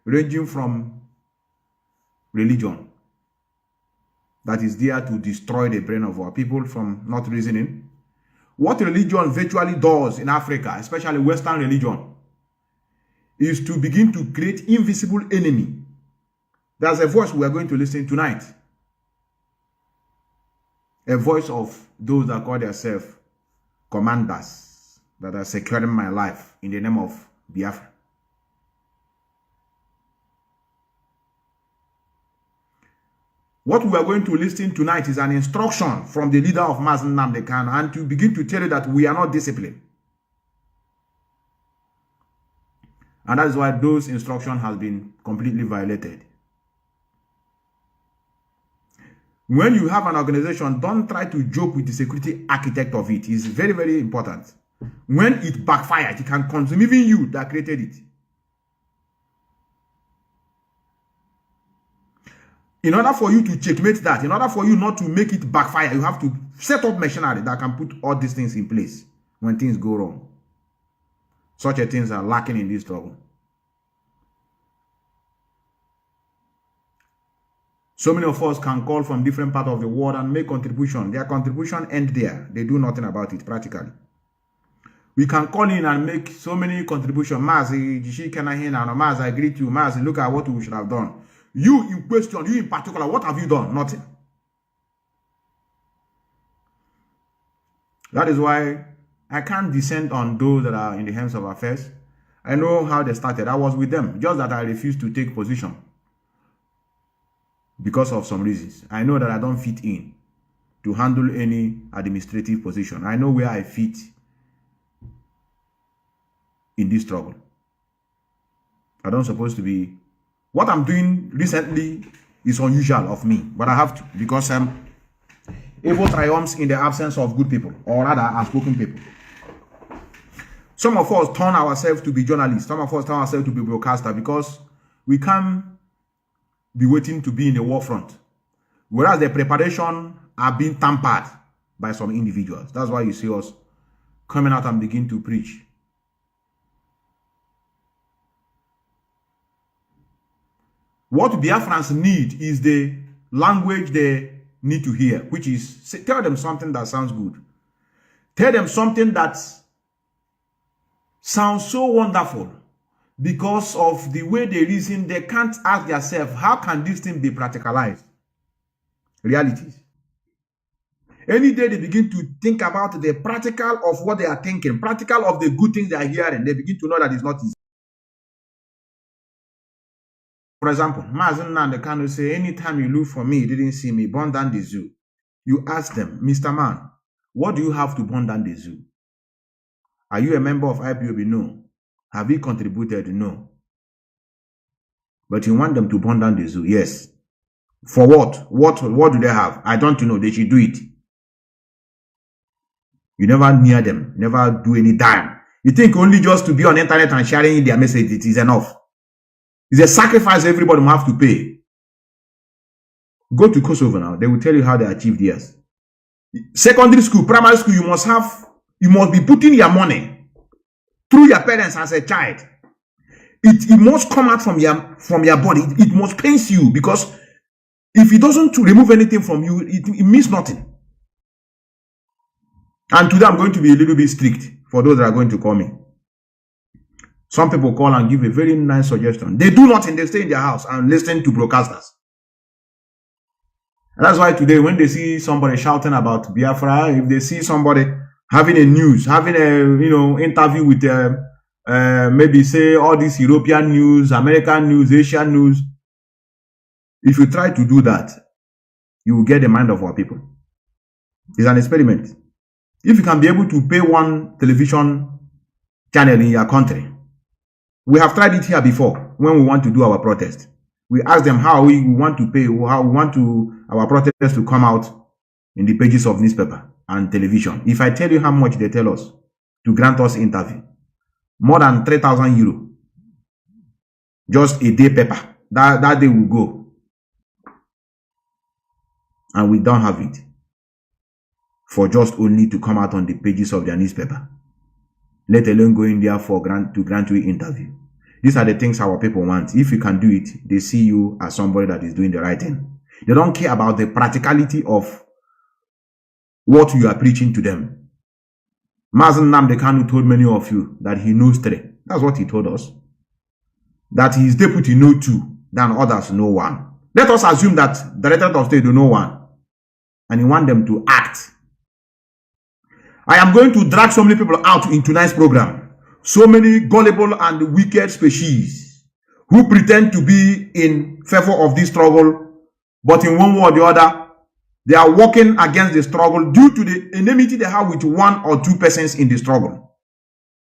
ranging from religion that is there to destroy the brain of our people from not reasoning. What religion virtually does in Africa, especially Western religion, is to begin to create invisible enemy. There's a voice we are going to listen tonight. A voice of those that call themselves commanders that are securing my life in the name of Biafra. What we are going to listen tonight is an instruction from the leader of Mazi Nnamdi Kanu, and to begin to tell you that we are not disciplined. And that is why those instructions have been completely violated. When you have an organization, don't try to joke with the security architect of it. It's very, very important. When it backfires, it can consume even you that created it. In order for you to checkmate that, in order for you not to make it backfire, you have to set up machinery that can put all these things in place when things go wrong. Such a things are lacking in this struggle. So many of us can call from different parts of the world and make contribution. Their contribution ends there. They do nothing about it practically. We can call in and make so many contributions. Mazi, Mazi, I agree to you. Mazi, look at what we should have done. You in question, you in particular, what have you done? Nothing. That is why I can't descend on those that are in the hands of affairs. I know how they started. I was with them, just that I refused to take position because of some reasons. I know that I don't fit in to handle any administrative position. I know where I fit in this struggle. I don't supposed to be. What I'm doing recently is unusual of me, but I have to, because evil triumphs in the absence of good people, or rather, outspoken people. Some of us turn ourselves to be journalists. Some of us turn ourselves to be broadcasters because we can't be waiting to be in the war front. Whereas the preparation are being tampered by some individuals. That's why you see us coming out and begin to preach. What Biafrans need is the language they need to hear, which is tell them something that sounds good. Tell them something that sounds so wonderful. Because of the way they reason, they can't ask themselves, how can this thing be practicalized? Realities. Any day they begin to think about the practical of what they are thinking, practical of the good things they are hearing, they begin to know that it's not easy. For example, Mazi Nnamdi Kanu say, anytime you look for me, you didn't see me, burn down the zoo. You ask them, Mr. Man, what do you have to burn down the zoo? Are you a member of Ipob? No. Have you contributed? No. But you want them to burn down the zoo? Yes. For what? What do they have? I don't know. They should do it. You never near them. Never do any dime. You think only just to be on the internet and sharing their message, it is enough. It's a sacrifice everybody will have to pay. Go to Kosovo now. They will tell you how they achieved theirs. Secondary school, primary school, you must be putting your money through your parents as a child. It must come out from your body. It must pains you, because if it doesn't remove anything from you, it means nothing. And today I'm going to be a little bit strict for those that are going to call me. Some people call and give a very nice suggestion. They do nothing. They stay in their house and listen to broadcasters. And that's why today, when they see somebody shouting about Biafra, if they see somebody having a news, having a interview with maybe say all this European news, American news, Asian news, if you try to do that, you will get the mind of our people. It's an experiment. If you can be able to pay one television channel in your country, we have tried it here before when we want to do our protest. We ask them how we want to pay, how we want our protest to come out in the pages of newspaper and television. If I tell you how much they tell us to grant us interview, more than 3,000 euro, just a day paper. That day will go, and we don't have it for just only to come out on the pages of their newspaper, let alone go in there for to grant you interview. These are the things our people want. If you can do it, they see you as somebody that is doing the right thing. They don't care about the practicality of what you are preaching to them. Mazi Nnamdi Kanu told many of you that he knows 3. That's what he told us. That his deputy know 2, than others know 1. Let us assume that the Director of State do know 1. And he want them to act. I am going to drag so many people out in tonight's program. So many gullible and wicked species who pretend to be in favor of this struggle, but in one way or the other, they are working against the struggle due to the enmity they have with 1 or 2 persons in the struggle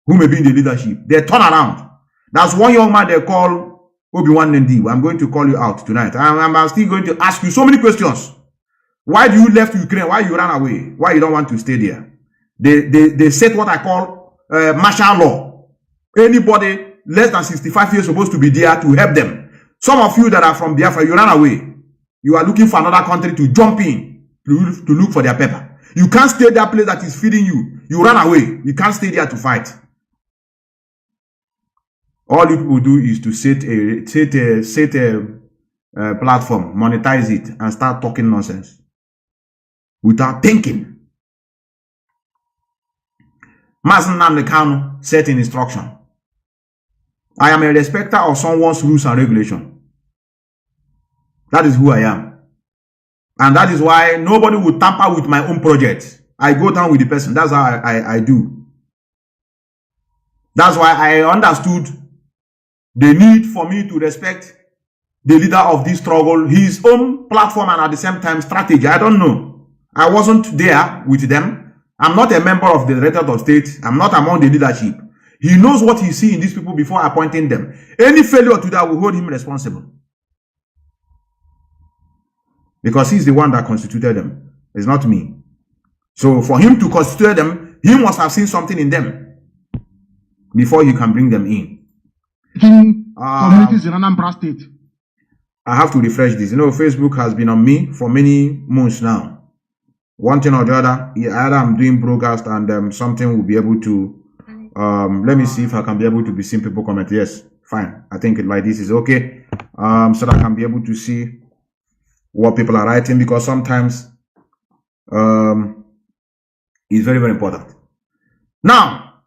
who may be in the leadership. They turn around. That's one young man they call Nnamdi. I'm going to call you out tonight. I'm still going to ask you so many questions. Why do you left Ukraine? Why you ran away? Why you don't want to stay there? They set what I call martial law. Anybody less than 65 years supposed to be there to help them. Some of you that are from Biafra, you ran away. You are looking for another country to jump in to look for their pepper. You can't stay that place that is feeding you. You run away. You can't stay there to fight. All you people do is to set a platform, monetize it, and start talking nonsense without thinking. Mazi Nnamdi Kanu set in instruction. I am a respecter of someone's rules and regulation. That is who I am. And that is why nobody will tamper with my own project. I go down with the person. That's how I do. That's why I understood the need for me to respect the leader of this struggle, his own platform, and at the same time strategy. I don't know. I wasn't there with them. I'm not a member of the Director of State. I'm not among the leadership. He knows what he sees in these people before appointing them. Any failure to that will hold him responsible. Because he's the one that constituted them. It's not me. So for him to constitute them, he must have seen something in them before he can bring them in. Communities in Anambra State. I have to refresh this. You know, Facebook has been on me for many months now. One thing or the other, either I'm doing broadcast and something will be able to, let me see if I can be able to be seeing people comment. Yes, fine. I think like this is okay. So that I can be able to see what people are writing, because sometimes it's very, very important. Now,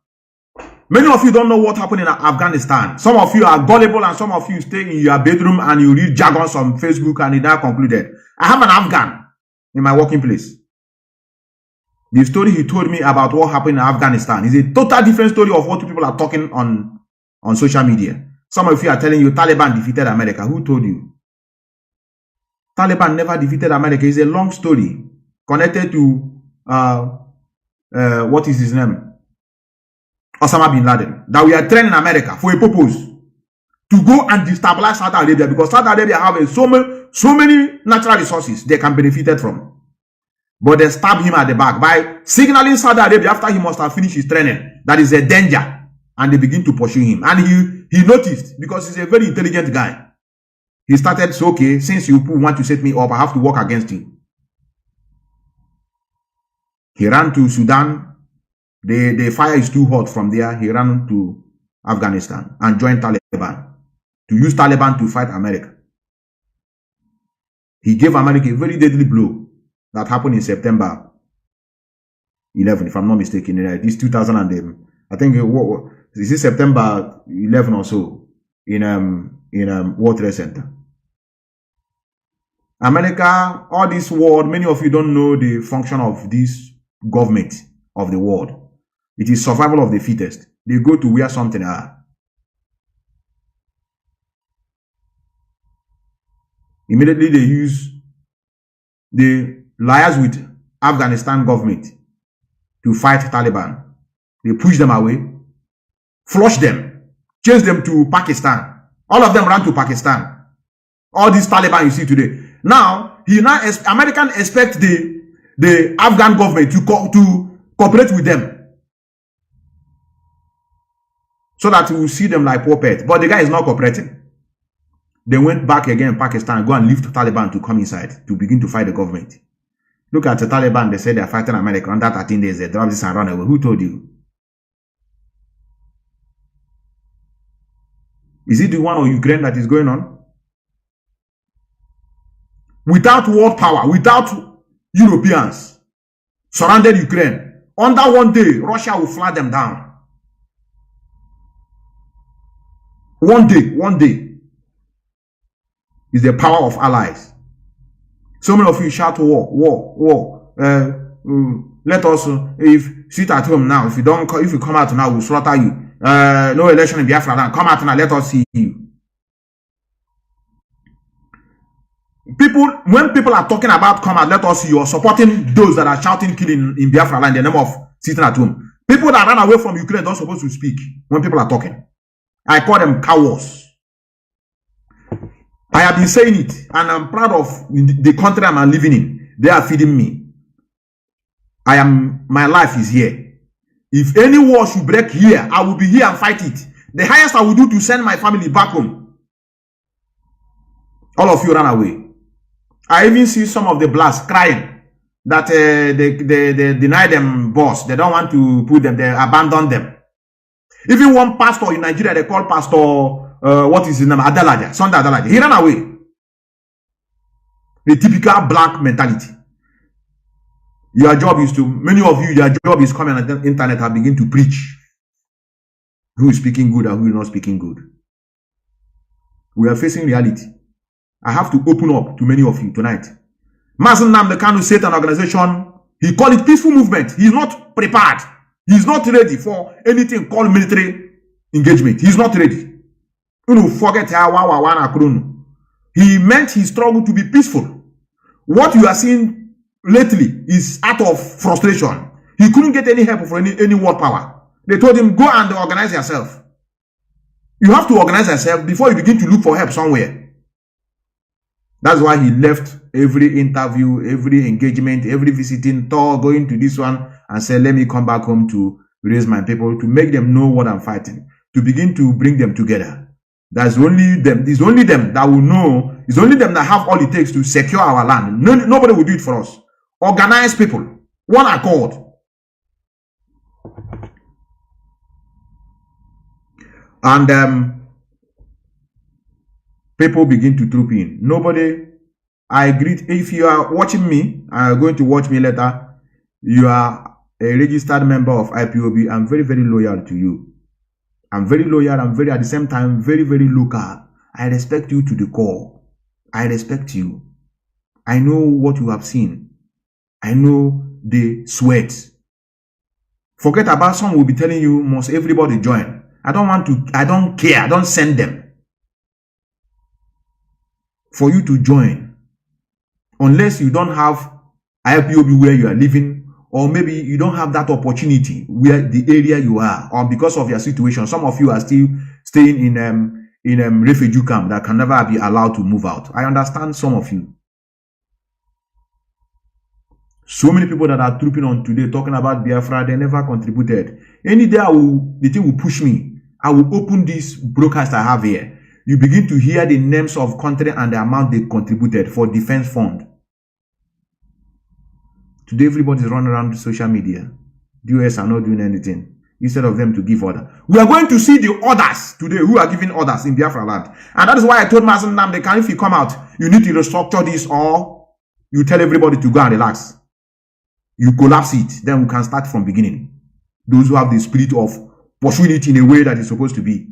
many of you don't know what happened in Afghanistan. Some of you are gullible and some of you stay in your bedroom and you read jargons on Facebook and it now concluded. I have an Afghan in my working place. The story he told me about what happened in Afghanistan is a total different story of what people are talking on social media. Some of you are telling you Taliban defeated America. Who told you? Taliban never defeated America. It's a long story connected to what is his name? Osama bin Laden. That we are training America for a purpose, to go and destabilize Saudi Arabia, because Saudi Arabia have so many natural resources they can benefit from. But they stab him at the back by signaling Saudi Arabia after he must have finished his training that is a danger, and they begin to pursue him. And he noticed, because he's a very intelligent guy. He started, so okay, since you want to set me up, I have to work against you. He ran to Sudan. The fire is too hot from there. He ran to Afghanistan and joined Taliban, to use Taliban to fight America. He gave America a very deadly blow that happened in September 11, if I'm not mistaken. This 2000 and I think this is September 11 or so in World Trade Center. America, all this world, many of you don't know the function of this government of the world. It is survival of the fittest. They go to where something are. Immediately they liaise with Afghanistan government to fight Taliban. They push them away, flush them, chase them to Pakistan. All of them ran to Pakistan. All these Taliban you see today. Now, American expect the Afghan government to cooperate with them, so that we will see them like puppets. But the guy is not cooperating. They went back again in Pakistan, go and lift the Taliban to come inside to begin to fight the government. Look at the Taliban, they say they are fighting America. Under 13 days, they drop this and run away. Who told you? Is it the one on Ukraine that is going on? Without world power, without Europeans surrounded Ukraine, under one day, Russia will flag them down. One day is the power of allies. So many of you shout war. Let us, if sit at home now, if you come out now, we'll slaughter you. No election in Biafra land. Come out now, let us see you. When people are talking about come out, let us see you, are supporting those that are shouting killing in Biafra land in the name of sitting at home. People that run away from Ukraine don't supposed to speak when people are talking. I call them cowards. I have been saying it, and I'm proud of the country I'm living in. They are feeding me. My life is here. If any war should break here, I will be here and fight it. The highest I will do to send my family back home. All of you ran away. I even see some of the blacks crying that they deny them boss. They don't want to put them, they abandon them. Even one pastor in Nigeria, they call pastor, what is his name? Adelaja, Sunday Adelaja. He ran away. The typical black mentality. Your job is to, many of you, your job is coming on the internet and begin to preach who is speaking good and who is not speaking good. We are facing reality. I have to open up to many of you tonight. Mazi Nnamdi Kanu set an organization. He called it peaceful movement. He's not prepared. He's not ready for anything called military engagement. He's not ready. Forget he meant his struggle to be peaceful. What you are seeing lately is out of frustration. He couldn't get any help from any world power. They told him, go and organize yourself. You have to organize yourself before you begin to look for help somewhere. That's why he left every interview, every engagement, every visiting tour, going to this one and said, let me come back home to raise my people, to make them know what I'm fighting, to begin to bring them together. That's only them. It's only them that will know. It's only them that have all it takes to secure our land. Nobody will do it for us. Organize people, one accord. And people begin to troop in. Nobody, I agree. If you are watching me, going to watch me later, you are a registered member of IPOB. I'm very, very loyal to you. I'm very loyal. I'm very, at the same time, very, very local. I respect you to the core. I respect you. I know what you have seen. I know the sweat. Forget about some will be telling you, must everybody join. I don't care. I don't send them for you to join. Unless you don't have IPOB where you are living, or maybe you don't have that opportunity where the area you are, or because of your situation. Some of you are still staying in refugee camp that can never be allowed to move out. I understand some of you. So many people that are trooping on today talking about Biafra, they never contributed. Any day the thing will push me. I will open this broadcast I have here. You begin to hear the names of country and the amount they contributed for defense fund. Today, everybody is running around social media. The US are not doing anything. Instead of them to give order. We are going to see the orders today who are giving orders in Biafra land. And that is why I told Mazi Nnamdi Kanu, if you come out, you need to restructure this, or you tell everybody to go and relax. You collapse it, then we can start from beginning. Those who have the spirit of pursuing it in a way that is supposed to be.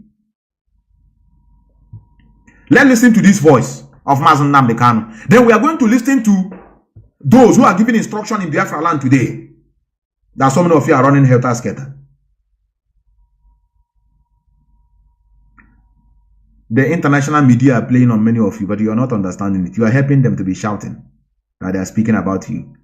Let's listen to this voice of Mazi Nnamdi Kanu. Then we are going to listen to those who are giving instruction in Biafra land today. That so many of you are running helter-skelter. The international media are playing on many of you, but you are not understanding it. You are helping them to be shouting that they are speaking about you.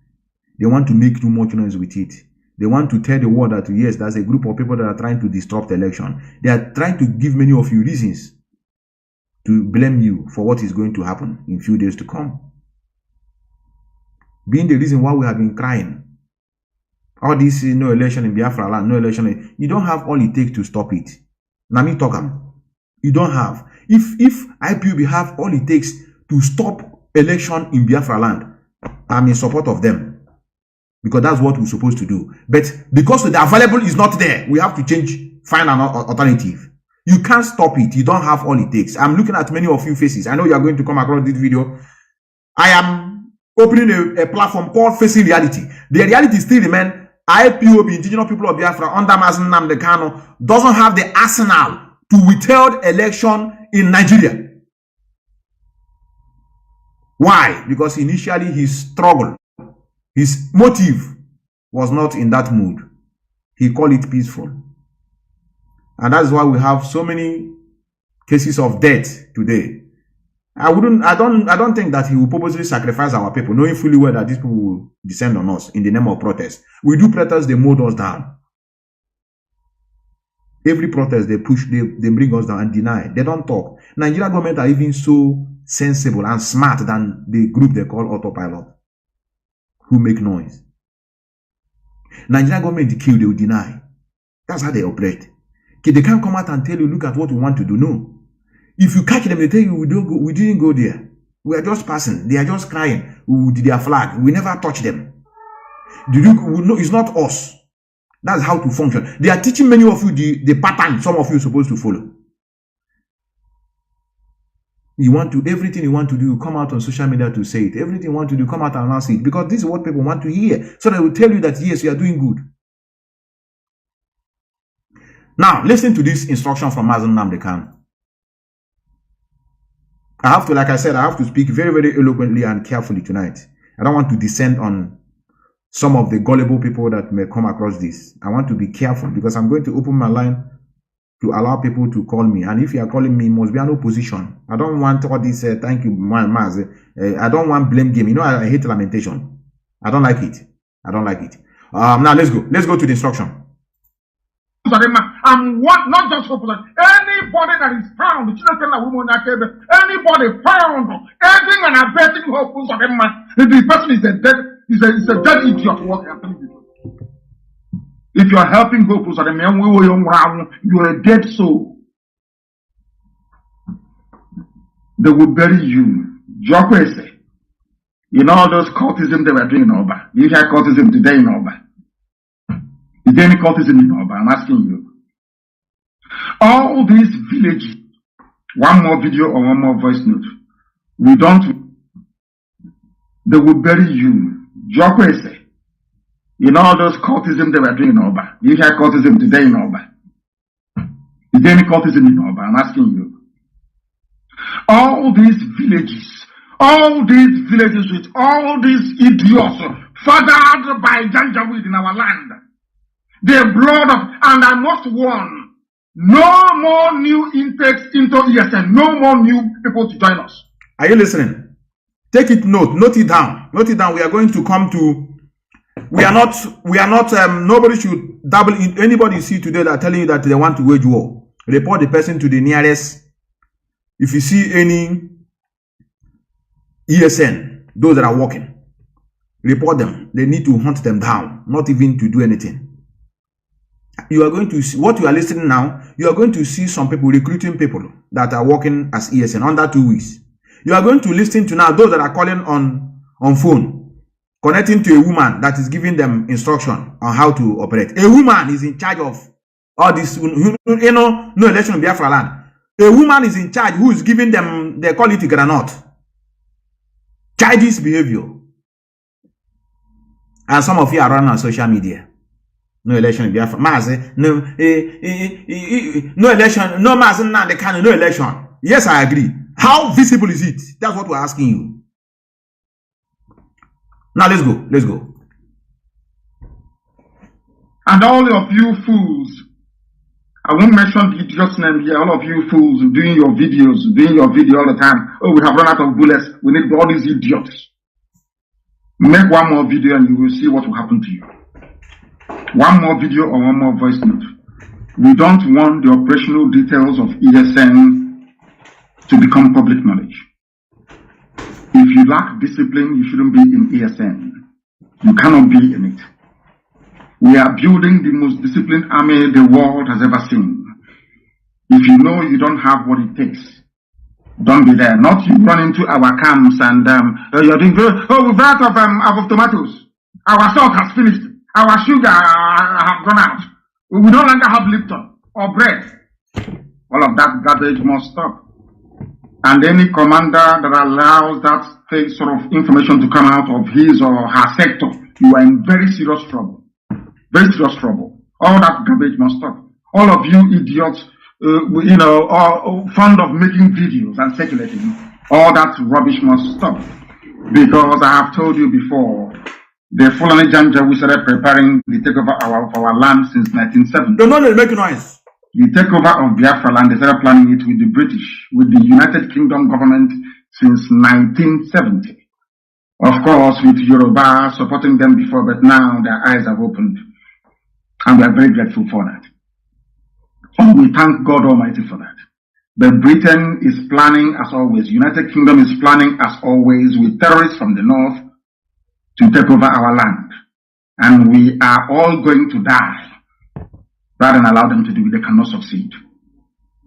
They want to make too much noise with it. They want to tell the world that, yes, there's a group of people that are trying to disrupt the election. They are trying to give many of you reasons to blame you for what is going to happen in few days to come. Being the reason why we have been crying. All this no election in Biafra land, no election. You don't have all it takes to stop it. Nami Tokam. You don't have. If IPOB have all it takes to stop election in Biafra land, I'm in support of them. Because that's what we're supposed to do. But because the available is not there, we have to find an alternative. You can't stop it. You don't have all it takes. I'm looking at many of you faces. I know you are going to come across this video. I am opening a platform called Facing Reality. The reality still remains. Ipob, indigenous people of Biafra, under Mazi Nnamdi Kanu, doesn't have the arsenal to withhold election in Nigeria. Why? Because initially his struggle, his motive was not in that mood. He called it peaceful. And that's why we have so many cases of death today. I don't think that he will purposely sacrifice our people, knowing fully well that these people will descend on us in the name of protest. We do protest, they mold us down. Every protest they push, they bring us down and deny. They don't talk. Nigeria government are even so sensible and smart than the group they call autopilot, who make noise. Nigeria government kill, they will deny. That's how they operate. Okay, they can't come out and tell you, look at what we want to do. No. If you catch them, they tell you, we didn't go there. We are just passing. They are just crying with their flag. We never touch them. It's not us. That's how to function. They are teaching many of you the pattern some of you are supposed to follow. Everything you want to do, come out on social media to say it. Everything you want to do, come out and announce it. Because this is what people want to hear. So they will tell you that, yes, you are doing good. Now, listen to this instruction from Mazi Nnamdi Kanu. I have to, like I said, I have to speak very, very eloquently and carefully tonight. I don't want to descend on some of the gullible people that may come across this. I want to be careful because I'm going to open my line to allow people to call me. And if you are calling me, it must be an opposition. I don't want all this, thank you, Mazi. I don't want blame game. You know, I hate lamentation. I don't like it. I don't like it. Now, let's go. Let's go to the instruction. And what, not just for anybody that is found, anybody found, aiding and abetting hopes of them, the person is a dead idiot. If you are helping hopes of them, you are a dead soul. They will bury you. Jokwese. You know all those cultism they were doing in Oba. You hear cultism today in Oba. Is there any cultism in Oba? I'm asking you. All these villages, one more video or one more voice note. They will bury you. Jokwese. You know all those cultism they were doing in Oba. You hear cultism today in Oba. Is there any cultism in Oba? I'm asking you. All these villages with all these idiots fathered by Janjaweed in our land. The blood of, and I must warn, no more new intakes into ESN, no more new people to join us. Are you listening? Take it note it down. Note it down. We are going to come to, we are not, nobody should double in. Anybody you see today that are telling you that they want to wage war, report the person to the nearest. If you see any ESN, those that are working, report them. They need to hunt them down, not even to do anything. You are going to see what you are listening now. You are going to see some people recruiting people that are working as ESN under 2 weeks. You are going to listen to now those that are calling on phone, connecting to a woman that is giving them instruction on how to operate. A woman is in charge of all this, you know, no election in Biafra land. A woman is in charge who is giving them, they call it granite. Childish behavior. And some of you are running on social media. No election in Biafra. Mazi, no election, no Mazi Nnamdi Kanu, no election. Yes, I agree. How visible is it? That's what we're asking you. Now let's go. And all of you fools, I won't mention the idiot's name here, all of you fools doing your video all the time. Oh, we have run out of bullets. We need all these idiots. Make one more video and you will see what will happen to you. One more video or one more voice note. We don't want the operational details of ESN to become public knowledge. If you lack discipline, you shouldn't be in ESN. You cannot be in it. We are building the most disciplined army the world has ever seen. If you know you don't have what it takes, don't be there. Not you run into our camps and you're doing good. Oh, we've run out of tomatoes. Our salt has finished. Our sugar have gone out. We no longer have Lipton or bread. All of that garbage must stop. And any commander that allows that sort of information to come out of his or her sector, you are in very serious trouble. Very serious trouble. All that garbage must stop. All of you idiots, are fond of making videos and speculating. All that rubbish must stop. Because I have told you before, the Fulani Janja, we started preparing the takeover of our land since 1970. Don't know they make noise. The takeover of Biafra land, they started planning it with the British, with the United Kingdom government since 1970. Of course, with Yoruba supporting them before, but now their eyes have opened. And we are very grateful for that. And we thank God Almighty for that. But Britain is planning as always, United Kingdom is planning as always with terrorists from the north to take over our land. And we are all going to die. Rather than allow them to do it, they cannot succeed.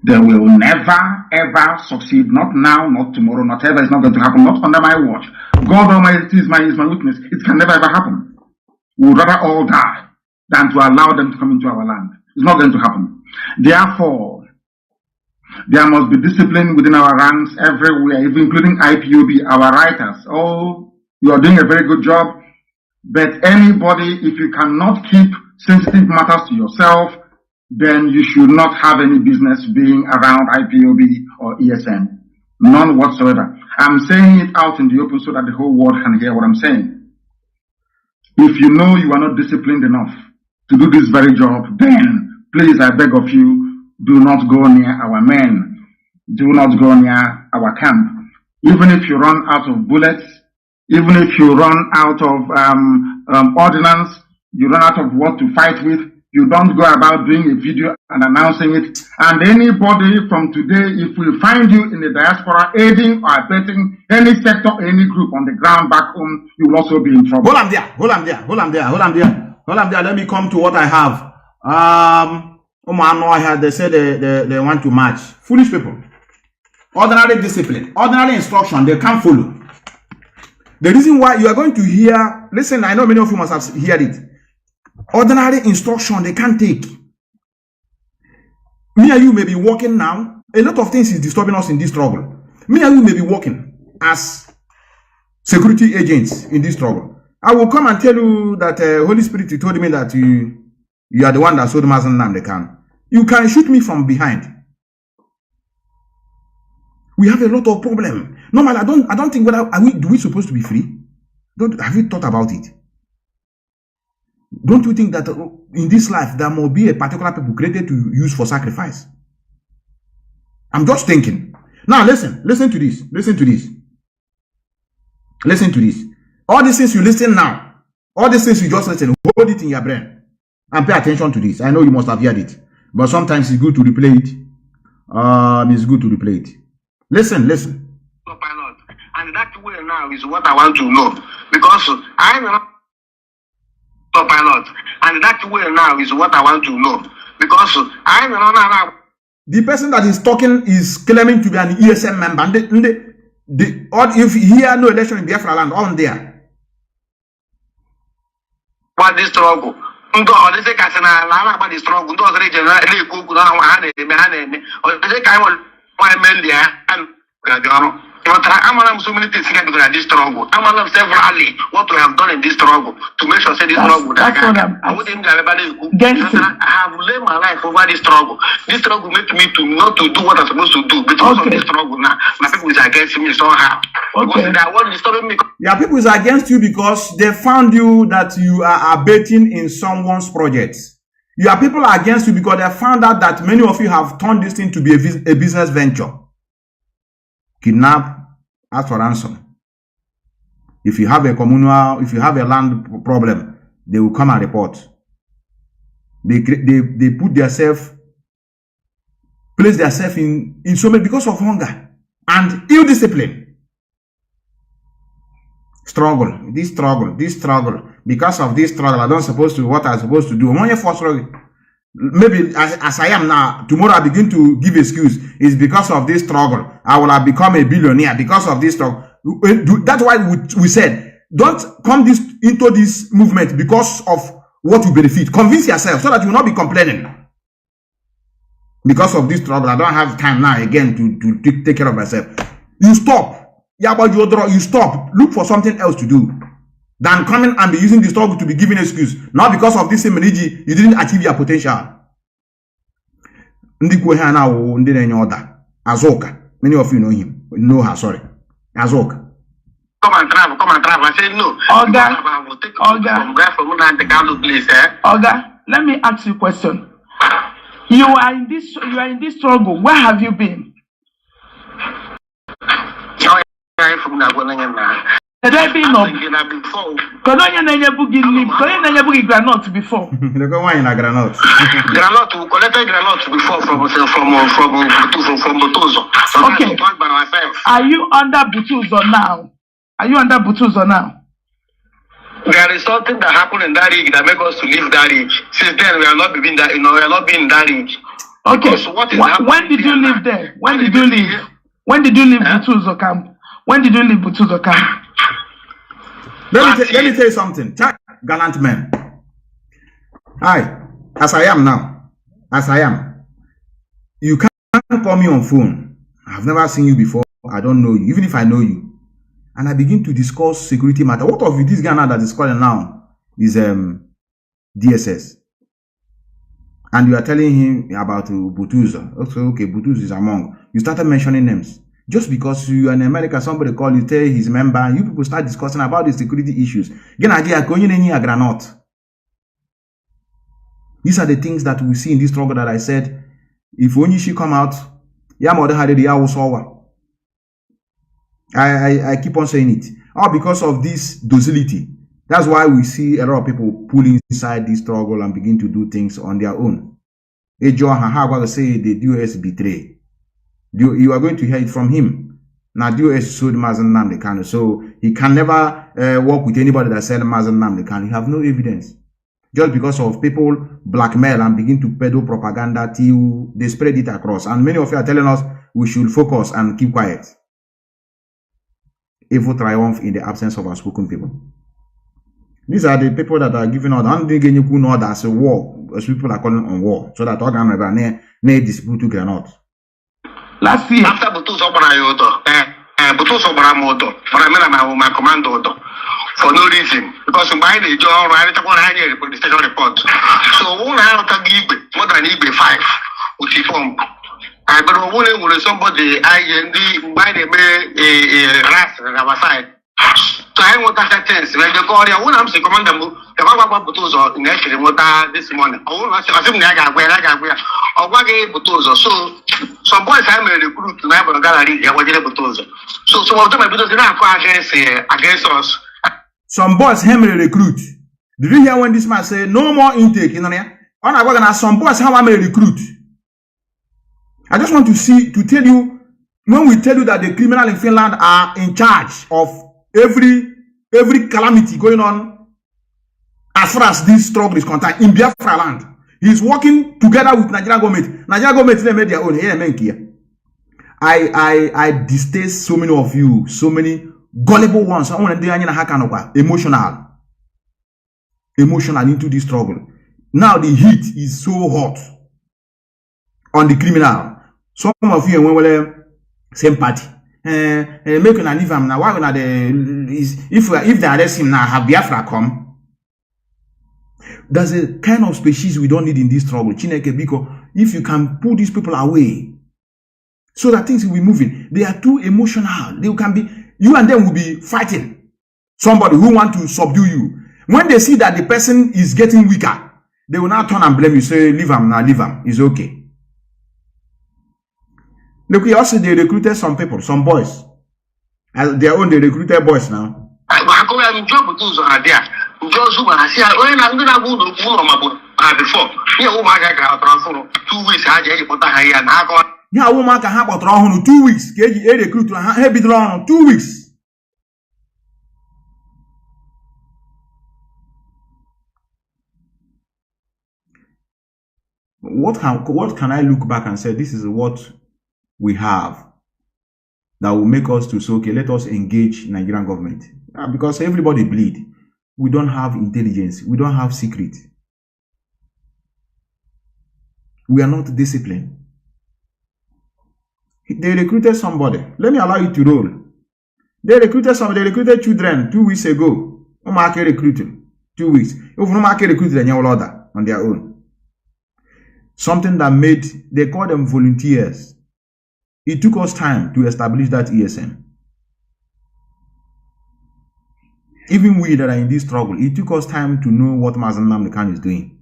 They will never, ever succeed. Not now, not tomorrow, not ever. It's not going to happen. Not under my watch. God Almighty is my witness. It can never, ever happen. We would rather all die than to allow them to come into our land. It's not going to happen. Therefore, there must be discipline within our ranks everywhere, even including IPOB, our writers. Oh, you are doing a very good job. But anybody, if you cannot keep sensitive matters to yourself, then you should not have any business being around IPOB or ESN. None whatsoever. I'm saying it out in the open so that the whole world can hear what I'm saying. If you know you are not disciplined enough to do this very job, then please, I beg of you, do not go near our men. Do not go near our camp. Even if you run out of bullets, even if you run out of ordnance, you run out of what to fight with, you don't go about doing a video and announcing it. And anybody from today, if we find you in the diaspora aiding or abetting any sector, any group on the ground back home, you will also be in trouble. Hold on there. Let me come to what I have. They said they want to march. Foolish people. Ordinary discipline, ordinary instruction, they can't follow. The reason why you are going to hear, listen, I know many of you must have heard it. Ordinary instruction, they can't take. Me and you may be working now. A lot of things is disturbing us in this struggle. Me and you may be working as security agents in this struggle. I will come and tell you that Holy Spirit told me that you are the one that sold Mazi Methuselah. You can shoot me from behind. We have a lot of problem. Normally, I don't think whether do we supposed to be free? Have you thought about it? Don't you think that in this life there must be a particular people created to use for sacrifice? I'm just thinking. Now listen to this. Listen to this. All these things you listen now, all these things you just listen, hold it in your brain and pay attention to this. I know you must have heard it, but sometimes it's good to replay it. It's good to replay it. Listen. Pilot. And that way now is what I want to know, because I'm not pilot, and that way now is what I want to know, because I'm not. The person that is talking is claiming to be an ESM member. If you hear no election in Biafra land, on there. What this struggle? About the struggle. I'm so many things in this struggle. I'm severally what we have done in this struggle to make sure this struggle. I wouldn't have laid my life over this struggle. This struggle makes me to not to do what I'm supposed to do because of this struggle now. My people is against me somehow. Yeah, people is against you because they found you that you are abetting in someone's project. Your people are against you because they found out that many of you have turned this thing to be a business venture. Kidnap, ask for ransom. If you have a communal, if you have a land problem, they will come and report. They put themselves, place themselves in so many because of hunger and ill discipline. Struggle. Because of this struggle, I don't supposed to what I'm supposed to do. Maybe as I am now, tomorrow I begin to give excuse. It's because of this struggle. I will have become a billionaire because of this struggle. That's why we said, don't come into this movement because of what you benefit. Convince yourself so that you will not be complaining. Because of this trouble, I don't have time now again to take care of myself. You stop. Yeah, but you stop. Look for something else to do than coming and be using the struggle to be giving excuse. Now because of this same energy, you didn't achieve your potential. Azoka. Many of you know him. Know her, sorry. Azoka. Come and travel. I said no. Oga, let me ask you a question. You are in this struggle. Where have you been? Had I been up? Granite before. They go wine a granite. Granite, we collected granite before from Methuselah. Okay. Are you under Methuselah now? There is something that happened in that rig that make us to leave that rig. Since then, we are not being that. We are not being in that rig. Okay. When did you live there? When did you leave? When did you leave Methuselah camp? When did you leave Methuselah camp? Let me tell you something. Gallant men. Hi, as I am now, you can't call me on phone. I've never seen you before. I don't know you, even if I know you. And I begin to discuss security matter. What of this guy now that is calling now is DSS. And you are telling him about Methuselah. Okay, Methuselah is among. You started mentioning names. Just because you are in America, somebody call you, tell his member, you people start discussing about the security issues. These are the things that we see in this struggle that I said, if only she come out, I keep on saying it. All because of this docility. That's why we see a lot of people pulling inside this struggle and begin to do things on their own. Ejo say the DOS betray. You are going to hear it from him. Now DOS sold Mazi Nnamdi Kanu, so he can never work with anybody that said Mazi Nnamdi Kanu. You have no evidence. Just because of people blackmail and begin to peddle propaganda till they spread it across. And many of you are telling us we should focus and keep quiet. Evil triumph in the absence of outspoken people. These are the people that are giving order. I'm thinking you know that's a war. As people are calling on war. So that organ never dispute to cannot. Last year. After Methuselah my command order for no reason. Because by the job, I report the station report. So when I give more than 5 with form. I but when somebody by the rest on our side. So I want to chance when the Korea when I'm saying commander the Methuselah in actually this morning. I want to assume I got where or what Methuselah. So some boys I may recruit to my gallery, I was Methuselah. So some of them are against us. Some boys Henry recruit. Did you hear when this man said no more intake? You know, on I gonna some boys how I may recruit. I just want to tell you when we tell you that the criminal in Finland are in charge of every calamity going on as far as this struggle is concerned in Biafra land. He's working together with Nigerian government. Nigerian government they made their own. I distaste so many of you, so many gullible ones. I want to emotional into this struggle. Now the heat is so hot on the criminal. Some of you will same party. Make una leave him now. Why gonna if they arrest him now, have Biafra come? There's a kind of species we don't need in this struggle. Chineke, because if you can pull these people away, so that things will be moving. They are too emotional. They can be you and them will be fighting somebody who want to subdue you. When they see that the person is getting weaker, they will now turn and blame you. Say, leave him now, leave him. It's okay. Look, also they recruited some people, some boys. As their own, they recruited boys now. Yeah, woman can have 2 weeks. Recruit 2 weeks. What can I look back and say this is what we have that will make us to say, okay, let us engage Nigerian government. Because everybody bleed. We don't have intelligence. We don't have secret. We are not disciplined. They recruited somebody. Let me allow you to roll. They recruited somebody. They recruited children 2 weeks ago. Umake recruited 2 weeks. If Umake recruited, they order on their own. Something that made, they call them volunteers. It took us time to establish that ESN. Even we that are in this struggle, it took us time to know what Mazi Nnamdi is doing.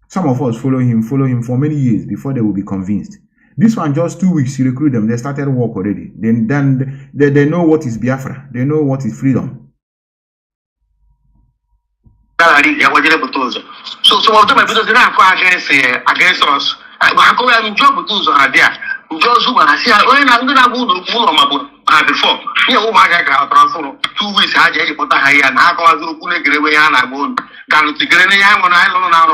Some of us follow him for many years before they will be convinced. This one, just 2 weeks, he recruited them. They started work already. Then they know what is Biafra. They know what is freedom. So some of them are against us. Before, before 2 weeks, I had put a high and I was going to away and I won't. Kanu to get any young on island now.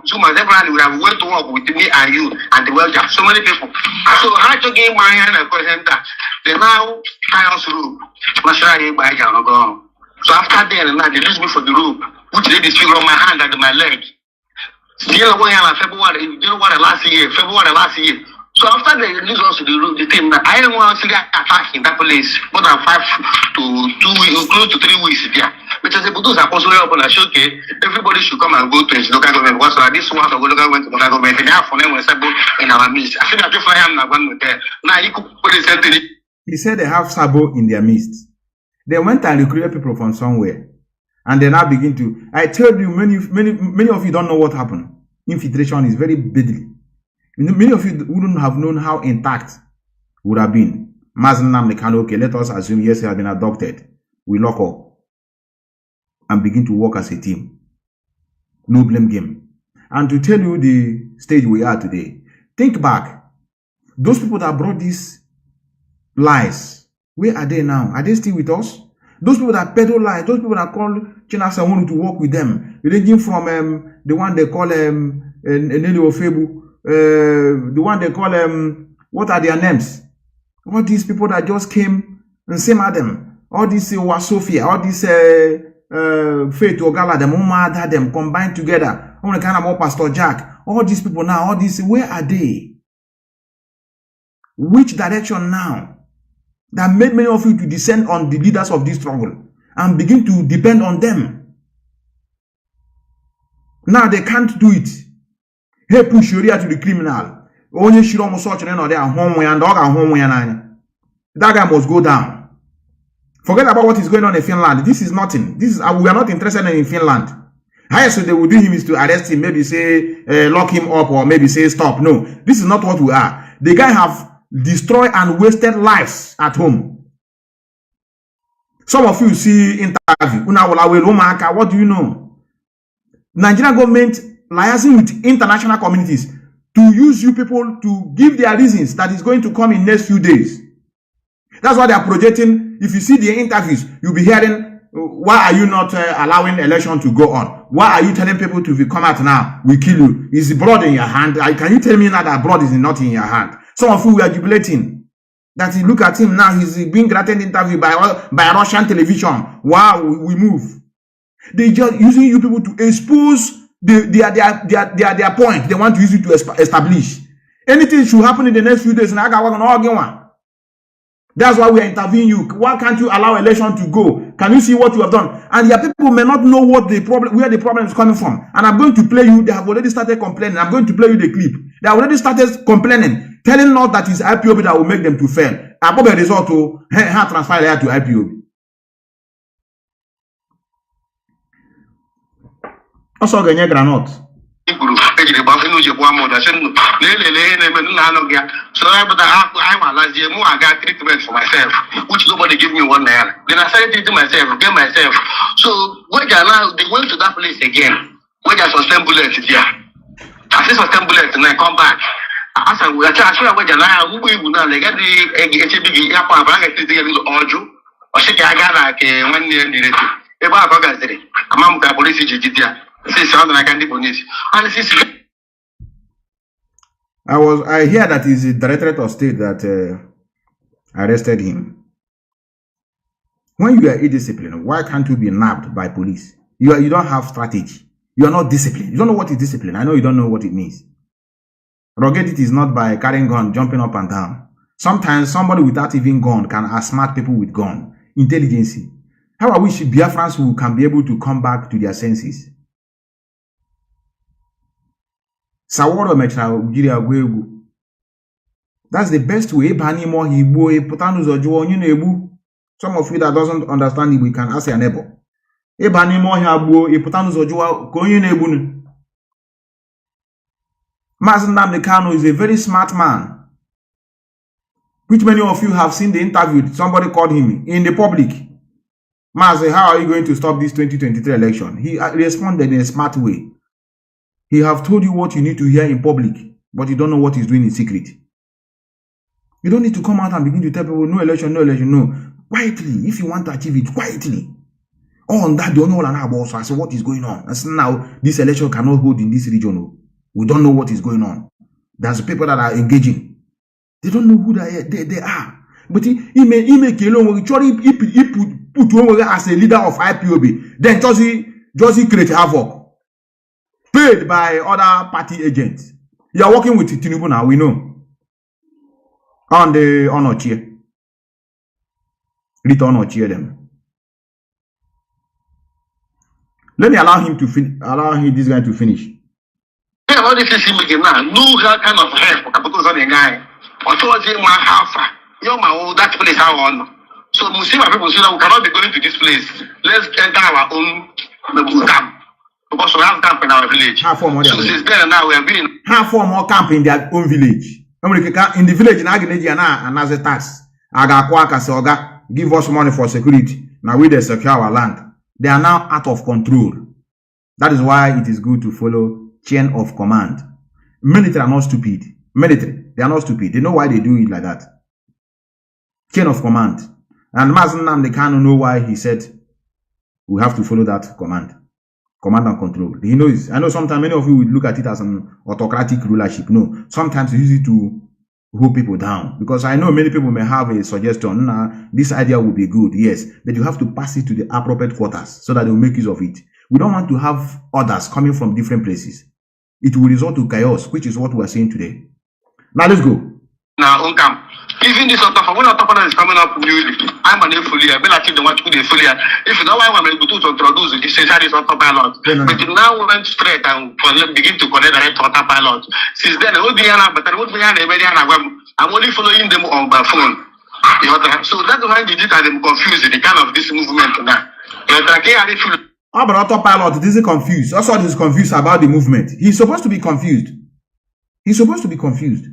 So my everybody would have went to work with me and you and the well so many people. So I had to give my hand a question that they now chaos room. Masai by Jano. So after then, they lose me for the room, which they disfigure on my hand and my leg. Still away on February, last year. So after they release us to the team, I don't want to see that attack in that place more than 5 to 2 weeks, close to 3 weeks there. Which is able to suppose open a show, okay, everybody should come and go to his local government. Because this one of local government to local government, and for them was in our midst. I think that if I am not one with them, now you could put it. He said they have Sabo in their midst. They went and recruited people from somewhere. And they now begin to, I told you, many of you don't know what happened. Infiltration is very deadly. Many of you wouldn't have known how intact would have been. Mazi Methuselah, okay, let us assume yes, he has been adopted. We lock up and begin to work as a team. No blame game. And to tell you the stage we are today, think back. Those people that brought these lies, where are they now? Are they still with us? Those people that peddle lies, those people that call China Sawunu to work with them, ranging from the one they call Nnamdi Ofebu, the one they call what are their names? All these people that just came and same at them. All these Wasofia, all these Faith Ogala, them Umada, them combined together. I want to kind of more Pastor Jack. All these people now, all these, where are they? Which direction now? That made many of you to descend on the leaders of this struggle and begin to depend on them. Now they can't do it. Hey, push Sharia to the criminal. Only Shiromo such and there home and dog and home and that guy must go down. Forget about what is going on in Finland. This is nothing. This is we are not interested in Finland. Highest they will do him is to arrest him, maybe say lock him up or maybe say stop. No, this is not what we are. The guy have destroyed and wasted lives at home. Some of you see interview. What do you know? Nigerian government liaising with international communities to use you people to give their reasons that is going to come in next few days. That's why they are projecting. If you see the interviews, you'll be hearing, why are you not allowing election to go on? Why are you telling people to come out now? We kill you. Is blood in your hand? Can you tell me now that blood is not in your hand? Some of you were jubilating. That you look at him now, he's being granted interview by Russian television. Wow, we move. They just using you people to expose their point. They want to use it to establish. Anything should happen in the next few days. That's why we are interviewing you. Why can't you allow election to go? Can you see what you have done? And your people may not know what the problem, where the problem is coming from. And I'm going to play you. They have already started complaining. I'm going to play you the clip. They have already started complaining, telling us that it's IPOB that will make them to fail. IPOB result to transfer there to IPOB. Also, Ganya Granot. So I'm last year, I got treatment for myself, which nobody gave me 1 naira. Then I started treating myself, get myself. So when now they went to that place again, when there's sustain bullets here. I see sustain bullets and I come back. I said, we are transferring when now who will now get the HBG airport, I get the audio, or she can get like 1 year in the if I got it, I'm a police. I hear that is the Directorate of State that arrested him. When you are indisciplined, why can't you be nabbed by police? You don't have strategy. You are not disciplined. You don't know what is discipline. I know you don't know what it means. Ruggedity is not by carrying gun, jumping up and down. Sometimes somebody without even gun can outsmart people with gun. Intelligence. How I wish Biafrans who can be able to come back to their senses. Saworo mecha Nigeria gwegu. That's the best way. Some of you that doesn't understand it, we can ask your neighbor. Mazi Nnamdi Kanu is a very smart man, which many of you have seen the interview. Somebody called him in the public. Mazi, how are you going to stop this 2023 election? He responded in a smart way. He have told you what you need to hear in public, but you don't know what he's doing in secret. You don't need to come out and begin to tell people, no election, no election, no. Quietly, if you want to achieve it, quietly. On that, the only one I know, so I said, what is going on? And so now, this election cannot hold in this region. We don't know what is going on. There's people that are engaging. They don't know who they are. But he make alone. He put one as a leader of IPOB. Then just create havoc. Paid by other party agents. You are working with Tinubu now, we know. On the honor chair. Return or cheer them. Let me allow him to this guy to finish. All this is making now. No kind of help because of the guy. Or towards him, my house. You're my old that place I want. So Muslim people say that we cannot be going to this place. Let's enter our own camp. Because we have camp in our village. So since then now we have been have 4 more camp in their own village. In the village in Agnedia and as a tax. Give us money for security. Now we they secure our land. They are now out of control. That is why it is good to follow chain of command. Military are not stupid. Military, they are not stupid. They know why they do it like that. Chain of command. And Mazi Nnamdi Kanu know why he said we have to follow that command. Command and control. He knows. I know sometimes many of you will look at it as an autocratic rulership. No. Sometimes it's easy to hold people down. Because I know many people may have a suggestion. This idea will be good. Yes. But you have to pass it to the appropriate quarters so that they will make use of it. We don't want to have others coming from different places. It will result to chaos, which is what we are seeing today. Now let's go. Now, even this sort of when a top is coming up newly, I'm an fully, I mean, I think the watch could be fully. If you know why I'm able to introduce this essentially sort of pilot, but now we went straight and begin to connect the right water pilot. Since then, I would be but I would be I'm only following them on my phone. So that's why they did them confused the kind of this movement now. But autopilot isn't confused. Also, he's confused about the movement. He's supposed to be confused. He's supposed to be confused.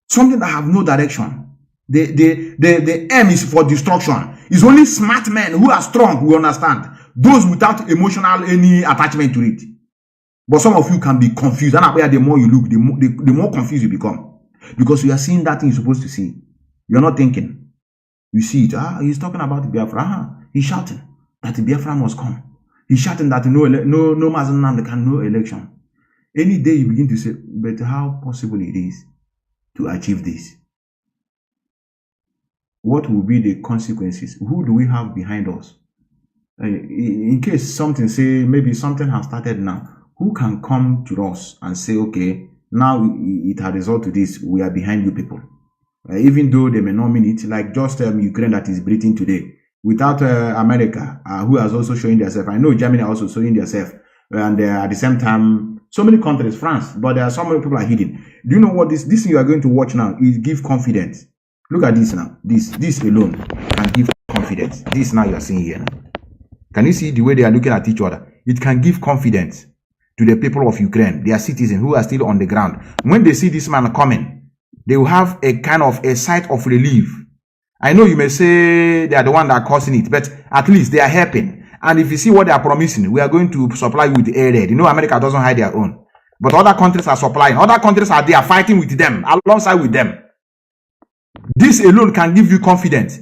Something that have no direction. The aim is for destruction. It's only smart men who are strong who understand. Those without emotional any attachment to it. But some of you can be confused. And the more you look, the more confused you become. Because you are seeing that thing you're supposed to see. You're not thinking. You see it. He's talking about Biafra. He's shouting that the Biafra must come. He's shouting that no Mazi Nnamdi can no election. Any day you begin to say, but how possible it is to achieve this? What will be the consequences? Who do we have behind us? In case something say, maybe something has started now, who can come to us and say, okay, now it has resulted to this, we are behind you people. Even though they may not mean it, like just Ukraine that is breathing today. Without America, who has also showing themselves. I know Germany are also showing themselves. And at the same time, so many countries, France, but there are so many people are hidden. Do you know what this thing you are going to watch now is give confidence. Look at this now. This alone can give confidence. This now you are seeing here now. Can you see the way they are looking at each other? It can give confidence to the people of Ukraine, their citizens who are still on the ground. When they see this man coming, they will have a kind of a sight of relief. I know you may say they are the one that are causing it, but at least they are helping. And if you see what they are promising, we are going to supply with air. You know, America doesn't hide their own. But other countries are supplying. Other countries are there fighting with them, alongside with them. This alone can give you confidence.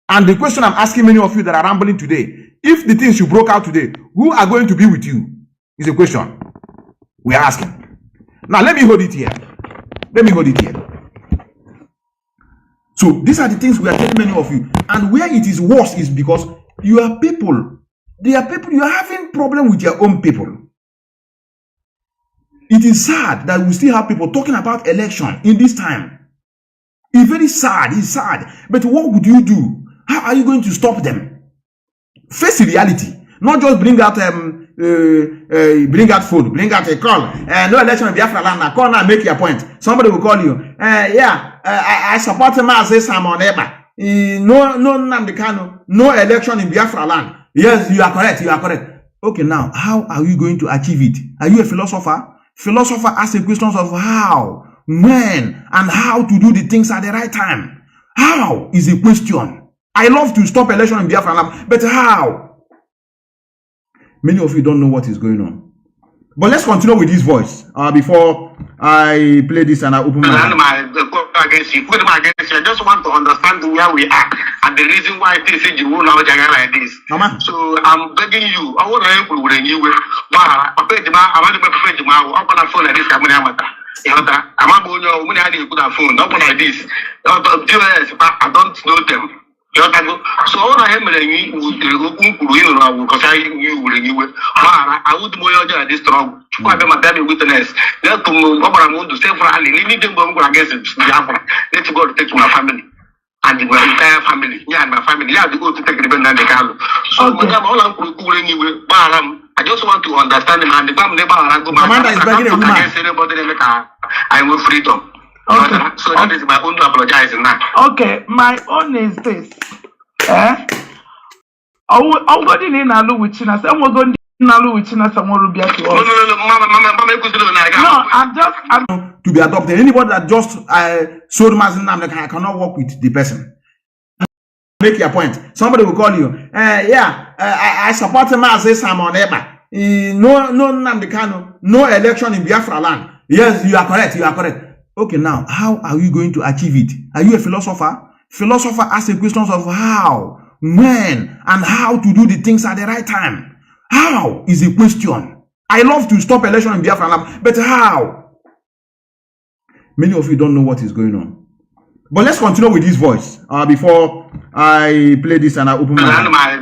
And the question I'm asking many of you that are rambling today, if the things you broke out today, who are going to be with you? Is a question we are asking. Now, let me hold it here. So, these are the things we are telling many of you. And where it is worse is because you are people. There are people, you are having problem with your own people. It is sad that we still have people talking about election in this time. It's very sad. It's sad. But what would you do? How are you going to stop them? Face reality. Not just bring out phone, bring out a call. No election in Biafra land. Call now, make your point. Somebody will call you. I support Mazi Methuselah. No Nnamdi Kanu. No election in Biafra land. Yes, you are correct. You are correct. Okay, now how are you going to achieve it? Are you a philosopher? Philosopher asks questions of how, when, and how to do the things at the right time. How is a question. I love to stop election in Biafra land, but how? Many of you don't know what is going on. But let's continue with this voice before I play this and I open my against you. I just want to understand where we are and the reason why this is you now like this. So I'm begging you. I want to help you with you. I want to pay I'm going to phone like this. I'm going to phone. Not like this. I don't know them. So all I am saying because I would more this strong. I witness. Let to several against Biafra. Let's go to take my family and my entire family. Yeah, and my family. Yeah, to go to take the Kanu. So all I just want to understand him and the family. Amanda is begging a woman. I want freedom. Okay. So that is my own to apologize now. Okay, my own is this. I'm going in a look with China. Some will go in a look with China. Some will be at you. No, I'm to be adopted. Anybody that just sold Mazi Methuselah, I cannot work with the person. Make your point. Somebody will call you. I support Mazi Methuselah. No Nnamdi Kanu. No election in Biafra land. Yes, you are correct. You are correct. Okay, now, how are you going to achieve it? Are you a philosopher? Philosopher asks questions of how, when, and how to do the things at the right time. How is a question. I love to stop election in Biafra, but how? Many of you don't know what is going on. But let's continue with this voice before I play this and I open my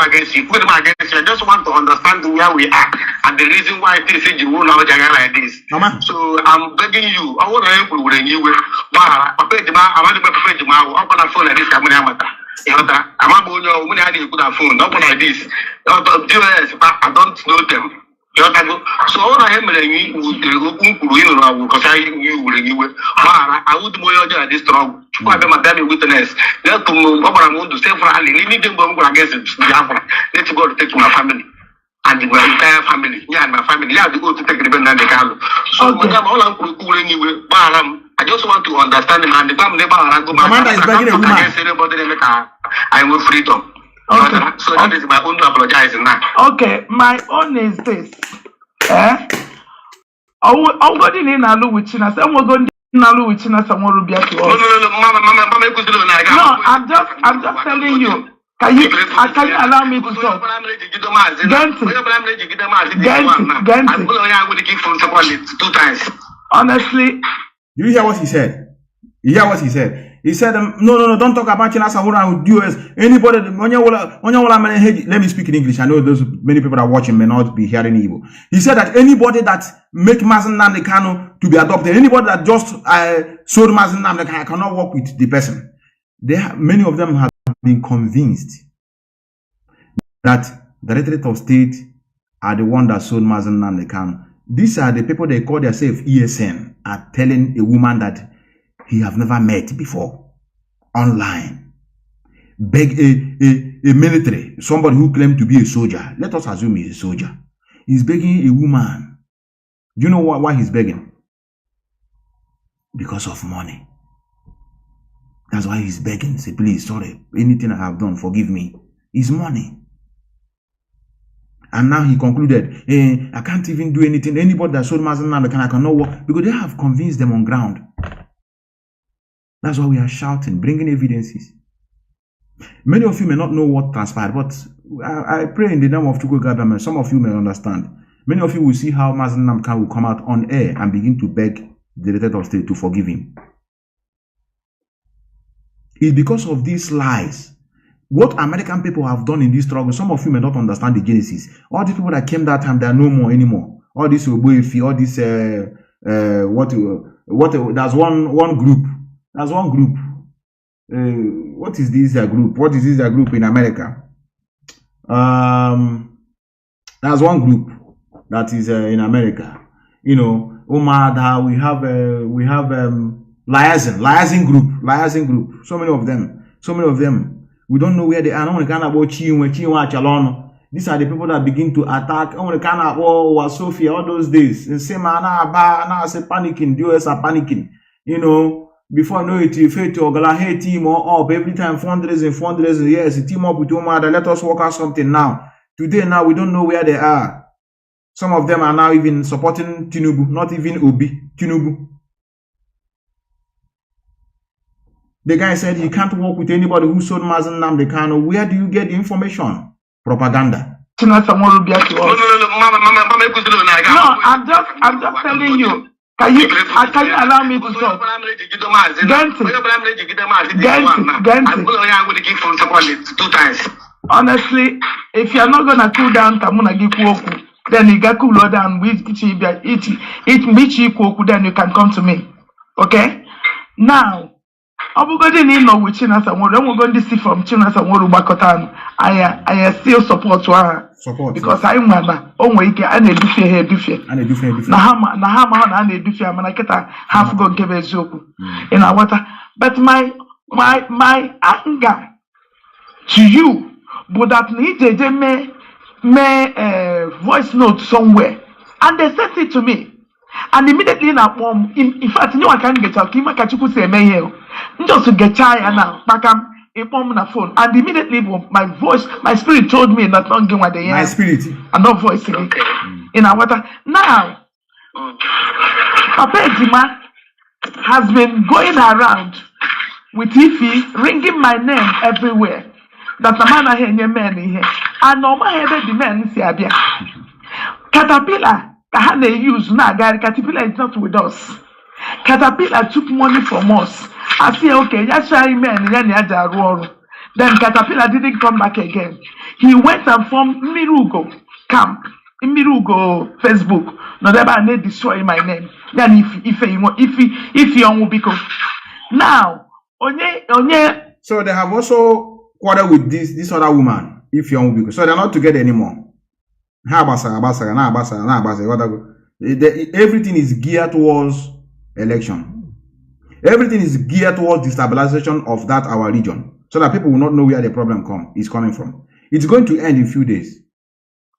against you. I just want to understand where we are and the reason why this is you now like this. So I'm begging you. I want to help you with you. I'm going to phone like this. I'm going to phone. Not like this. I don't know them. So all I am saying because I would more this strong. I witness. Let to several against Biafra. Let's go to take my family and my entire family. Yeah, and my family. Yeah, to go to take the Kanu. So all I'm I just want to understand him and the family. Amanda is begging a woman. I want freedom. Okay. So that is my own to apologize now. Okay, my own is this. I'm going in a look with China. Some will go in a look with China. Some will be at you. No, I'm just telling you. Can you allow me to talk? Honestly. You hear what he said? You hear what he said? He said, no, don't talk about China Sahura with US. Anybody, let me speak in English. I know those many people that are watching may not be hearing Igbo. He said that anybody that make Mazi Methuselah to be adopted, anybody that just sold Mazi Methuselah, I cannot work with the person. Many of them have been convinced that the Directorate of State are the one that sold Mazi Methuselah. These are the people they call themselves ESN, are telling a woman that he have never met before online. Beg a military, somebody who claimed to be a soldier. Let us assume he's a soldier. He's begging a woman. Do you know why he's begging? Because of money. That's why he's begging. Say, please, sorry, anything I have done, forgive me. It's money. And now he concluded, I can't even do anything. Anybody that sold Mazi Methuselah, I cannot work, because they have convinced them on ground. That's why we are shouting, bringing evidences. Many of you may not know what transpired, but I pray in the name of Chukwu government, some of you may understand. Many of you will see how Mazi Methuselah will come out on air and begin to beg the Director of State to forgive him. It's because of these lies. What American people have done in this struggle, some of you may not understand the genesis. All the people that came that time, they are no more anymore. all this Oboifi, all this there's one group. There's one group. What is this group? What is this group in America? There's one group that is in America. You know, Umada, we have liaison group. So many of them. We don't know where they are. These are the people that begin to attack. Sophia, all those days. And say, man, now say panicking. The US are panicking. You know, before I know it, you fail to organize team up every time fundraising. Yes, team up with Umada. Let us work out something now. Today, now we don't know where they are. Some of them are now even supporting Tinubu, not even Obi, Tinubu. The guy said he can't work with anybody who sold Mazi Nnamdi Kanu. Where do you get the information? Propaganda. No, I'm just telling you. Can you allow me to talk? Honestly, if you're not gonna cool down, then you get cooler down with then you can come to me. Okay? Now, I'm going to with China Samoru. I'm going to see from China Samoru Bakotan. I still support her. Because I'm one. Oh, my God, I need to fear. Nahama, I need to fear. I get a half go give a joke in our water. But my anger to you, but that need me voice note somewhere, and they sent it to me, and immediately in fact, you know, I can't get out. Kimakachuku say me here, just to get tired now. Bakam a phone, and immediately my spirit told me that not give what they my spirit and not voice in our water. Now, Papa Edima has been going around with Ifi ringing my name everywhere. That the man I hear your man here. And no man the man see Abia. Caterpillar, they use now, Caterpillar is not with us. Caterpillar took money from us. I say, okay, that's why man, then Caterpillar didn't come back again. He went and formed Mirugo camp in Mirugo Facebook. No, they destroy my name. Then if you will become now, onye. So they have also quarrel with this other woman, if you want, so they're not together anymore. Everything is geared towards election. Everything is geared towards destabilization of that our region, so that people will not know where the problem is coming from. It's going to end in a few days.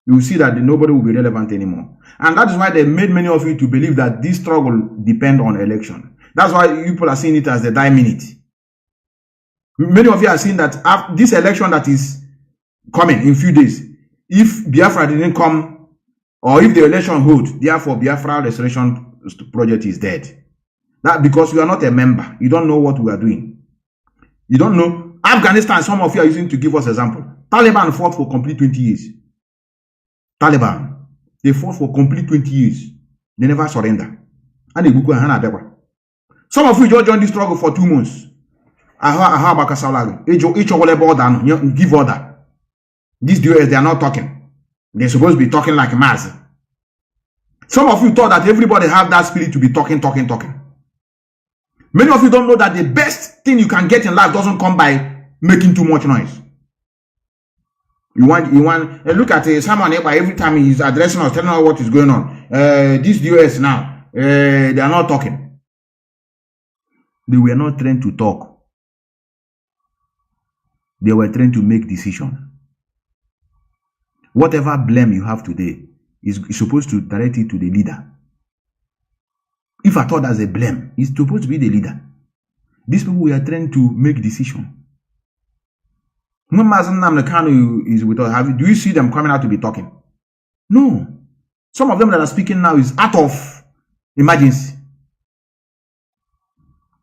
You will see that nobody will be relevant anymore, and that is why they made many of you to believe that this struggle depends on election. That's why people are seeing it as the die minute. Many of you are seeing that after this election that is coming in a few days, if Biafra didn't come, or if the election hold, therefore Biafra restoration project is dead. That because you are not a member, you don't know what we are doing. You don't know. Afghanistan, some of you are using to give us example. Taliban fought for complete 20 years. Taliban, they fought for complete 20 years. They never surrender. And some of you just joined this struggle for 2 months. Each order, give order. These DOS, they are not talking. They're supposed to be talking like Mazi. Some of you thought that everybody have that spirit to be talking. Many of you don't know that the best thing you can get in life doesn't come by making too much noise. You want, look at Simon every time he's addressing us, telling us what is going on. These DOS now, they are not talking. They were not trained to talk. They were trained to make decisions. Whatever blame you have today is supposed to direct it to the leader. If I thought as a blame, it's supposed to be the leader. These people were trained to make decisions. When Mazi Nnamdi Kanu is with us, do you see them coming out to be talking? No. Some of them that are speaking now is out of emergency.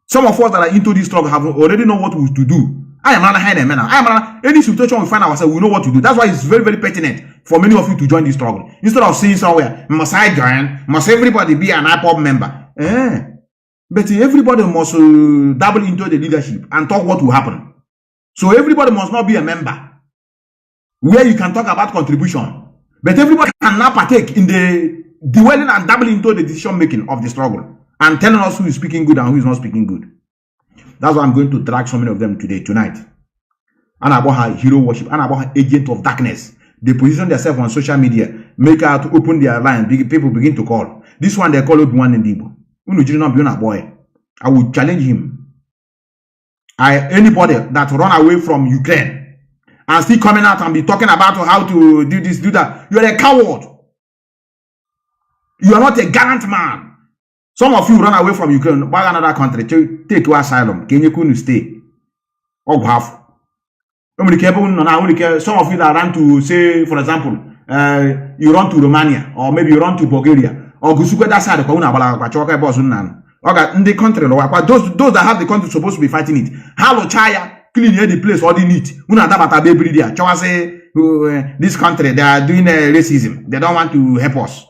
Some of us that are into this struggle have already know what to do. I am not hiding now. Any situation we find ourselves, we know what to do. That's why it's very, very pertinent for many of you to join this struggle. Instead of saying somewhere, must I join? Must everybody be an Ipob member? But everybody must dabble into the leadership and talk what will happen. So everybody must not be a member where you can talk about contribution. But everybody can now partake in the dwelling and dabbling into the decision making of the struggle and telling us who is speaking good and who is not speaking good. That's why I'm going to drag so many of them tonight. And about her hero worship, and about her agent of darkness. They position themselves on social media, make her to open their line. People begin to call. This one they call it one in Igbo. Boy, I will challenge him. Anybody that run away from Ukraine and still coming out and be talking about how to do this, do that, you are a coward. You are not a gallant man. Some of you run away from Ukraine, by another country, to take your asylum. Can you stay? Or half. Some of you that run to, say, for example, you run to Romania, or maybe you run to Bulgaria, or Gusuko that side of the country, those that have the country supposed to be fighting it. How Chaya clean the place or the neat. This country, they are doing racism. They don't want to help us.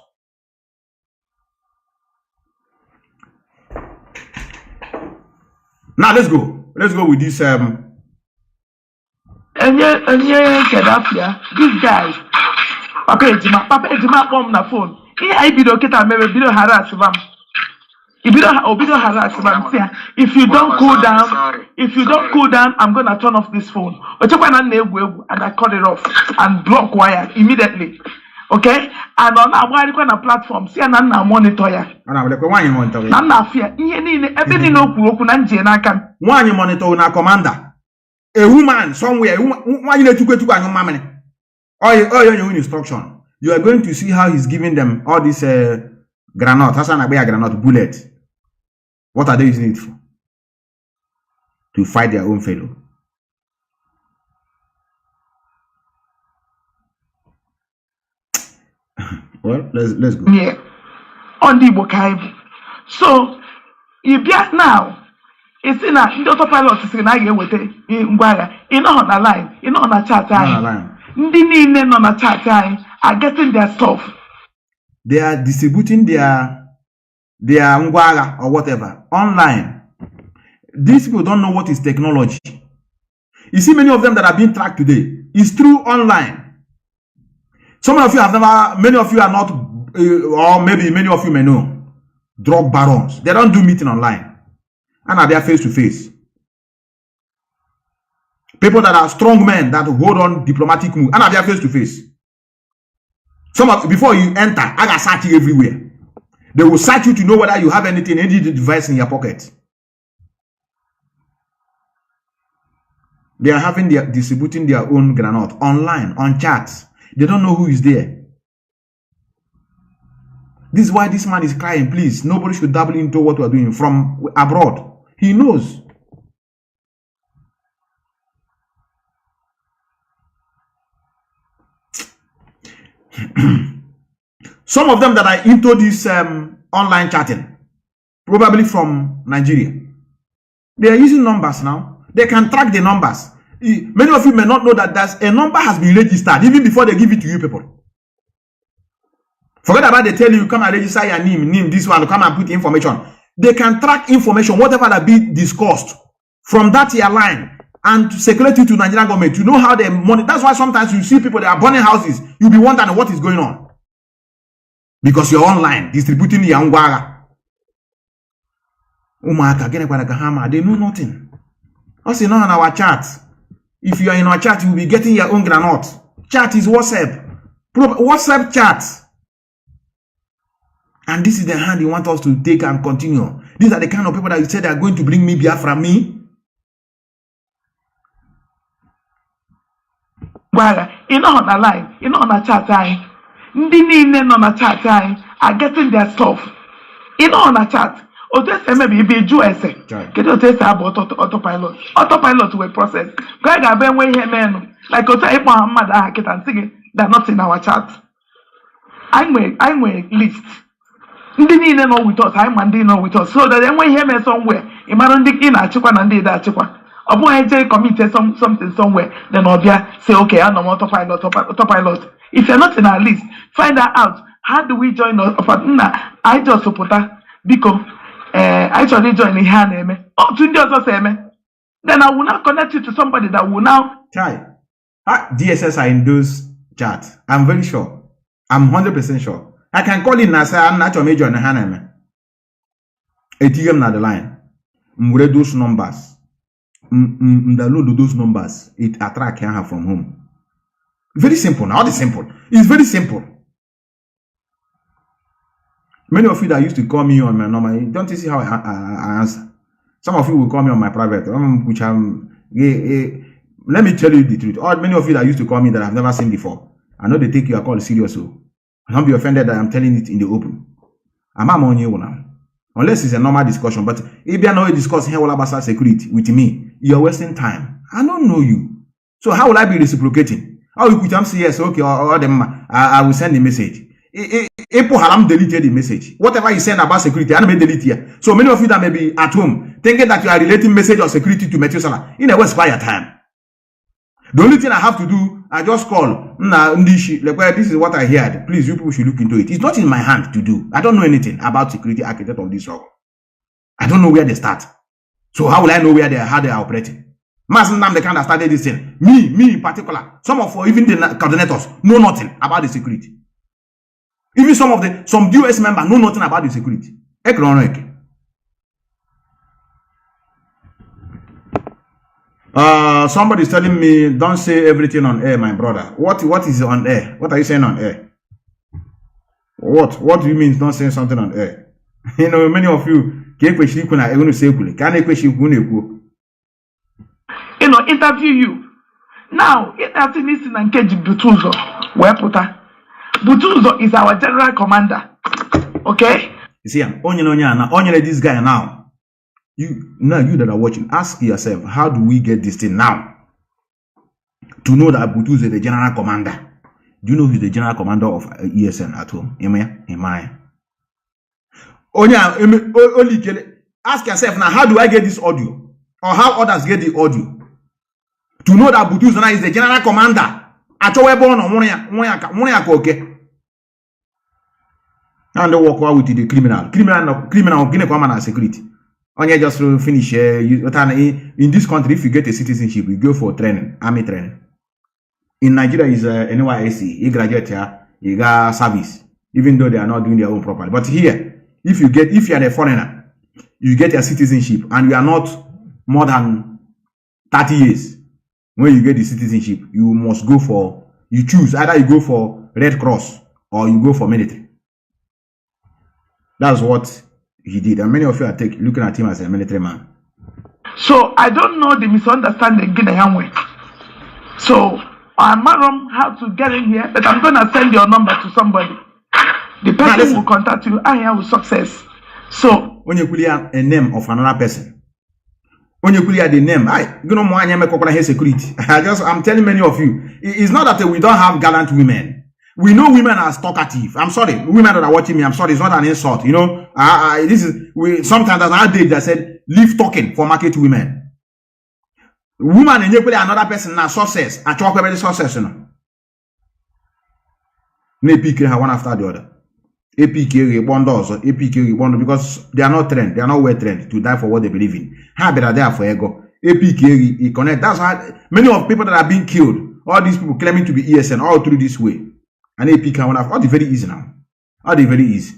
Now let's go. Let's go with this and these guys, Papa Ejima bomb na phone. I be okay to maybe harass them. If you don't cool down, I'm gonna turn off this phone. And I cut it off and block wire immediately. Okay? And on our platform, see and I'm monitor ya. I'm not fear. Everything One you monitor na commander. A woman somewhere, why you to go to your mammy? Or your instruction. You are going to see how he's giving them all this granite, granite bullet. What are they using it for? To fight their own fellow. Well, let's go. Yeah. On the Bokaibu. So, if you now, it's in a autopilot is in a with it in on a line, on a chat time. On a chat time are getting their stuff. They are distributing their ngwara or whatever online. These people don't know what is technology. You see, many of them that are being tracked today is through online. Some of you have never, many of you are not, or maybe many of you may know, drug barons. They don't do meeting online. And are there face to face. People that are strong men that hold on diplomatic move and are there face to face. Some of before you enter, I got search you everywhere. They will search you to know whether you have any device in your pocket. They are having distributing their own granite online, on chats. They don't know who is there. This is why this man is crying, please. Nobody should dabble into what we are doing from abroad. He knows. Some of them that are into this online chatting, probably from Nigeria, they are using numbers now. They can track the numbers. Many of you may not know that there's a number has been registered even before they give it to you people. Forget about they tell you, come and register your name, this one, come and put information. They can track information, whatever that be discussed from that year line and circulate it to Nigerian government to know how they money. That's why sometimes you see people that are burning houses. You'll be wondering what is going on. Because you're online distributing your ngwara. They know nothing. Also, not on our chat. If you are in our chat, you'll be getting your own granite. Chat is WhatsApp. WhatsApp chat. And this is the hand you want us to take and continue. These are the kind of people that you said are going to bring me Biafra me. Well, on a line, on a chat time. On a chat time are getting their stuff. On a chat. Or just maybe be US. Get your test about autopilot. Autopilot will process. Like they're not in our chat. I'm a list. They know with us, I'm know with us. So that then when hear me somewhere, imagine in a chukwa and did that chukwa. Or when I committed something somewhere, then Obia say, okay, I'm on autopilot. If you're not in our list, find out how do we join us. I just support her because I actually join the hand. Oh, to also say, then I will not connect you to somebody that will now. DSS are in those chats. I'm very sure. I'm 100% sure. I can call in and say, I'm not your major in the hand. ATM na the line. Read those numbers. Download those numbers. It attract her from home. Very simple. Now, it's simple. It's very simple. Many of you that used to call me on my normal, don't you see how I answer? Some of you will call me on my private, which let me tell you the truth. Or many of you that used to call me that I've never seen before, I know they take your call serious, so don't be offended that I'm telling it in the open. I'm on you now. Unless it's a normal discussion, but if you are not discussing here about security with me, you're wasting time. I don't know you. So how will I be reciprocating? How you could say yes, okay, or them, I will send a message. Ipob Haram deleted the message. Whatever you send about security, I don't delete here. So many of you that may be at home thinking that you are relating message of security to Methuselah, in a way, spare your time. The only thing I have to do, I just call. Like, this is what I heard. Please, you people should look into it. It's not in my hand to do. I don't know anything about security architect of this struggle. I don't know where they start. So how will I know where how they are operating? Mazi Nnamdi kind of started this thing. Me in particular. Some of even the coordinators know nothing about the security. Even some US members know nothing about the security. Somebody's telling me, don't say everything on air, my brother. What is on air? What are you saying on air? What do you mean don't say something on air? You know, many of you interview you. Now, it has been listening and Keji Butuzo. Where puta? Butuzo is our general commander. Okay? You see, only this guy now. You that are watching, ask yourself, how do we get this thing now? To know that Butuzo is the general commander. Do you know he's the general commander of ESN at home? Am I? Ask yourself now, how do I get this audio? Or how others get the audio? To know that Butuzo is the general commander. And they walk out with the criminal. Criminal, Guinea command security. Only just to finish. In this country, if you get a citizenship, you go for training, army training. In Nigeria, is NYSC. You graduate here, you got service, even though they are not doing their own properly. But here, if you are a foreigner, you get a citizenship, and you are not more than 30 years. When you get the citizenship, you must go for, you choose, either you go for Red Cross or you go for military. That's what he did. And many of you are looking at him as a military man. So I don't know the misunderstanding in the way. So I'm not how to get in here, but I'm going to send your number to somebody. The person will contact you and you with success. So when you clear a name of another person, when you clear the name, security. I'm telling many of you, it's not that we don't have gallant women. We know women are talkative. I'm sorry, women that are watching me. I'm sorry, it's not an insult. You know, sometimes there's an adage that said, "Leave talking for market women." Woman and you another person now success. I talk about the success, you know. One after the other. Because they are not trained, they are not well trained to die for what they believe in. How they are there for ego. Connect. That's why many of people that are being killed, all these people claiming to be ESN, all through this way. And all the very easy now. All the very easy.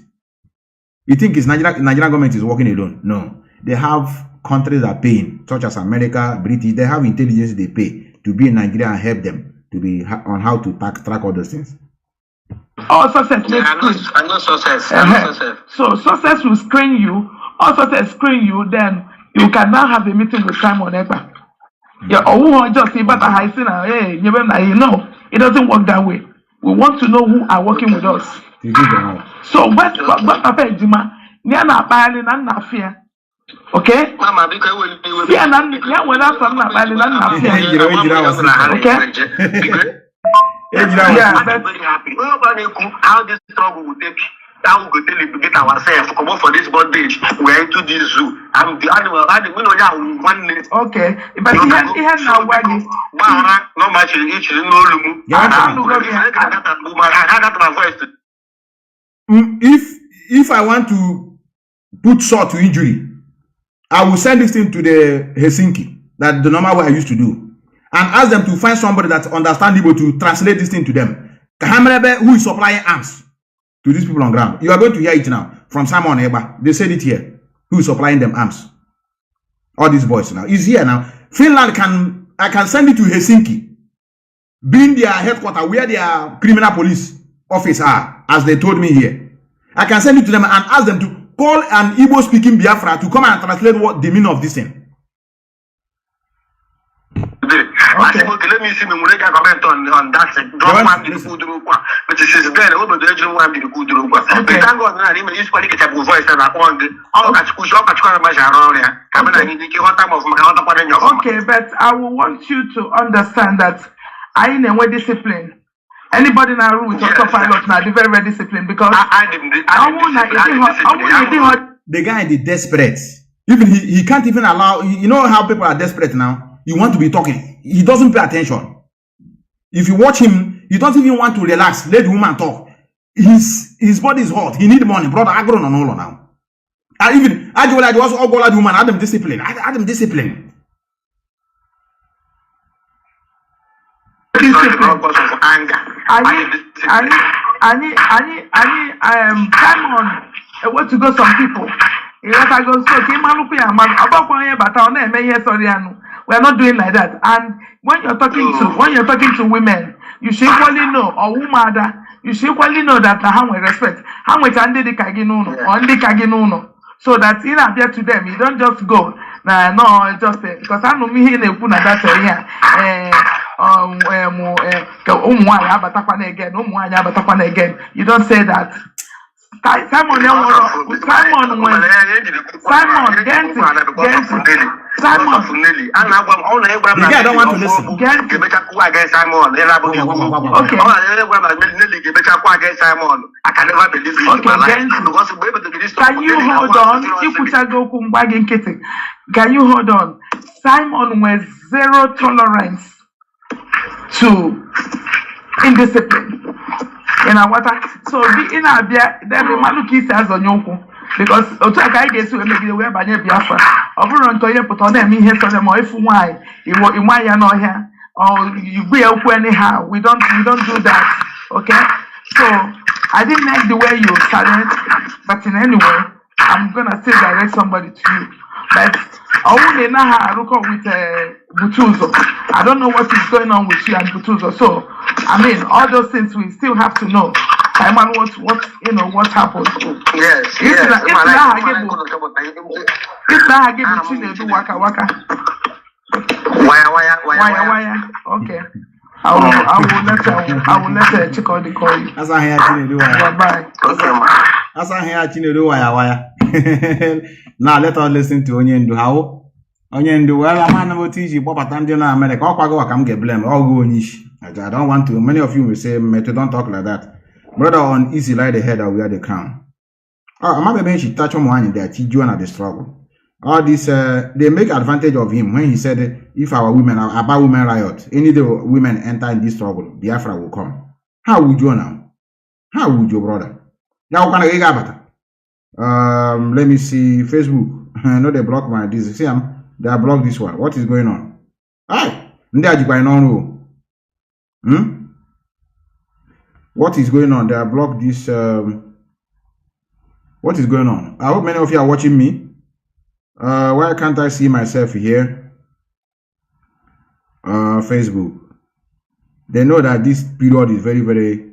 You think it's Nigerian government is working alone? No. They have countries that are paying, such as America, British. They have intelligence they pay to be in Nigeria and help them to be on how to track all those things. All success. I know success. So success will screen you. All success screen you. Then you can now have a meeting with Simon Ekpa. Yeah, or just say, but I say, hey, you know, it doesn't work that way. We want to know who are working with us. So what happened, Jima? Niana Bali na fear. Okay? Mama, because fear na when I from Bali na fear. Okay? Yeah, I'm very happy. How this struggle will take. How we go to get ourselves come up for this bondage. We're into this zoo. I'm the animal. We know that one minute. Okay, but he has now working. No much each no lumu. If I want to put salt to injury, I will send this thing to the Helsinki, that the normal way I used to do, and ask them to find somebody that's understandable to translate this thing to them. Who is supplying arms to these people on ground. You are going to hear it now from Simon Eba. They said it here. Who is supplying them arms? All these boys now. It's here now. Finland I can send it to Helsinki, being their headquarters, where their criminal police office are, as they told me here. I can send it to them and ask them to call an Igbo speaking Biafra to come and translate what the meaning of this thing. Okay. Let me see me make a comment on that. Don't want me to go through what, but this is then over the edge want me to go through what. Okay. Thank God that even this quality type of voice that I want. All that push up at Kanu around here. Come on, I need to what time of my other part in your. Okay, but I will want you to understand that I know what discipline. Anybody in our room with autopilot now, they're very, very disciplined because the guy is desperate. Even he can't even allow. You know how people are desperate now. You want to be talking. He doesn't pay attention. If you watch him, he doesn't even want to relax. Let the woman talk. His body is hot. He need money. Brother, I go on all now. And even I was all the woman. Adam discipline. Adam discipline. Simon, I want to go some people. We are not doing like that. And when you're talking to women, you should equally know, or woman, you should equally know that how we respect. How much ande the kaginono or ande kaginono. So that in appear to them, you don't just go. Nah, no, just because I know me here they put that here. Again. You don't say that. Simon, the guy don't want to listen. Okay. I can never believe it. Can you hold on? Can you hold on? Simon was zero tolerance to indiscipline. So in Abia, then we look as on Yoko because Otaka gets to make the way by Biafra. Over on Toya put on them here for them or if why you know here or you will anyhow. We don't do that. Okay? So I didn't like the way you started, but in any way, I'm gonna still direct somebody to you. But I only know how I look with Butuzo. I don't know what is going on with you and Butuzo. So I mean, all those things we still have to know. I mean, what happened. Yes. It's not between waka waka. Wire. Okay. I will let her check on the call you. As I hear you do bye. Okay, as I hear you do wire. Now let us listen to Onyendu. How Onyendu, well, I'm not going to teach you Papa Tandiana America. I'll come get blamed. I'll go niche. I don't want to. Many of you will say, Meto, don't talk like that. Brother, on easy lie the head, I wear the crown. I'm not going to touch on one that he joined at the struggle. All this, they make advantage of him when he said, if our women are about women riot, any of the women enter in this struggle, Biafra will come. How would you now? How would you, brother? Now, can I get better? Let me see. Facebook. I know they block my this. See, they have blocked this one. What is going on? Hi. What is going on? They have blocked this. What is going on? I hope many of you are watching me. Why can't I see myself here? Facebook. They know that this period is very, very.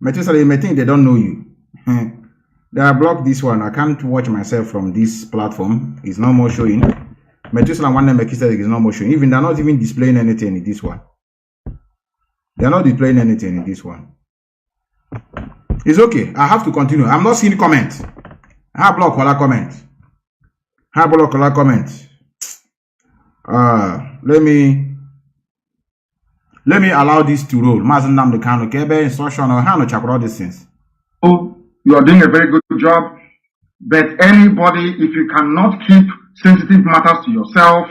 Methuselah, they may think they don't know you. They have blocked this one. I can't watch myself from this platform. It's no more showing. Methuselah one name is no more showing. Even they're not even displaying anything in this one. They're not displaying anything in this one. It's okay. I have to continue. I'm not seeing comments. I block all comments. I block all comments. Let me allow this to roll. Mazi Nnamdi Kanu Kebe instruction or how to check all these things. Oh, you are doing a very good job. But anybody, if you cannot keep sensitive matters to yourself,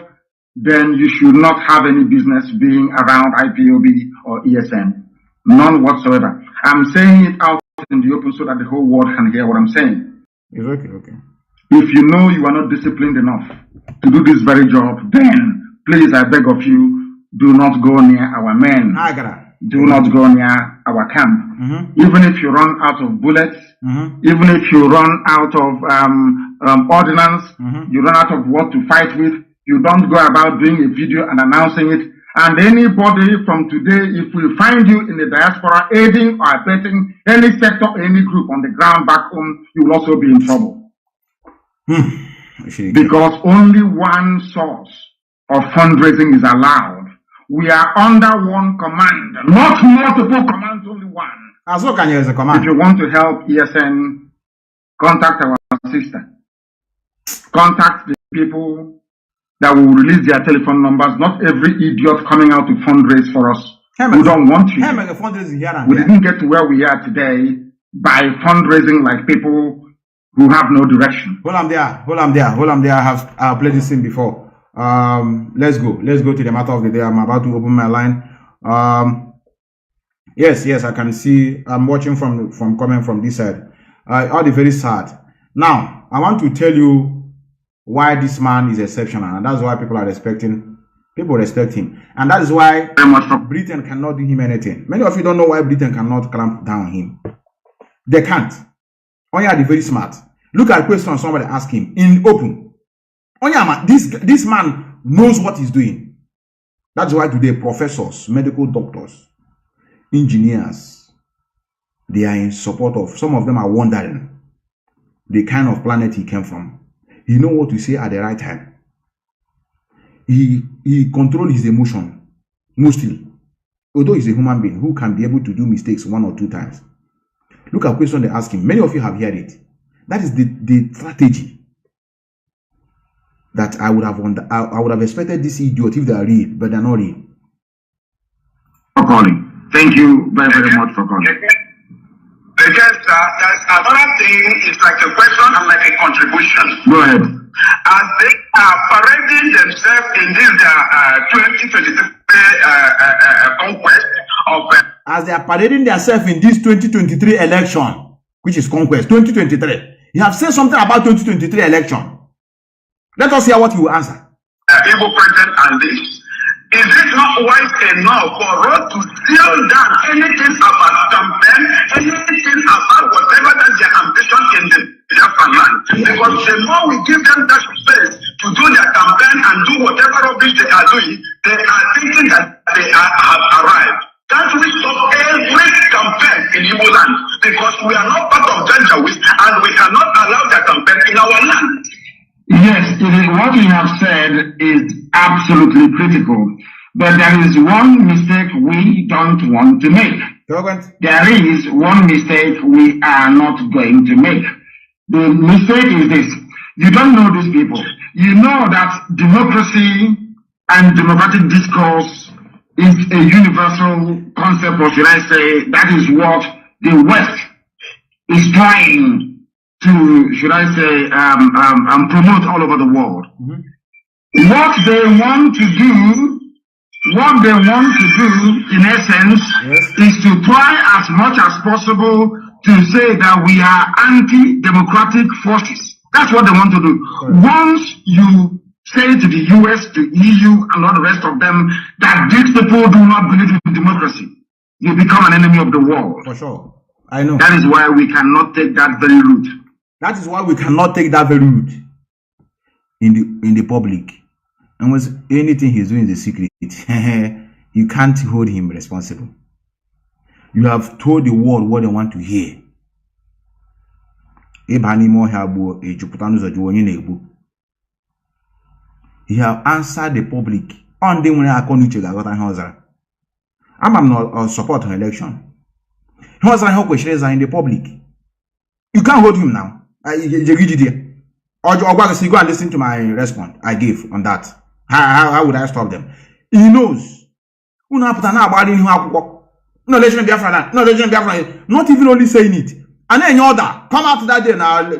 then you should not have any business being around IPOB or ESN. None whatsoever. I'm saying it out in the open so that the whole world can hear what I'm saying. It's okay. If you know you are not disciplined enough to do this very job, then please, I beg of you, do not go near our men. Agara. do not go near our camp. Even if you run out of bullets, even if you run out of ordnance, you run out of what to fight with, you don't go about doing a video and announcing it. And anybody from today, if we find you in the diaspora aiding or abetting any sector, any group on the ground back home, you will also be in trouble. Because only one source of fundraising is allowed. We are under one command, not multiple commands, only one. As well, can you use a command? If you want to help ESN, contact our sister. Contact the people that will release their telephone numbers. Not every idiot coming out to fundraise for us. We don't want you. We didn't get to where we are today by fundraising like people who have no direction. Hold on there. I've played this scene before. Let's go to the matter of the day. I'm about to open my line. Yes, I can see. I'm watching from coming from this side. All the very sad. Now, I want to tell you why this man is exceptional, and that's why people respect him, and that is why Britain cannot do him anything. Many of you don't know why Britain cannot clamp down on him. They can't. Only are the very smart. Look at the question somebody asked him in open. This man knows what he's doing. That's why today professors, medical doctors, engineers, they are in support of. Some of them are wondering the kind of planet he came from. He knows what to say at the right time. He controls his emotion mostly. Although he's a human being who can be able to do mistakes 1 or 2 times. Look at the question they ask him. Many of you have heard it. That is the strategy that I would have expected this idiot if they are real, but they're not real. For calling. Thank you very, very much for calling. Again, sir, there's another thing. It's like a question and like a contribution. Go ahead. As they are parading themselves in this 2023 conquest of. As they are parading themselves in this 2023 election, which is conquest 2023. You have said something about 2023 election. Let us hear what you will answer. Igbo president and this. Is it not wise enough for us to seal down anything about campaign, anything about whatever that their ambition in the Biafran land? Because the more we give them that space to do their campaign and do whatever rubbish they are doing, they are thinking that they have arrived. Can't we stop every campaign in Igbo land? Because we are not part of Janjaweed and we cannot allow their campaign in our land. Yes, what you have said is absolutely critical. But there is one mistake we don't want to make. There is one mistake we are not going to make. The mistake is this. You don't know these people. You know that democracy and democratic discourse is a universal concept, or should I say, that is what the West is trying to, should I say, promote all over the world. What they want to do, in essence, is to try as much as possible to say that we are anti-democratic forces. That's what they want to do. Once you say to the US, to EU, and all the rest of them that these people do not believe in democracy, you become an enemy of the world. For sure. I know. That is why we cannot take that very route. That is why we cannot take that very route in the public. And with anything he's doing in the secret, you can't hold him responsible. You have told the world what they want to hear. He have answered the public on the when I I'm not supporting election. He was in the public. You can't hold him now. Or go and listen to my response I gave on that. How would I stop them? He knows. Not even only saying it. And then your order, come out that day now.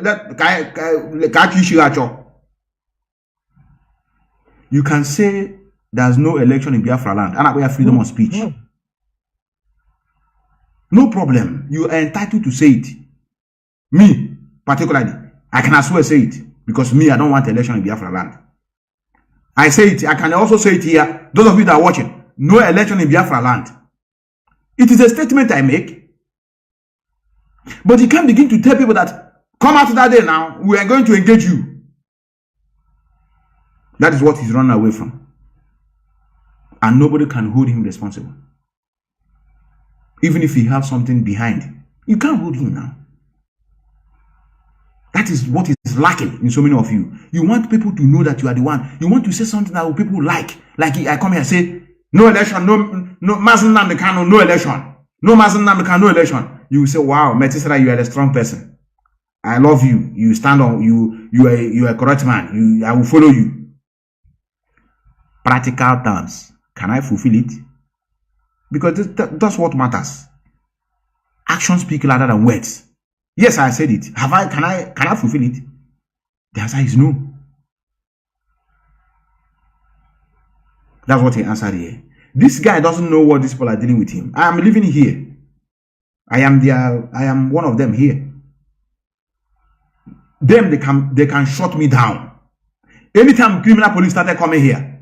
You can say there's no election in Biafra land, and we have freedom of speech. No problem. You are entitled to say it. Me, particularly, I can as well say it because me, I don't want election in Biafra land. I say it. I can also say it here. Those of you that are watching, no election in Biafra land. It is a statement I make. But you can't begin to tell people that, come out that day now, we are going to engage you. That is what he's running away from. And nobody can hold him responsible. Even if he has something behind, you can't hold him now. That is what is lacking in so many of you. You want people to know that you are the one. You want to say something that people like. Like I come here and say, no election, no Mazi Methuselah, no election. No Mazi Methuselah, no election. You will say, wow, Methuselah, you are a strong person. I love you. You stand on, you are a correct man. I will follow you. Practical terms. Can I fulfill it? Because that's what matters. Actions speak louder than words. Yes, I said it. Can I fulfill it? The answer is no. That's what he answered here. This guy doesn't know what these people are dealing with him. I am living here. I am one of them here. Them, they can shut me down. Anytime criminal police started coming here,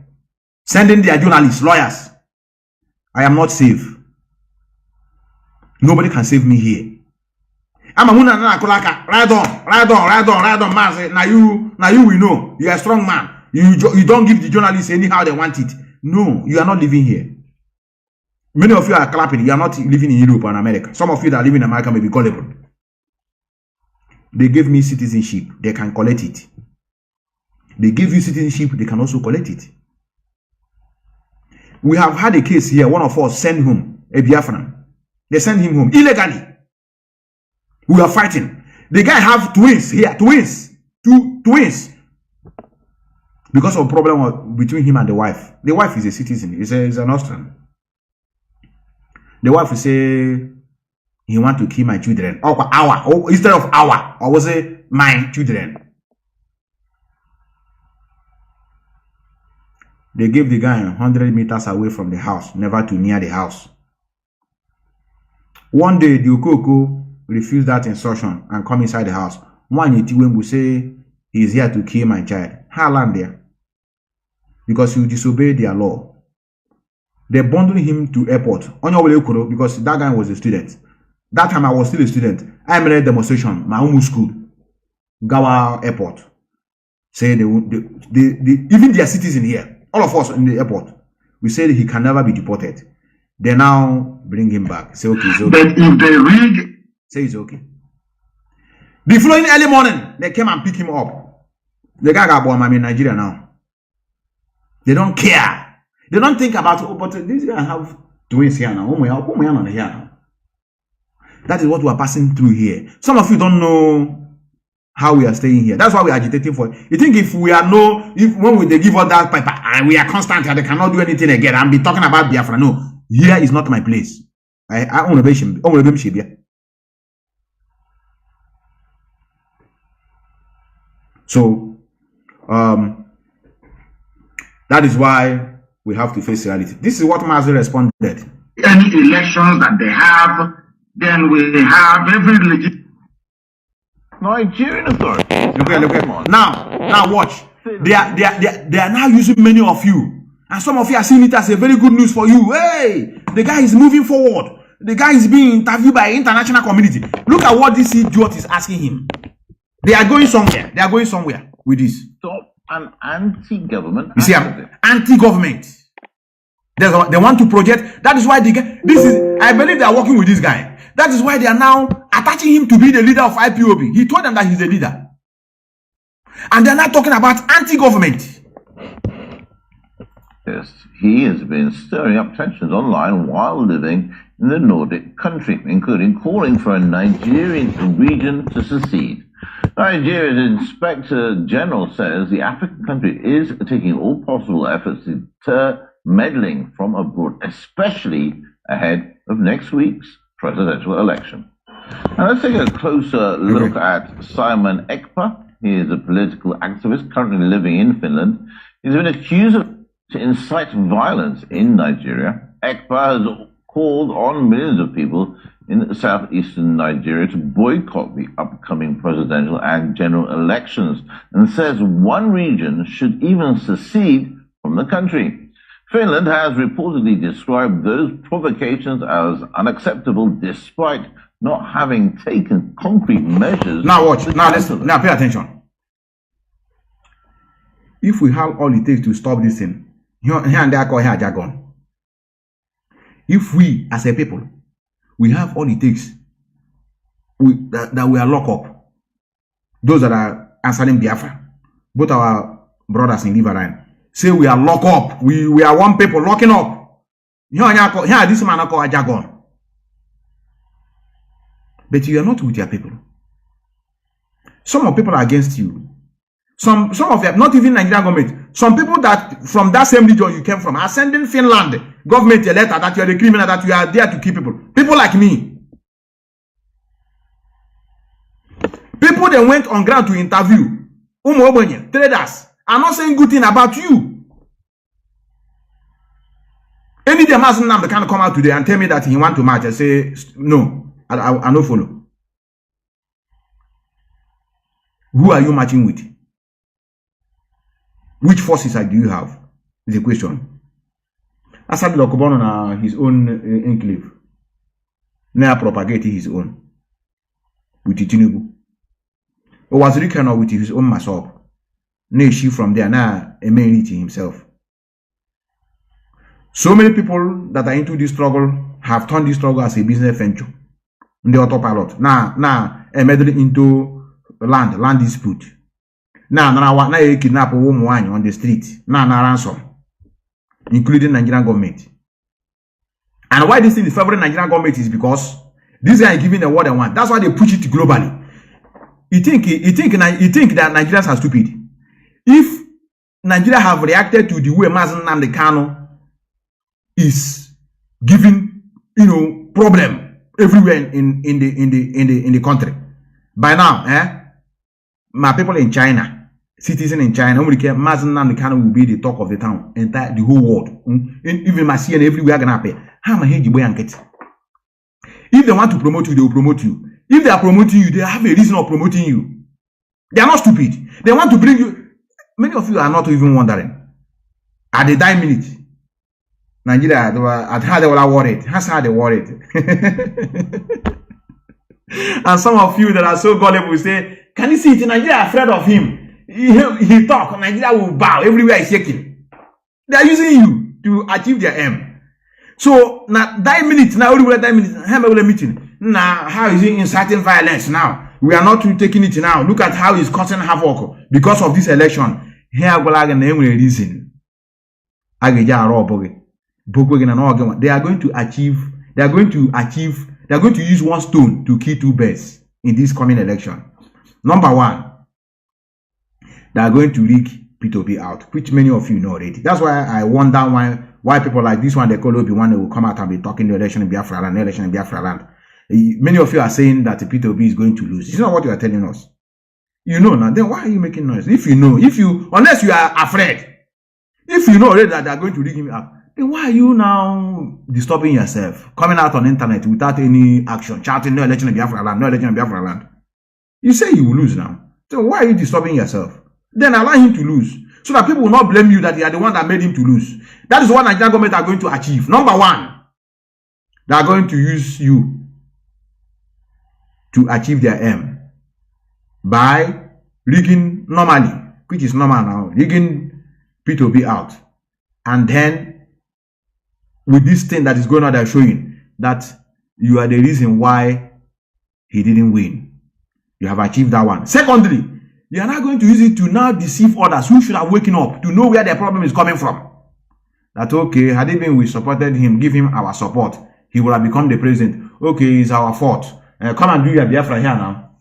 sending their journalists, lawyers, I am not safe. Nobody can save me here. I'm a woman. Ride on, Mazi. Now you will know. You are a strong man. You don't give the journalists anyhow they want it. No, you are not living here. Many of you are clapping. You are not living in Europe and America. Some of you that live in America may be gullible. They gave me citizenship. They can collect it. They give you citizenship. They can also collect it. We have had a case here. One of us sent home a Biafran. They sent him home illegally. We are fighting. The guy have twins here. Two twins. Because of problem between him and the wife. The wife is a citizen. He's an Austrian. The wife will say, he want to kill my children. Instead of our. Or was it my children? They gave the guy 100 meters away from the house. Never to near the house. One day, the Okoko refused that instruction and come inside the house. One will say he is here to kill my child. How land there? Because he disobeyed their law. They bundled him to airport. Because that guy was a student. That time I was still a student. I made a demonstration, my own school, Gawa Airport. Say even their citizen here, all of us in the airport, we said he can never be deported. They now bring him back. Say okay, it's okay. But if they rig, say it's okay. The following early morning, they came and pick him up. The guy got born in Nigeria now. They don't care. They don't think about, oh, but this guy have twins here now. Here. That is what we are passing through here. Some of you don't know how we are staying here. That's why we are agitating for it. You think if we are when they give us that paper and we are constant here, they cannot do anything again and be talking about Biafra. No, here is not my place. I own a vision. So, that is why we have to face reality. This is what Mazi responded. Any elections that they have, then we have every legit Nigerian authorities. Look. Now watch. They are now using many of you, and some of you are seeing it as a very good news for you. Hey, the guy is moving forward. The guy is being interviewed by international community. Look at what this idiot is asking him. They are going somewhere. They are going somewhere with this. Stop an anti-government. You see, anti-government. They want to project. That is why I believe they are working with this guy. That is why they are now attaching him to be the leader of IPOB. He told them that he's the leader. And they're now talking about anti-government. Yes, he has been stirring up tensions online while living in the Nordic country, including calling for a Nigerian region to secede. Nigeria's Inspector General says the African country is taking all possible efforts to deter meddling from abroad, especially ahead of next week's presidential election. Now let's take a closer look at Simon Ekpa. He is a political activist currently living in Finland. He's been accused of to incite violence in Nigeria. Ekpa has called on millions of people in southeastern Nigeria to boycott the upcoming presidential and general elections, and says one region should even secede from the country. Finland has reportedly described those provocations as unacceptable despite not having taken concrete measures. Now watch. Now listen. Now pay attention. If we have all it takes to stop this thing, here and there call here jargon. If we as a people, we have all it takes, that we are locked up. Those that are answering Biafra, both our brothers in Liverine, say we are locked up. We are one people locking up. Here this man call a jargon. But you are not with your people. Some of people are against you. Some of them, not even Nigerian government. Some people that from that same region you came from are sending Finland government a letter that you are a criminal, that you are there to kill people. People like me. People that went on ground to interview traders are not saying good thing about you. Any day Mazi Methuselah can come out today and tell me that he want to march and say no, I no follow. Who are you marching with? Which forces do you have? Is the question. Asad Lokobon on his own enclave. Now propagating his own. With Tinubu. Or was Rikano with his own masop. Nay, she from there now a man himself. So many people that are into this struggle have turned this struggle as a business venture. The autopilot. Now, meddling into land dispute. Now, you kidnap a woman on the street. Now, ransom, including Nigerian government. And why this thing is favoring Nigerian government is because this guy is giving the word they want. That's why they push it globally. You think that Nigerians are stupid. If Nigeria have reacted to the way Nnamdi Kanu is giving, problem everywhere in the country. By now, my people in China, citizens in China, Mazi Methuselah will be the talk of the town, the whole world. Even my CNN everywhere gonna pay. How am I get? If they want to promote you, they will promote you. If they are promoting you, they have a reason of promoting you. They are not stupid. They want to bring you. Many of you are not even wondering. At the dying minute, Nigeria, at how they were worried. That's how they worried. And some of you that are so gullible will say, can you see it? Nigeria are afraid of him. He talk, Nigeria will bow. Everywhere is shaking. They are using you to achieve their aim. So now that minute, now everywhere that minute, meeting. Now how is he inciting violence now? We are not taking it now. Look at how he's causing havoc because of this election. Here go like a name reason. They are going to achieve. They are going to use one stone to kill two birds in this coming election. Number one, they are going to rig P2P out, which many of you know already. That's why I wonder why people like this one, they call Obi-Wan, they will come out and be talking the election in Biafra land, election in Biafra land. Many of you are saying that the P2P is going to lose. It's not what you are telling us. You know now, then why are you making noise? If you know, unless you are afraid, if you know already that they are going to rig him out, then why are you now disturbing yourself, coming out on the internet without any action, shouting no election in Biafra land, no election in Biafra land? You say you will lose now. So why are you disturbing yourself? Then allow him to lose, so that people will not blame you that they are the one that made him to lose. That is what Nigerian government are going to achieve. Number one, they are going to use you to achieve their aim by rigging normally, which is normal now, rigging P2P out. And then with this thing that is going on, they're showing that you are the reason why he didn't win. You have achieved that one. Secondly, you are not going to use it to now deceive others who should have waken up to know where their problem is coming from. That okay, had it been we supported him, give him our support, he would have become the president. Okay, it's our fault. Come and do your Biafra here now.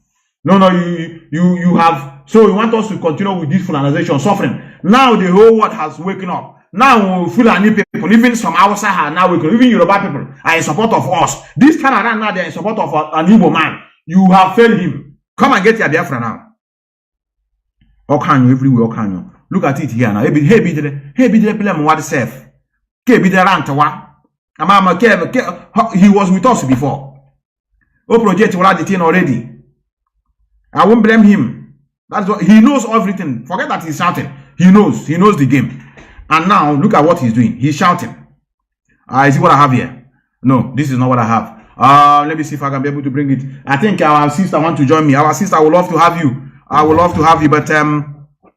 No, you have. So you want us to continue with this Fulanization suffering. Now the whole world has waken up. Now Fulani people, even some outside are now waking up. Even Yoruba people are in support of us. This time around now they're in support of an Igbo man. You have failed him. Come and get your Biafra now. Okanyo everywhere, Okanyo. Look at it here now. Hey, bidre plem what self. He was with us before. Oh, project will have the thing already. I won't blame him. That's what he knows everything. Forget that he's shouting. He knows the game. And now look at what he's doing. He's shouting. Is it what I have here? No, this is not what I have. Let me see if I can be able to bring it. I think our sister wants to join me. Our sister would love to have you. I would love to have you, but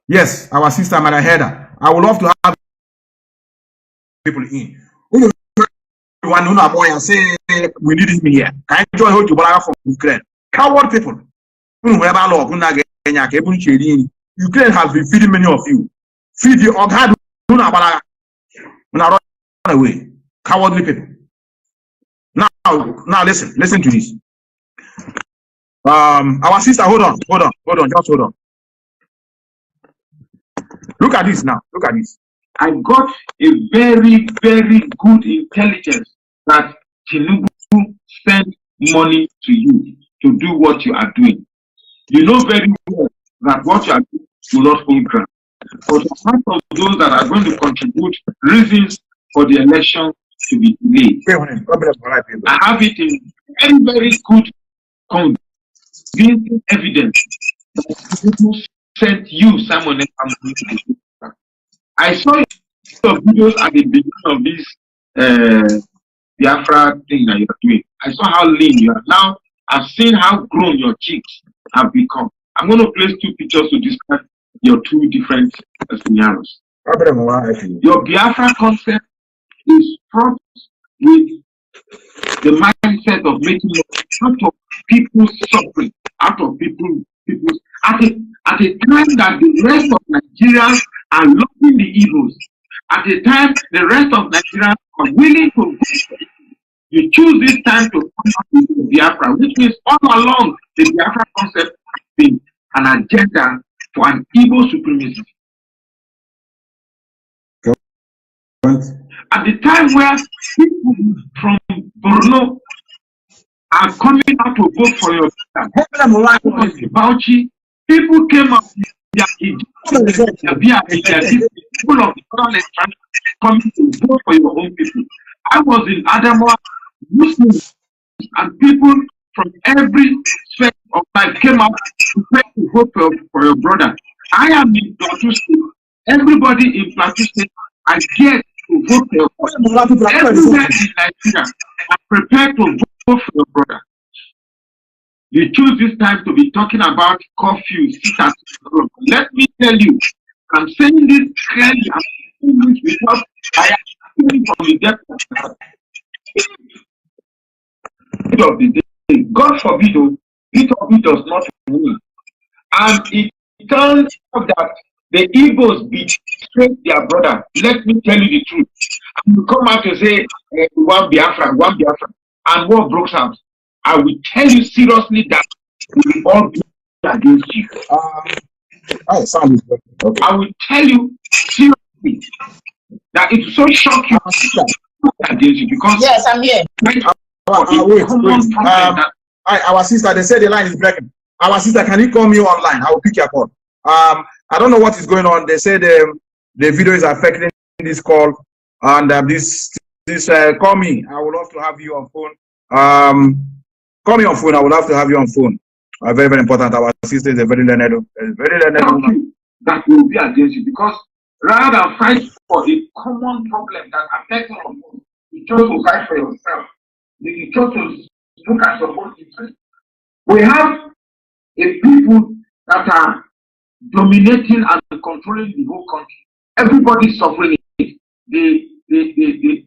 yes, our sister Mother Heather. I would love to have people in. One who boy and say we need him here. Can you join her to Balaga from Ukraine? Coward people. Ukraine has been feeding many of you. Feed you or God Balaga. Run away. Cowardly people. Now listen to this. Our sister, hold on, just hold on. Look at this now. Look at this. I got a very, very good intelligence that Tinubu sent money to you to do what you are doing. You know very well that what you are doing will not hold ground. But part of those that are going to contribute reasons for the election to be delayed. I have it in very, very good convincing evidence that people sent you someone else. I saw your videos at the beginning of this Biafra thing that you're doing. I saw how lean you are. Now I've seen how grown your cheeks have become. I'm going to place 2 pictures to describe your 2 different scenarios. Your Biafra concept is fraught with the mindset of making out of people's suffering, out of people's at a time that the rest of Nigerians are loving the evils. At a time the rest of Nigerians are willing to vote. You choose this time to come up with Biafra, which means all along the Biafra concept has been an agenda for an evil supremacy. At the time where people from Borno are coming out to vote for your Bauchi, people came up with their people of the other coming to vote for your own people. I was in Adamawa, Muslims and people from every sphere of life came out to vote for your brother. I am in Plateau State. Everybody in Plateau State are geared to vote for your brother. Everywhere in Nigeria are prepared to vote for your brother. You choose this time to be talking about curfew. Let me tell you, I'm saying this clearly, I'm saying this because I am coming from the depth of the day. God forbid, it does not win. And it turns out that the Igbos betrayed their brother. Let me tell you the truth. And you come out to say, one Biafra, and war broke out. I will tell you seriously that we will all be against you. Okay. I will tell you seriously that it so shock you against you because yes, I'm here. Our sister, they said the line is breaking. Our sister, can you call me online? I will pick your call. I don't know what is going on. They said the video is affecting this call, and this call me. I would love to have you on phone. Call me on phone. I would love to have you on phone. Very, very important. Our sister is a very learned woman. That will be against you because rather than fight for a common problem that affects all of us, you chose to fight for yourself. You chose to look at your own interest. We have a people that are dominating and controlling the whole country. Everybody is suffering it. The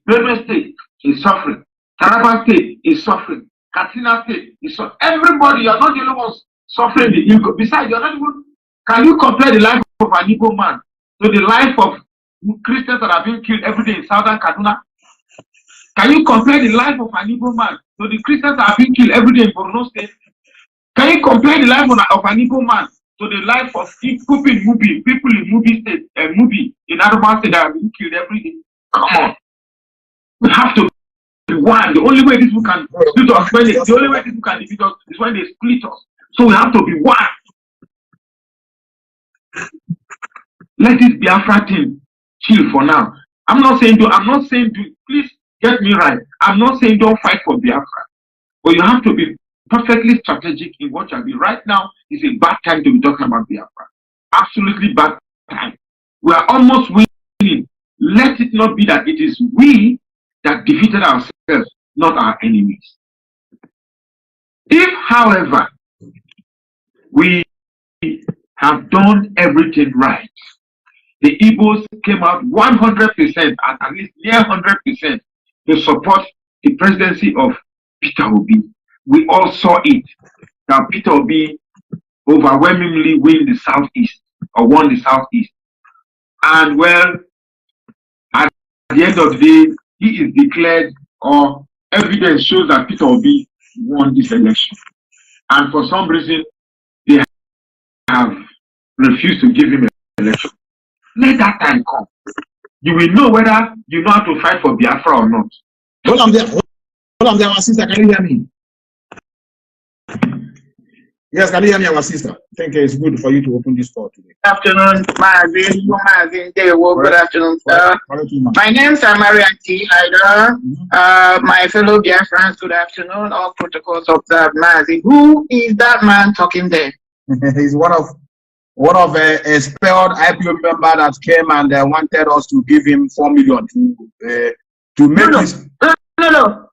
Benue State is suffering. Taraba State is suffering. Katsina State is suffering. Everybody, you are not the only ones suffering the ego. Besides, you are not even. Can you compare the life of an Igbo man to the life of Christians that are being killed every day in southern Kaduna? Can you compare the life of an Igbo man to the Christians that are being killed every day in Borno State? Can you compare the life of an Igbo man to the life of people in Mubi State, Mubi in Adamawa State that are being killed every day? Come on. We have to be one. The only way these people can split us, the only way these people can defeat us is when they split us. So we have to be one. Let this Biafra thing chill for now. I'm not saying please get me right. I'm not saying don't fight for Biafra. But you have to be perfectly strategic in what you're doing. Right now is a bad time to be talking about Biafra. Absolutely bad time. We are almost winning. let it not be that it is we that defeated ourselves, not our enemies. If, however, we have done everything right, the Igbos came out 100%, at least near 100%, to support the presidency of Peter Obi. We all saw it, that Peter Obi overwhelmingly won the Southeast. And well, at the end of the day, he is declared, or evidence shows that Peter Obi won this election. And for some reason, they have refused to give him an election. Let that time come. You will know whether you know how to fight for Biafra or not. Hold on there, our sister. Can you hear me? Yes, can you hear me, our sister? I think it's good for you to open this call today. Good afternoon, Mazi. Good afternoon, sir. My name is Marian T. Hyder. My fellow Biafrans, good afternoon. All protocols observed, Mazi. Who is that man talking there? He's one of a expelled IPO member that came and wanted us to give him 4 million to make this. No.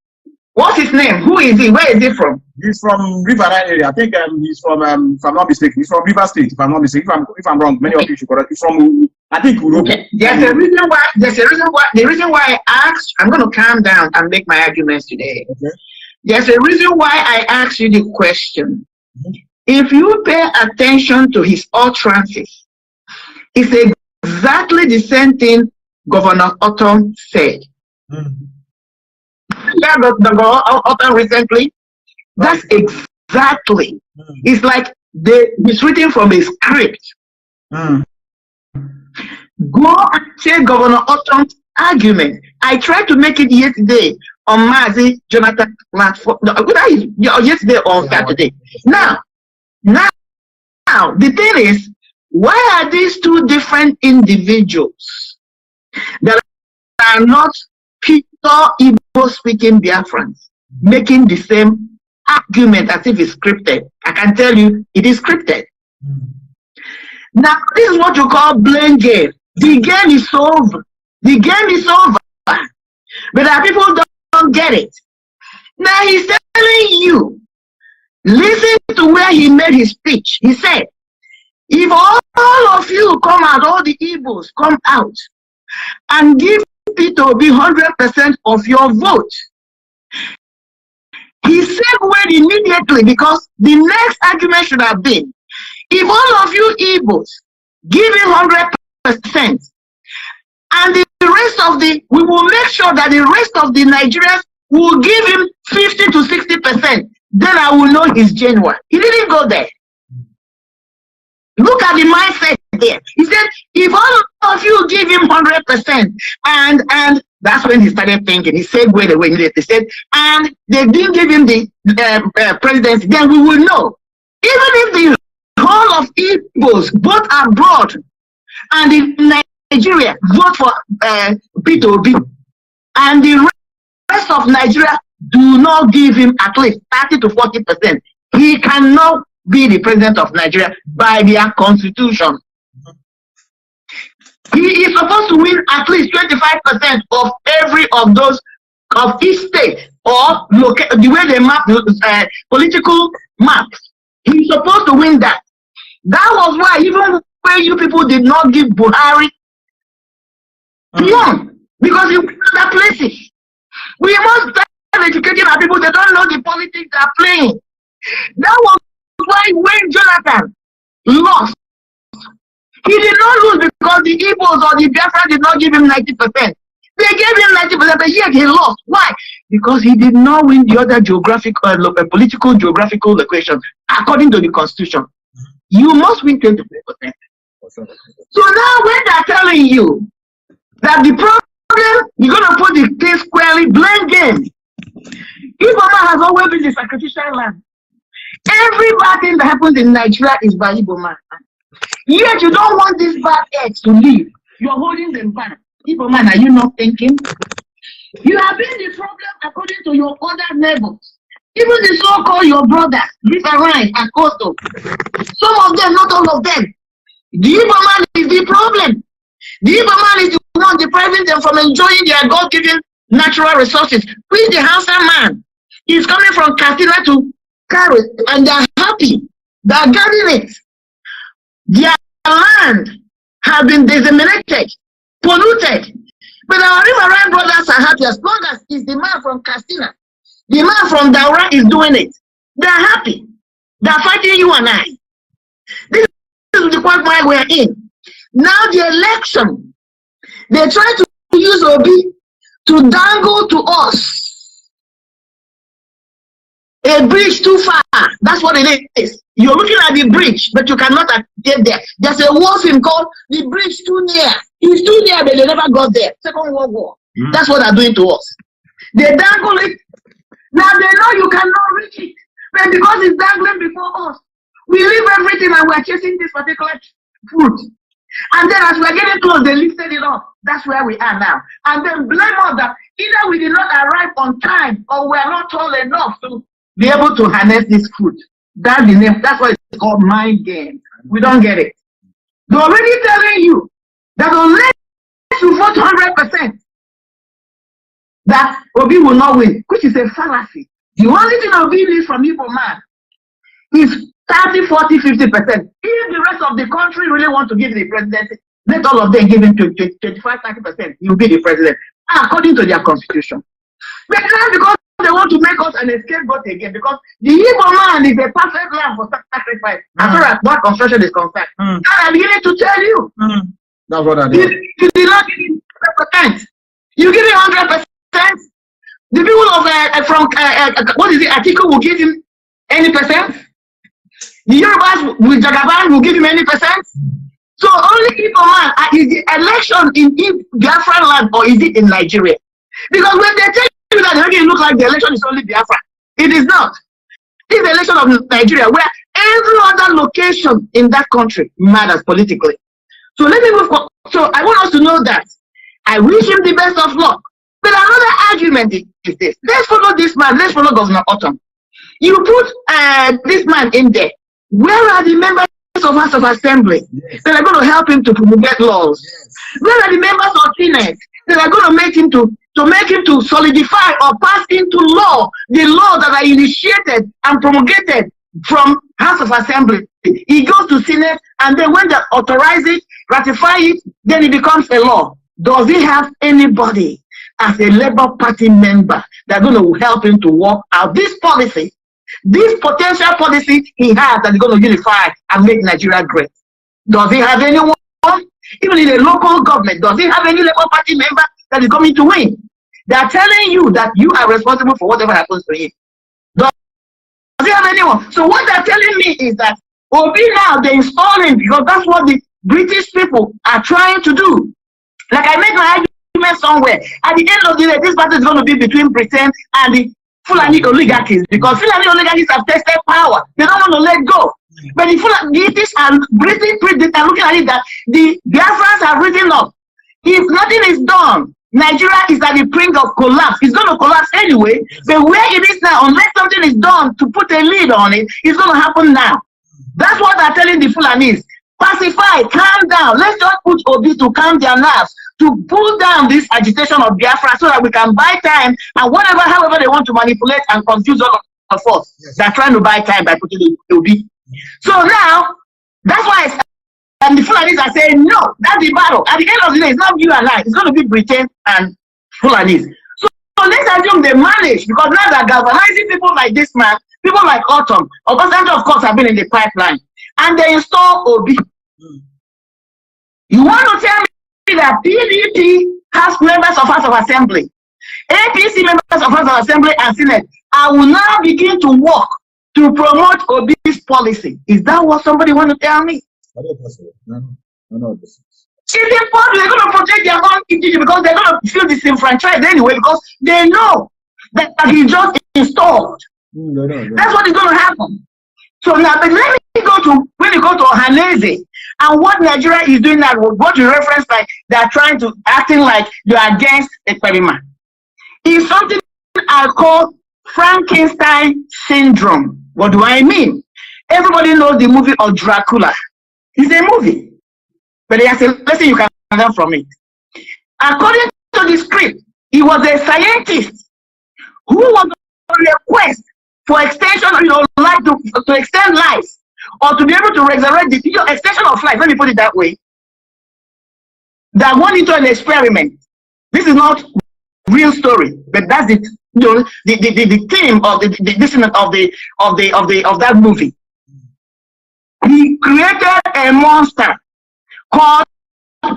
What's his name? Who is he? Where is he from? He's from Riverine area. I think he's from, if I'm not mistaken, he's from River State. If I'm not mistaken, if I'm wrong, many of you should correct. He's from, I think, Europe. Okay. There's a reason why. The reason why I asked. I'm going to calm down and make my arguments today. Okay. There's a reason why I asked you the question. If you pay attention to his utterances, it's exactly the same thing Governor Otto said. Yeah, Governor Otto recently. That's exactly. It's like it's written from a script. Go and check Governor Otto's argument. I tried to make it yesterday on Mazi Jonathan platform. Yesterday on Saturday. Now, the thing is, why are these two different individuals that are not pure Igbo-speaking Biafrans making the same argument as if it's scripted? I can tell you, it is scripted. Now, this is what you call blame game. The game is over. The game is over. But our people don't get it. Now, he's telling you, listen to where he made his speech. He said, if all of you come out, all the Igbos come out and give Peter Obi 100% of your vote, he segued immediately, because the next argument should have been, if all of you Igbos give him 100%, and the rest of we will make sure that the rest of the Nigerians will give him 50 to 60%, then I will know he's genuine. He didn't go there. Look at the mindset there. He said, if all of you give him 100%, and that's when he started thinking. He said, wait a minute. He said, and they didn't give him the presidency, then we will know. Even if the whole of Igbos vote abroad and in Nigeria vote for Peter Obi, and the rest of Nigeria do not give him at least 30 to 40%, he cannot be the president of Nigeria by their constitution. He is supposed to win at least 25% of every of those of each state, or the way they map political maps. He's supposed to win that. That was why even when you people did not give Buhari, he won, because he went to other places. We must start educating our people. They don't know the politics they are playing. That was why when Jonathan lost, he did not lose because the Igbos or the Biafra did not give him 90%. They gave him 90%, but yet he lost. Why? Because he did not win the other political geographical equation according to the constitution. You must win 20%. So now when they're telling you that the problem, you're going to put the thing squarely, blame game. Ipob has always been the sacrificial lamb. Every bad thing that happens in Nigeria is by Ipob. Yet you don't want these bad eggs to leave. You're holding them back. Ipob, are you not thinking? You have been the problem according to your other neighbors. Even the so-called your brothers, Biafrans and Coastal. Some of them, not all of them. The Ipob is the problem. The Ipob is the not depriving them from enjoying their God-given natural resources. Who is the Hausa man? He's coming from Katsina to Karo, and they're happy. They're getting it. Their land has been disseminated, polluted. But our riverine brothers are happy as long as it's the man from Katsina. The man from Daura is doing it. They're happy. They're fighting you and I. This is the quagmire we're in. Now the election, they try to use Obi to dangle to us a bridge too far. That's what it is. You're looking at the bridge, but you cannot get there. There's a war film called The Bridge Too Near. It's too near, but they never got there. Second World War. That's what they're doing to us. They dangle it. Now they know you cannot reach it. But because it's dangling before us, we leave everything and we're chasing this particular fruit. And then as we're getting close, they lifted it up. That's where we are now. And then blame us that either we did not arrive on time or we are not tall enough to be able to harness this fruit. That's the name. That's why it's called mind game. We don't get it. They're already telling you that unless you vote 100%, that Obi will not win, which is a fallacy. The only thing Obi needs from Ipob man is 30, 40, 50%. If the rest of the country really want to give the presidency, let all of them give him 25, 30%. He will be the president, according to their constitution. But now because they want to make us an scapegoat again, because the Ipob man is a perfect lamb for sacrifice, as far as what construction is concerned. And I'm beginning to tell you. That's what I did. You did not give him 100%. You give him 100%. The people of from what is it? Atiku will give him any percent. The Yorubas with Jagaban will give him any percent. So only Ipob man is the election in Biafra land, or is it in Nigeria? Because when they tell you that, they make it look like the election is only Biafra. It is not. It's the election of Nigeria, where every other location in that country matters politically. So let me move on. So I want us to know that I wish him the best of luck. But another argument is this. Let's follow this man. Let's follow Governor Autumn. You put this man in there. Where are the members of House of Assembly that are going to help him to promulgate laws? Where are the members of Senate that are going to make him to solidify or pass into law the law that are initiated and promulgated from House of Assembly? He goes to Senate, and then when they authorize it, ratify it, then it becomes a law. Does he have anybody as a Labour Party member that are going to help him to work out this policy, this potential policy he has that is going to unify and make Nigeria great? Does he have anyone? Even in a local government, does he have any Labour Party member that is coming to win? They are telling you that you are responsible for whatever happens to him. Does he have anyone? So what they're telling me is that Obi now, they install him because that's what the British people are trying to do. Like I made my argument somewhere. At the end of the day, this battle is going to be between Britain and the Fulani oligarchies, because Fulani oligarchies have tested power. They don't want to let go. But the Fulani and British are looking at it that the Biafrans have risen up. If nothing is done, Nigeria is at the brink of collapse. It's going to collapse anyway. But where it is now, unless something is done to put a lid on it, it's going to happen now. That's what they're telling the Fulanis. Pacify, calm down. Let's just put Obi to calm their nerves, to pull down this agitation of Biafra so that we can buy time and whatever, however they want to manipulate and confuse all of us. They're trying to buy time by putting Obi. So now, that's why and the Fulanis are saying, no, that's the battle. At the end of the day, it's not you and I. It's going to be Britain and Fulanis. So let's assume they manage, because now they're galvanizing people like this man, people like Autumn. Obasanjo, of course, have been in the pipeline. And they install Obi. You want to tell me that PDP has members of House of Assembly, APC members of House of Assembly and Senate, I will now begin to work to promote Obi's policy. Is that what somebody want to tell me? No. It's important. They're going to protect their own entity because they're going to feel disenfranchised anyway, because they know that he just installed. That's what is going to happen. So now, but let me go to, when you go to Ohaneze and what Nigeria is doing now, what you reference like they're trying to acting like you're against experiment, is something I call Frankenstein syndrome. What do I mean? Everybody knows the movie of Dracula. It's a movie, but there's a lesson you can learn from it. According to the script, he was a scientist who was on request for extension, life to extend lives, or to be able to resurrect the extension of life. Let me put it that way. That went into an experiment. This is not real story, but that's the theme of that movie. He created a monster called I've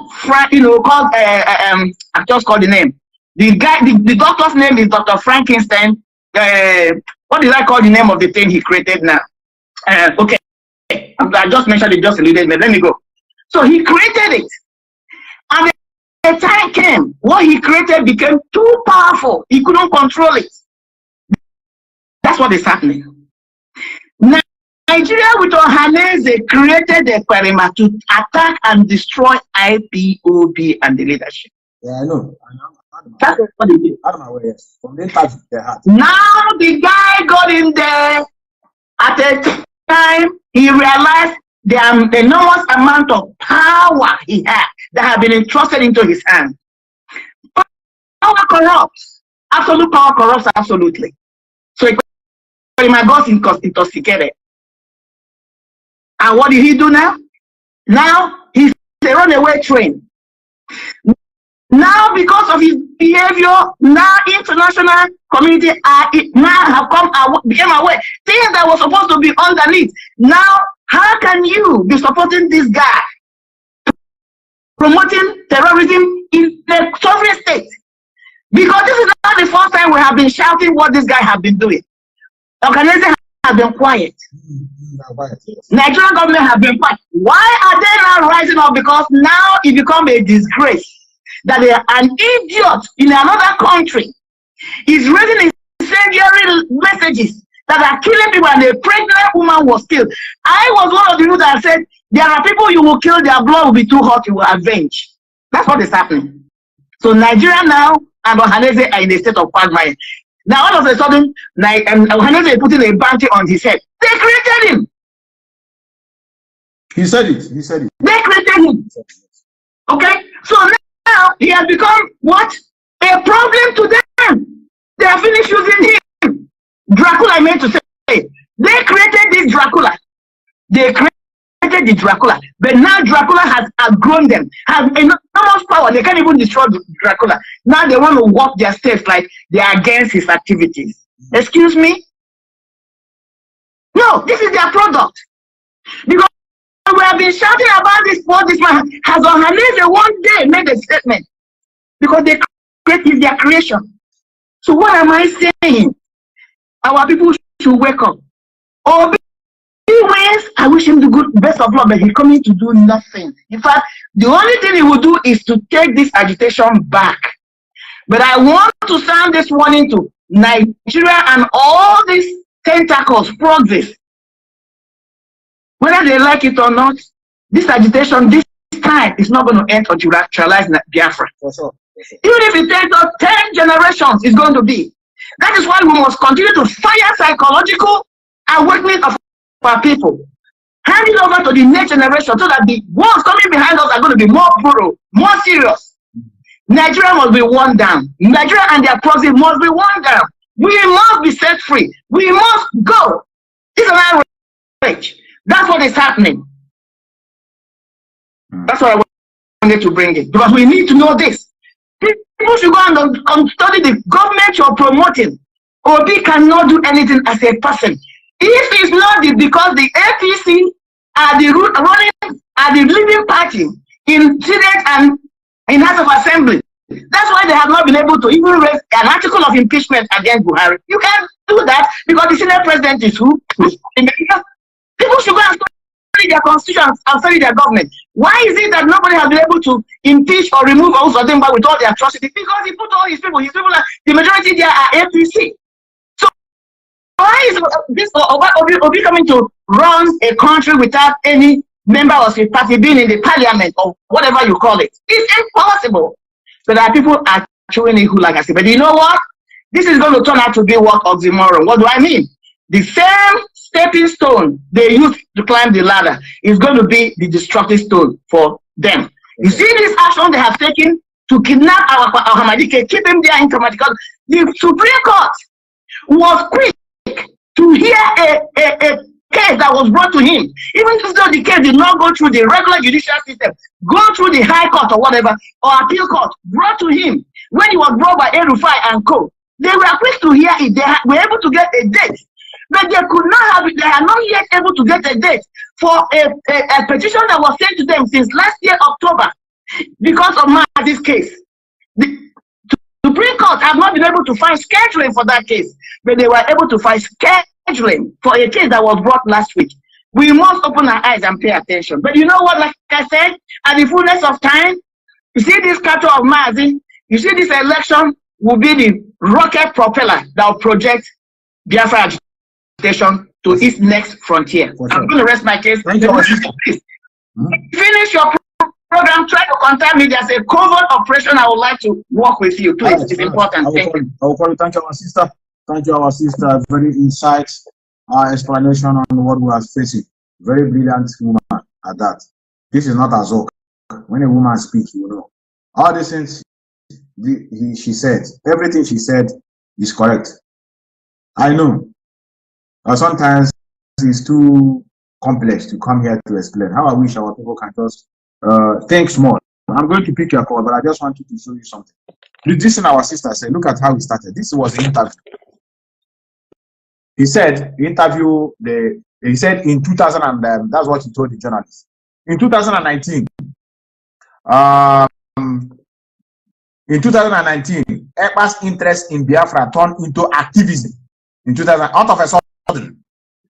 just called the name. The guy, the doctor's name is Dr. Frankenstein. What did I call the name of the thing he created now? Okay, I just mentioned it, just eluded me. Let me go. So he created it, and the time came what he created became too powerful. He couldn't control it. That's what is happening. Nigeria with Ohaneze created a perimeter to attack and destroy IPOB and the leadership. Yeah, I know. That's what they did. Yes. From the inside their heart. Now the guy got in there. At a time, he realized the enormous amount of power he had that had been entrusted into his hand. Power corrupts. Absolute power corrupts absolutely. So he got intoxicated. And what did he do now? Now he's a runaway train. Now, because of his behavior, now international community became aware. Things that were supposed to be underneath. Now, how can you be supporting this guy promoting terrorism in the sovereign state? Because this is not the first time we have been shouting what this guy has been doing. The organization has been quiet. Nigerian government have been quiet. Why are they now rising up? Because now it becomes a disgrace that an idiot in another country is raising incendiary messages that are killing people, and a pregnant woman was killed. I was one of the people that said there are people you will kill, their blood will be too hot, you will avenge. That's what is happening. So Nigeria now and Ohaneze are in a state of quagmire. Now all of a sudden, Ohaneze is putting a bounty on his head. They created him. He said it. He said it. They created him. Okay? So now he has become what? A problem to them. They are finished using him. Dracula, I meant to say. They created this Dracula. They created the Dracula. But now Dracula has outgrown them. Has enormous power. They can't even destroy Dracula. Now they want to walk their steps like they are against his activities. Excuse me? No, this is their product. Because we have been shouting about this for this man. Has Ohaneze one day made a statement? Because they created their creation. So what am I saying? Our people should wake up. Obi wins. I wish him the good best of luck, but he's coming to do nothing. In fact, the only thing he will do is to take this agitation back. But I want to sound this warning to Nigeria and all these tentacles, proxies. Whether they like it or not, this agitation, this time, is not going to end until we actualize Biafra. Sure. Even if it takes us 10 generations, it's going to be. That is why we must continue to fire psychological awakening of our people. Hand it over to the next generation so that the ones coming behind us are going to be more thorough, more serious. Nigeria must be worn down. Nigeria and their proxy must be worn down. We must be set free. We must go. It's an outrage. That's what is happening. That's what I wanted to bring it. Because we need to know this. People should go and study the government you're promoting. Obi cannot do anything as a person. If it's not because the APC are the leading party in Senate and in House of Assembly. That's why they have not been able to even raise an article of impeachment against Buhari. You can't do that because the Senate president is who? People should go and study their constitution and study their government. Why is it that nobody has been able to impeach or remove Uzodimma with all the atrocities? Because he put all his people are, the majority there are APC. So why is this Obi coming to run a country without any member of his party being in the parliament or whatever you call it? It's impossible. So that people are chewing a like I said. But you know what? This is going to turn out to be what oxymoron. What do I mean? The same stepping stone they used to climb the ladder is going to be the destructive stone for them. You see this action they have taken to kidnap our Hamadike, keep him there in Hamadike. The Supreme Court was quick to hear a case that was brought to him, even though the case did not go through the regular judicial system, go through the High Court or whatever, or Appeal Court, brought to him when he was brought by Erufai and co. They were quick to hear it. They were able to get a date, but they could not have it. They are not yet able to get a date for a petition that was sent to them since last year, October, because of Mazi's case. The Supreme Court have not been able to find scheduling for that case, but they were able to find scheduling for a case that was brought last week. We must open our eyes and pay attention. But you know what, like I said, at the fullness of time, you see this cattle of Mazi, you see this election will be the rocket propeller that will project Biafra agitation to its next frontier. I'm going to rest my case. Thank you. Please, finish your program. Try to contact me. There's a covert operation. I would like to work with you. Please, it's important. Thank you. I will call you. Thank you, our sister. Thank you, our sister. Very insights, explanation on what we are facing. Very brilliant woman at that. This is not a joke. When a woman speaks, you know. All these things she said, everything she said is correct. I know. Sometimes it's too complex to come here to explain. How I wish our people can just think small. I'm going to pick your call, but I just wanted to show you something. This is our sister said, look at how he started. This was the interview. He said, he said in 2000, and that's what he told the journalists. In 2019, Ekpa's interest in Biafra turned into activism. In 2000, out of a sudden,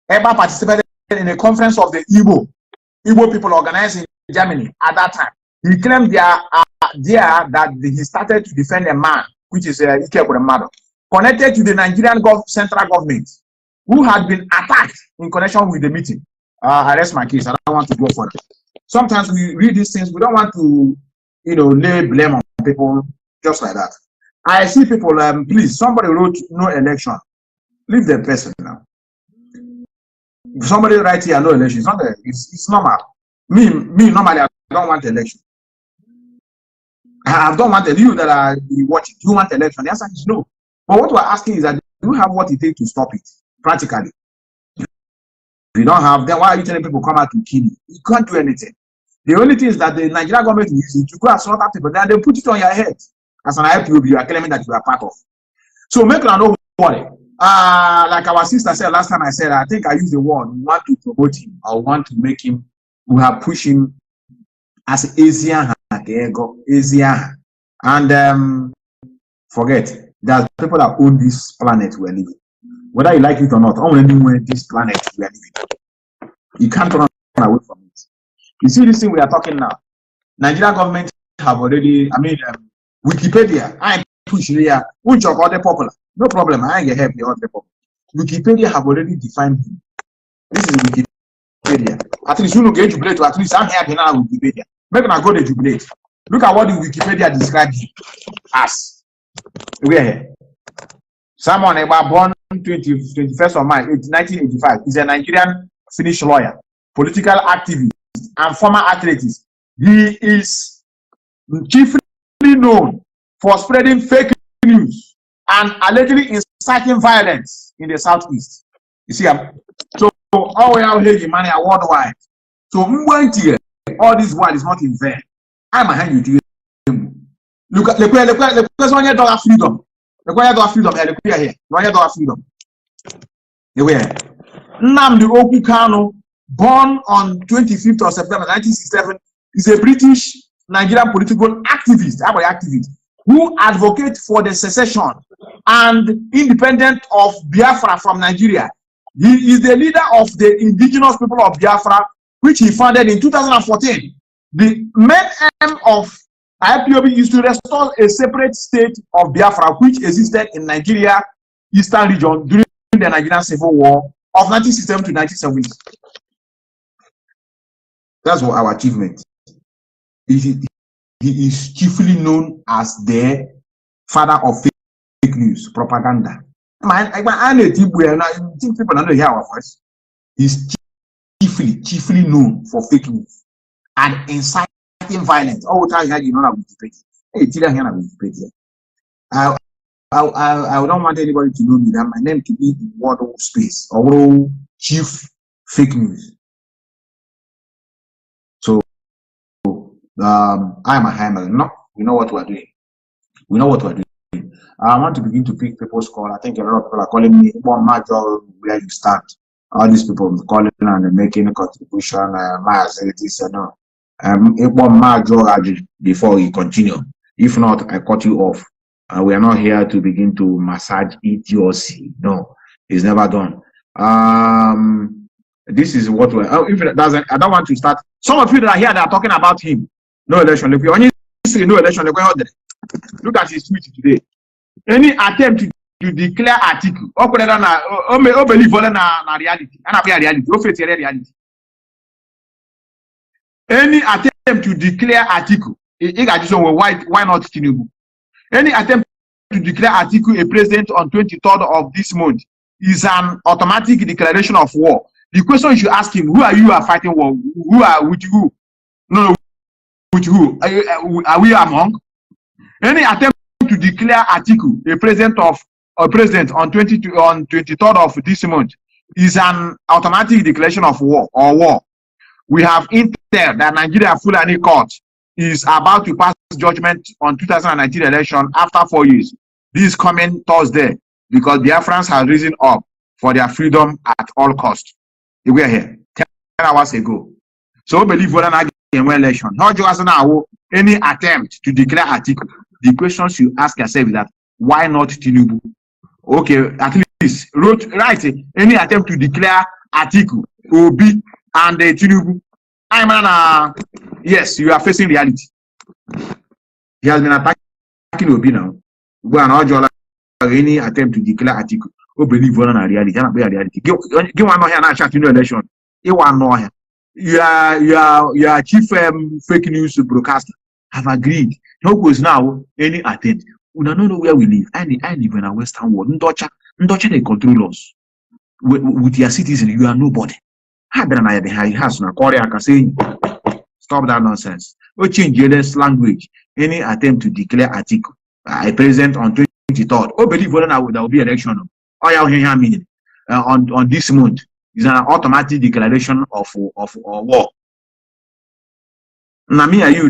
Ekpa participated in a conference of the Igbo people organized in Germany at that time. He claimed that he started to defend a man, which is Ipob, connected to the Nigerian central government, who had been attacked in connection with the meeting. I rest my case. I don't want to go further. Sometimes we read these things. We don't want to, lay blame on people just like that. I see people. Please, somebody wrote no election. Leave the person now. If somebody writes here no election, it's normal. Me normally I don't want election. I don't want you that are watching. Do you want election? The answer is no. But what we're asking is that do you have what it takes to stop it practically? If you don't have, then why are you telling people come out to kill you? You can't do anything. The only thing is that the Nigerian government is using to go and slaughter people, then they put it on your head. As an IPOB, you are claiming that you are part of. So make no worry. Like our sister said last time, I said, I think I used the word, we want to promote him, or want to make him, we have pushed him as Asian, and forget that people that own this planet we're living. Whether you like it or not, only this planet we are living. You can't run away from it. You see this thing we are talking now. Nigerian government have already, Wikipedia, I ain't pushing here, which of other popular. No problem, I ain't get help the other people. Wikipedia have already defined him. This is Wikipedia. At least you know get jubilate, at least I'm here now with Wikipedia. Maybe I go to jubilate. Look at what the Wikipedia describes him as. We're here. Someone born 21st of March 1985 is a Nigerian Finnish lawyer, political activist, and former athlete. He is chiefly known for spreading fake news and allegedly inciting violence in the southeast. You see, so all we have here money are worldwide. So all this world is not in vain. I'm a hand you to you. Look at the $1 freedom. The $1 freedom here. $1 freedom. Nnamdi Kanu, born on 25th of September 1967, is a British Nigerian political activist, who advocates for the secession and independence of Biafra from Nigeria. He is the leader of the indigenous people of Biafra, which he founded in 2014. The main aim of IPOB is to restore a separate state of Biafra, which existed in Nigeria, Eastern region during the Nigerian Civil War of 1967 to 1970. That's what our achievement. He is chiefly known as the father of fake news, propaganda. I think people don't hear our voice. He's chiefly known for fake news and inciting violence. All the time you know that Hey, I don't want anybody to know me that my name to be in word space or chief fake news. So I'm a hammer. No, we know what we're doing. We know what we're doing. I want to begin to pick people's call. I think a lot of people are calling me one major where you start. All these people calling and making a contribution, this and no. One major before you continue. If not, I cut you off. We are not here to begin to massage idiocy. No, it's never done. This is what we're. If it doesn't, I don't want to start. Some of you that are here that are talking about him. No election. If you only say no election, look at his tweet today. Any attempt to declare article, believe na reality, reality. Any attempt to declare article, why not Tinubu? Any attempt to declare article a president on 23rd of this month is an automatic declaration of war. The question you should ask him: who are you fighting war? Who are with who? No, with who? Are we among? Any attempt to declare article a president on 23rd of this month is an automatic declaration of war or war. We have intel that Nigeria Fulani Court is about to pass judgment on 2019 election after 4 years. This is coming Thursday because Biafrans have risen up for their freedom at all costs. They were here 10 hours ago. So believe what an election. How do you now any attempt to declare article? The questions you ask yourself is that why not Tinubu? Okay, at least write any attempt to declare article Obi and Tinubu. Yes, you are facing reality. He has been attacking Obi now. Go and any attempt to declare article. Believe on a reality. Cannot be a reality. Give one more here now chat in the election. You want more here. You are chief fake news broadcaster. Have agreed. No goes now any attempt. We don't know where we live. I live in a Western world. Ndocha they control us. With your citizen, you are nobody. Stop that nonsense. We change your language. Any attempt to declare article a president on 23rd. Oh, believe what there will be election. On this month is an automatic declaration of war. Now me are you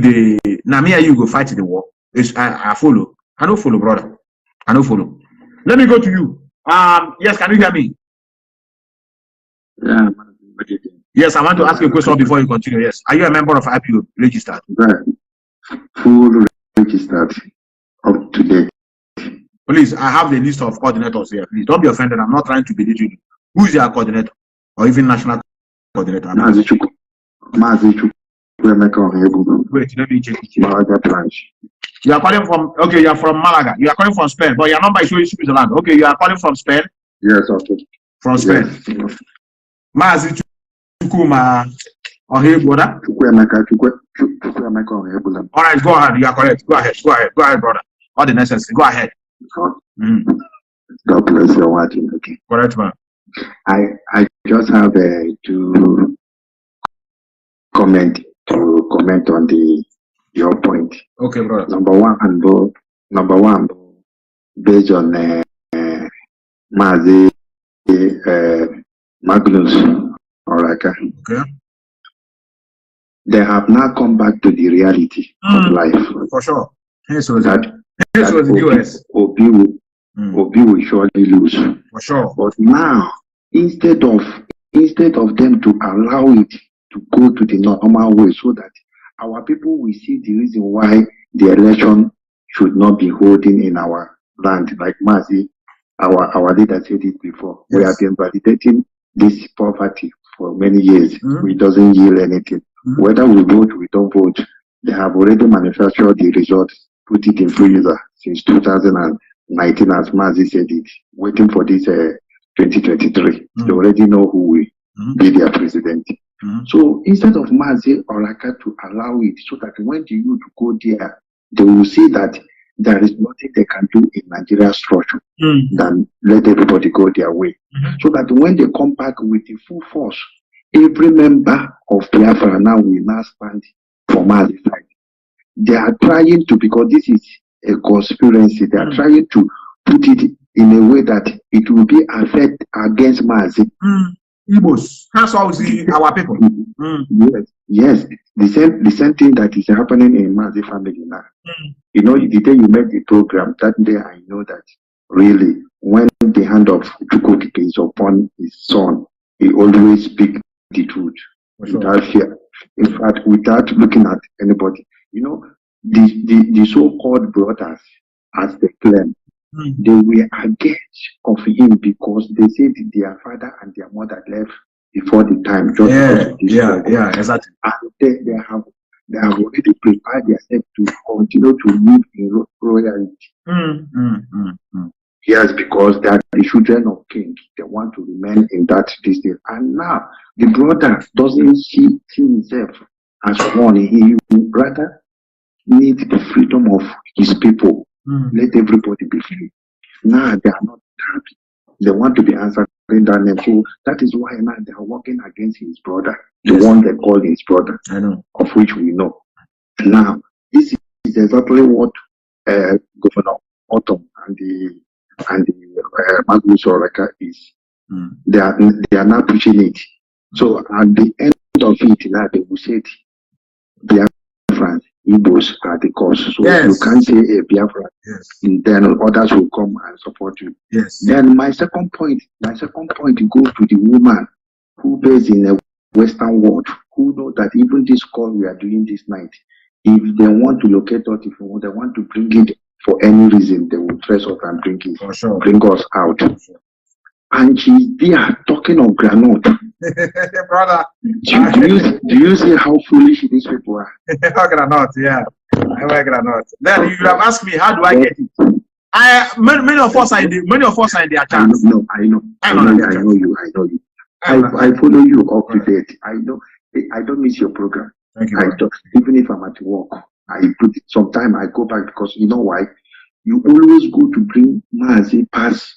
go fight the war. I follow. I don't follow, brother. I don't follow. Let me go to you. Yes, can you hear me? Yeah. Yes, I want to ask you a question before you continue. Yes. Are you a member of IPO registered? Right. Full registered up to date. Please, I have the list of coordinators here. Please don't be offended. I'm not trying to belittle you. Who is your coordinator or even national coordinator? Mazi Wait, let me check it. You are calling from, okay, you are from Malaga. You are calling from Spain, but your number is showing Switzerland. Okay, you are calling from Spain? Yes, okay. From Spain. Yes. Mazi Chukuma Ohebora. All right, go ahead. You are correct. Go ahead, brother. All the necessary. Go ahead. God bless your watching. Okay. Correct, man. I just have to comment on your point. Okay, brother. Number one, based on Mazi Magnus Oraka. Okay. They have now come back to the reality of life. For sure. This was the US. Obi will surely lose. For sure. But now, instead of them to allow it to go to the normal way so that our people will see the reason why the election should not be holding in our land, like Mazi, our leader said it before. Yes. We have been validating this poverty for many years. It doesn't yield anything. Whether we vote, we don't vote. They have already manufactured the results, put it in freezer since 2019, as Mazi said it, waiting for this 2023. They already know who will be their president. So instead of Mazi Oraka to allow it so that when the youth go there, they will see that there is nothing they can do in Nigeria's structure than let everybody go their way. So that when they come back with the full force, every member of Biafra now will now stand for Mazi's side. they are trying to, because this is a conspiracy, they are trying to put it in a way that it will be affect against Mazi. Igbos. That's how we see our people. Yes. The same thing that is happening in Mazi family now. You know, the day you made the program, that day I know that really when the hand of Chukwu is upon his son, he always speaks the truth without fear. In fact, without looking at anybody. You know, the so-called brothers, as they claim, they were against of him because they said their father and their mother left before the time. Just because of this exactly. And they have already prepared themselves to continue to live in royalty. Yes, because they are the children of kings. They want to remain in that distance. And now the brother doesn't see himself as one. He rather needs the freedom of his people. Let everybody be free. Now they are not happy. They want to be answered in that name. So that is why now they are working against his brother, the one they call his brother, of which we know. Now, this is exactly what Governor Autumn and the Mazi Methuselah is. They are now pushing it. So at the end of it, now they will say Biafrans, Igbos are the cause. So you can't say a Biafra. Then others will come and support you. Then my second point goes to the woman who based in the Western world, who know that even this call we are doing this night, if they want to locate us, if they want to bring it for any reason, they will dress us and bring it, bring us out. And she's there talking of granite. Brother, do you see how foolish these people are? Granite, yeah. I wear granite. Then you have asked me, how do I get it? Many of us are in their chance. I know you. I follow you up to date. I know. I don't miss your program. Thank you. Even if I'm at work, I put it. Sometime I go back because you know why? You always go to bring Mazi past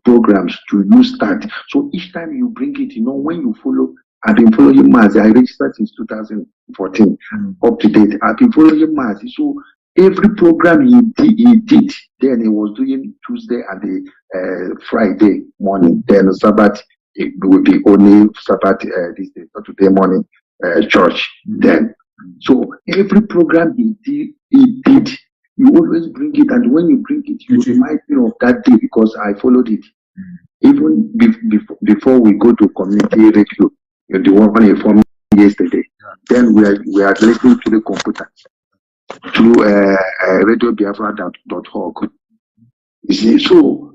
programs to you start. So each time you bring it, you know, when you follow, I've been following Mazi. I registered since 2014, up to date. I've been following Mazi. So every program he did, then he was doing Tuesday and the Friday morning. Then Sabbath, it will be only Sabbath this day, Saturday morning church. Then, so every program he did, you always bring it, and when you bring it, you remind me of that day because I followed it. Even before we go to community radio, the one you informed me yesterday, then we are listening to the computer through radiobiafra.org. You see, so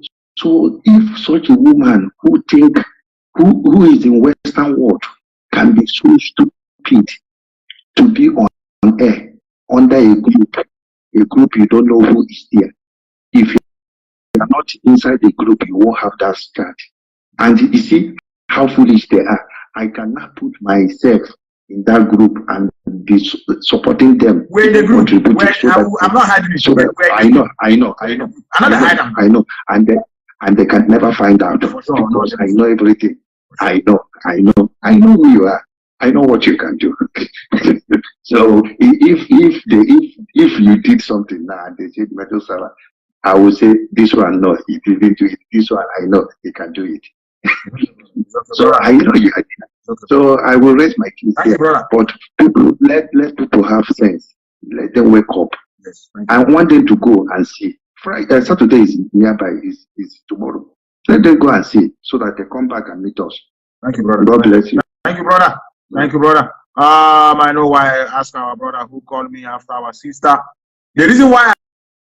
if such a woman who is in Western world can be so stupid to be on air under a group you don't know who is there. If you are not inside the group, you won't have that start. And you see how foolish they are. I cannot put myself in that group and be supporting them. We're in the group. I'm not hiding it. So I know. And they can never find out because I know everything. I know who you are. I know what you can do. So if you did something now and they said Methuselah, I will say this one no, he didn't do it. This one I know he can do it. So I know you. So I will raise my case here. But people, let people have sense. Let them wake up. I want them to go and see. Friday, Saturday is nearby. Is tomorrow. Let them go and see so that they come back and meet us. Thank you, brother. God bless you. Thank you, brother. Thank you, brother. I know why I asked our brother who called me after our sister. The reason why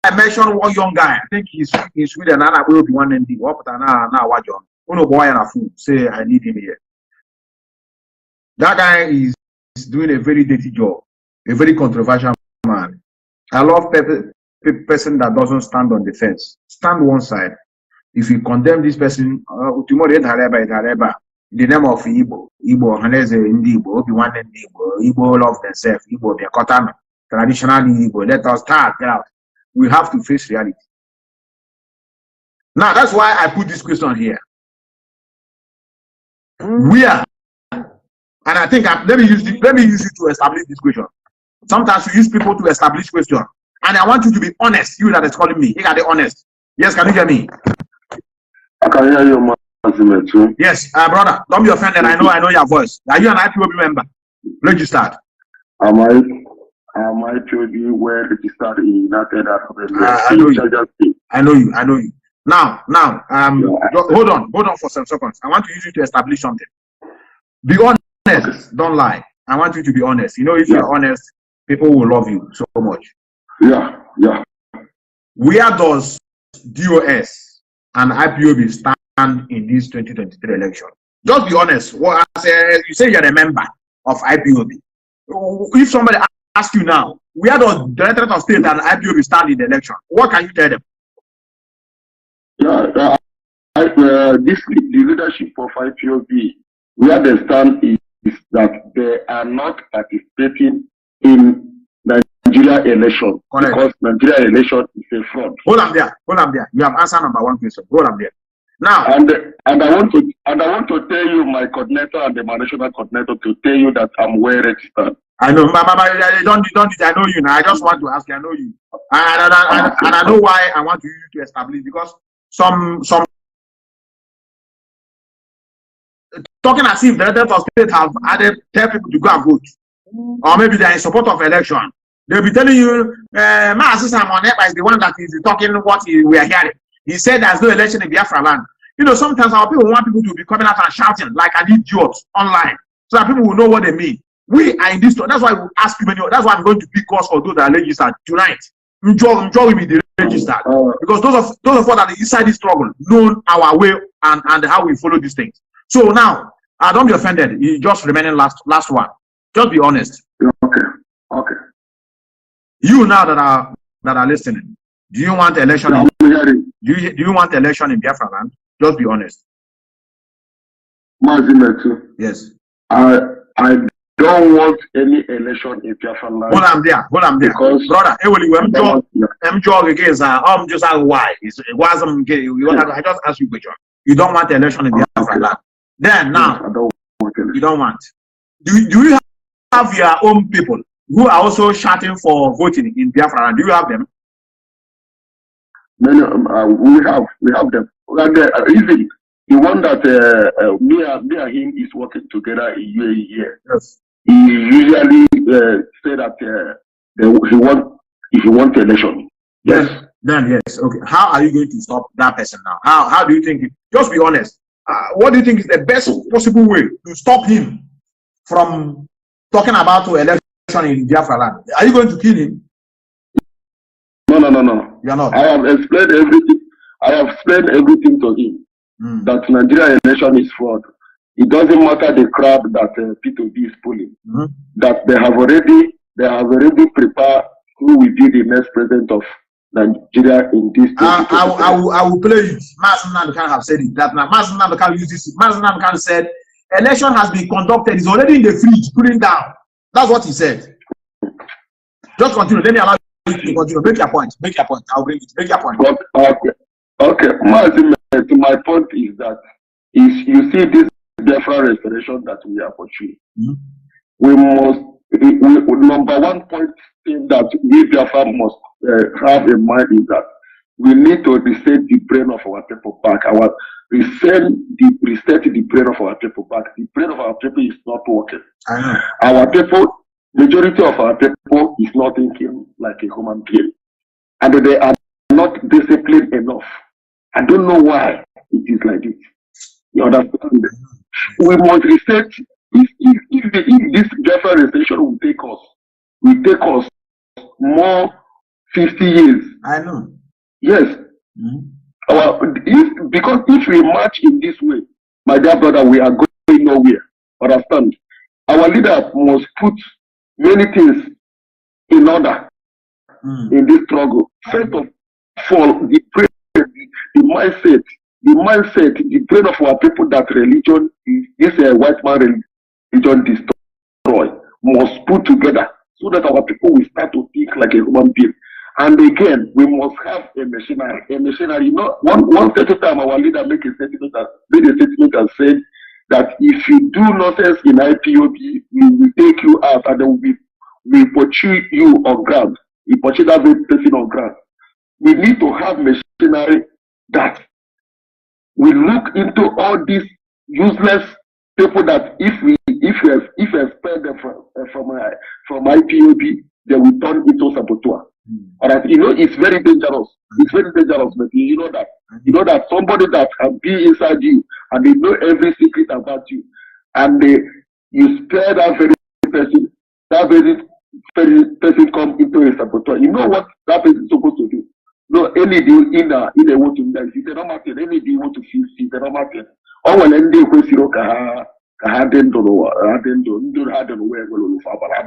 I mentioned one young guy, I think he's with another will be one Nnamdi. What now what John? Uno boy and a fool say I need him here. That guy is doing a very dirty job, a very controversial man. I love person that doesn't stand on the fence. Stand one side. If you condemn this person, in the name of Igbo, Haneze Ndi Igbo, Obi-Wan Ndi Igbo, Igbo love themselves, Igbo, they are cotton, traditionally Igbo, let us start, get out. We have to face reality. Now, that's why I put this question here. We are, and I think let me use it to establish this question. Sometimes we use people to establish question. And I want you to be honest. You that is calling me. You got to be honest. Yes, can you hear me? I can hear you, Mazi Methuselah. Yes, brother. Don't be offended. I know your voice. Are you an IPOB member? Registered. Am I IPOB well registered in United Arab Emirates? I know you. I know you. Now, hold on for some seconds. I want to use you to establish something. Be honest. Okay. Don't lie. I want you to be honest. You know, if you're honest, people will love you so much. Yeah. Where does DOS and IPOB stand in this 2023 election? Just be honest. Well, as you say, you're a member of IPOB. If somebody asks you now, where does the Directorate of State and IPOB stand in the election? What can you tell them? Yeah, the leadership of IPOB, where they stand is that they are not participating in Nigeria election. Correct. Because Nigeria election is a fraud. Hold on there. You have answered number one question. Hold on there. Now, and I want to tell you, my coordinator and the national coordinator, to tell you that I'm well registered. I know, but don't. I know you now. I just want to ask you. I know you, and I know why I want you to establish, because some talking as if the Directorate of State have tell people to go and vote, or maybe they are in support of election. They'll be telling you, my assistant Monepa is the one that is talking what we are hearing. He said there's no election in Biafra land. You know, sometimes our people want people to be coming out and shouting like an idiot online, so that people will know what they mean. We are in this. That's why we ask you many. That's why I'm going to pick us for those that are registered tonight. Enjoy with the registered, because those of us that are inside this struggle know our way and how we follow these things. So now, don't be offended. You just remaining last one. Just be honest. Okay. You now that are listening, do you want election? Do you want election in Biafra land? Just be honest. Mazi Methuselah. Yes. I don't want any election in Biafra land. Hold on there. Because brother, I'm just why. It wasn't. I just ask you a question. You don't want election in Biafra land. Then now, I don't want election. You don't want. Do you have your own people who are also shouting for voting in Biafra land? Do you have them? Many, we have them. Easy. The one that me and him is working together in UAE here. Yes. He usually say that if he want election. Yes. Then yes. Okay. How are you going to stop that person now? How do you think? Just be honest. What do you think is the best possible way to stop him from talking about election in Biafra land? Are you going to kill him? No. You're not. I have explained everything to him. That Nigeria election is fraud. It doesn't matter the crowd that P2B is pulling. That they have already prepared who will be the next president of Nigeria in this. I will play it. Mazi Methuselah have said it. That now Mazi Methuselah used this. Mazi Methuselah said election has been conducted. It's already in the fridge, cooling down. That's what he said. Just continue. Let me allow you to continue. Make your point. I'll bring it. Make your point. Okay. Mazi, my point is that you see this Biafra restoration that we are pursuing. We must. Number one point thing that we Biafra must have in mind is that we need to reset the brain of our people back. Reset the brain of our people back. The brain of our people is not working. Our people, majority of our people is not thinking like a human being, and they are not disciplined enough. I don't know why it is like this. You understand? We must reset. If this Biafra restoration will take us more 50 years. I know. Yes. Because if we march in this way, my dear brother, we are going nowhere. Understand? Our leader must put many things in order in this struggle. First of all, the mindset, the brain of our people that religion is a white man religion destroy must put together so that our people will start to think like a human being. And again, we must have a machinery. You know, one certain time our leader made a statement and said that if you do nonsense in IPOB, we will take you out and we portray you on ground, we portray that very person on ground. We need to have machinery that we look into all these useless people that if we expel them from IPOB, they will turn into saboteur. Alright, you know, it's very dangerous. It's very dangerous, but you know that. You know that somebody that can be inside you and they know every secret about you, and you spare that very person, that very person come into a saboteur. You know what that person is supposed to do? No, any deal in a want to die. If they don't matter, any deal want to feel, they don't matter. Or when they go zero, I'm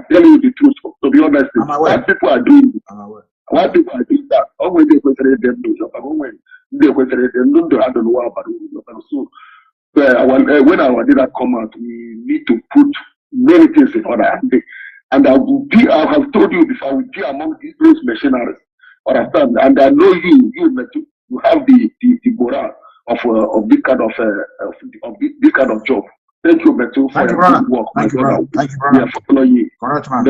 telling you the truth. To be honest, what people are doing, that. Or when they question them, when they question them, don't have the law about it. So, when our data come out, we need to put many things in order. And I have told you before, we be among those missionaries. Understand? And I know you have the morale of this kind of this kind of job. Thank you, Beto, for your good work. Thank you, brother. Thank you, brother. We are following you. Correct, man.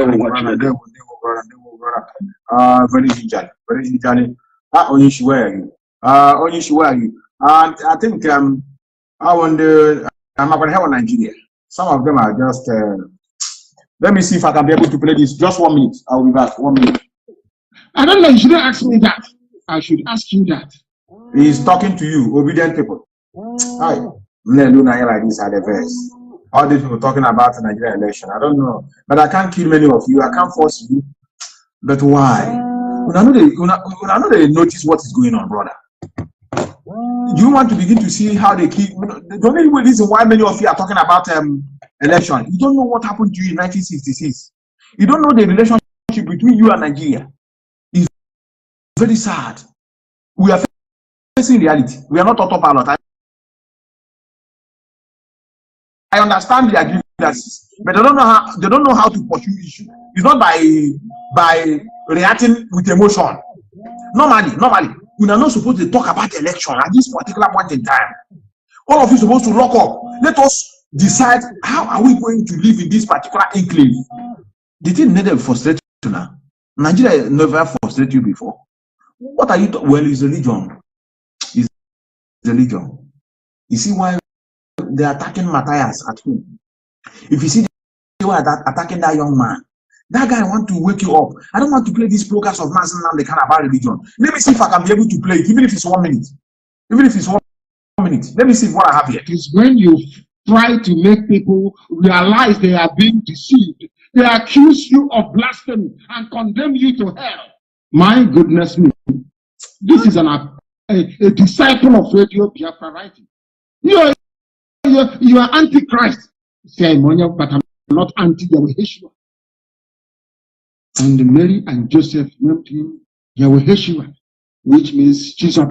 Very gingerly. Very gingerly. Onyishiwe. And I think I wonder, I'm not going to help Nigeria. Some of them are just let me see if I can be able to play this. Just 1 minute. I'll be back. 1 minute. I don't know. You shouldn't ask me that. I should ask you that. He's talking to you, obedient people. Hi. Like this at the verse. All these people talking about the Nigerian election. I don't know. But I can't kill many of you. I can't force you. But why? I know they notice what is going on, brother. You want to begin to see how they keep. The only reason why many of you are talking about election, you don't know what happened to you in 1966. You don't know the relationship between you and Nigeria. It's very sad. We are facing reality. We are not autopilot. I understand their grievances, but they don't know how to pursue issue. It's not by reacting with emotion. Normally, we are not supposed to talk about the election at this particular point in time. All of you are supposed to lock up. Let us decide how are we going to live in this particular enclave. The thing never frustrate you now. Nigeria never frustrated you before. What are you? Well, it's religion. It's religion. You see why they're attacking Matthias at home? If you see the way they're attacking that young man, that guy want to wake you up. I don't want to play these programs of Mazi Methuselah kind about religion. Let me see if I can be able to play it, even if it's 1 minute. Even if it's 1 minute. Let me see what I have here. It is when you try to make people realize they are being deceived. They accuse you of blasphemy and condemn you to hell. My goodness me. This is a disciple of Radio Biafra writing. You are antichrist. Say, but I'm not anti-Yahweh. And Mary and Joseph named him Yahweh, which means Jesus. Do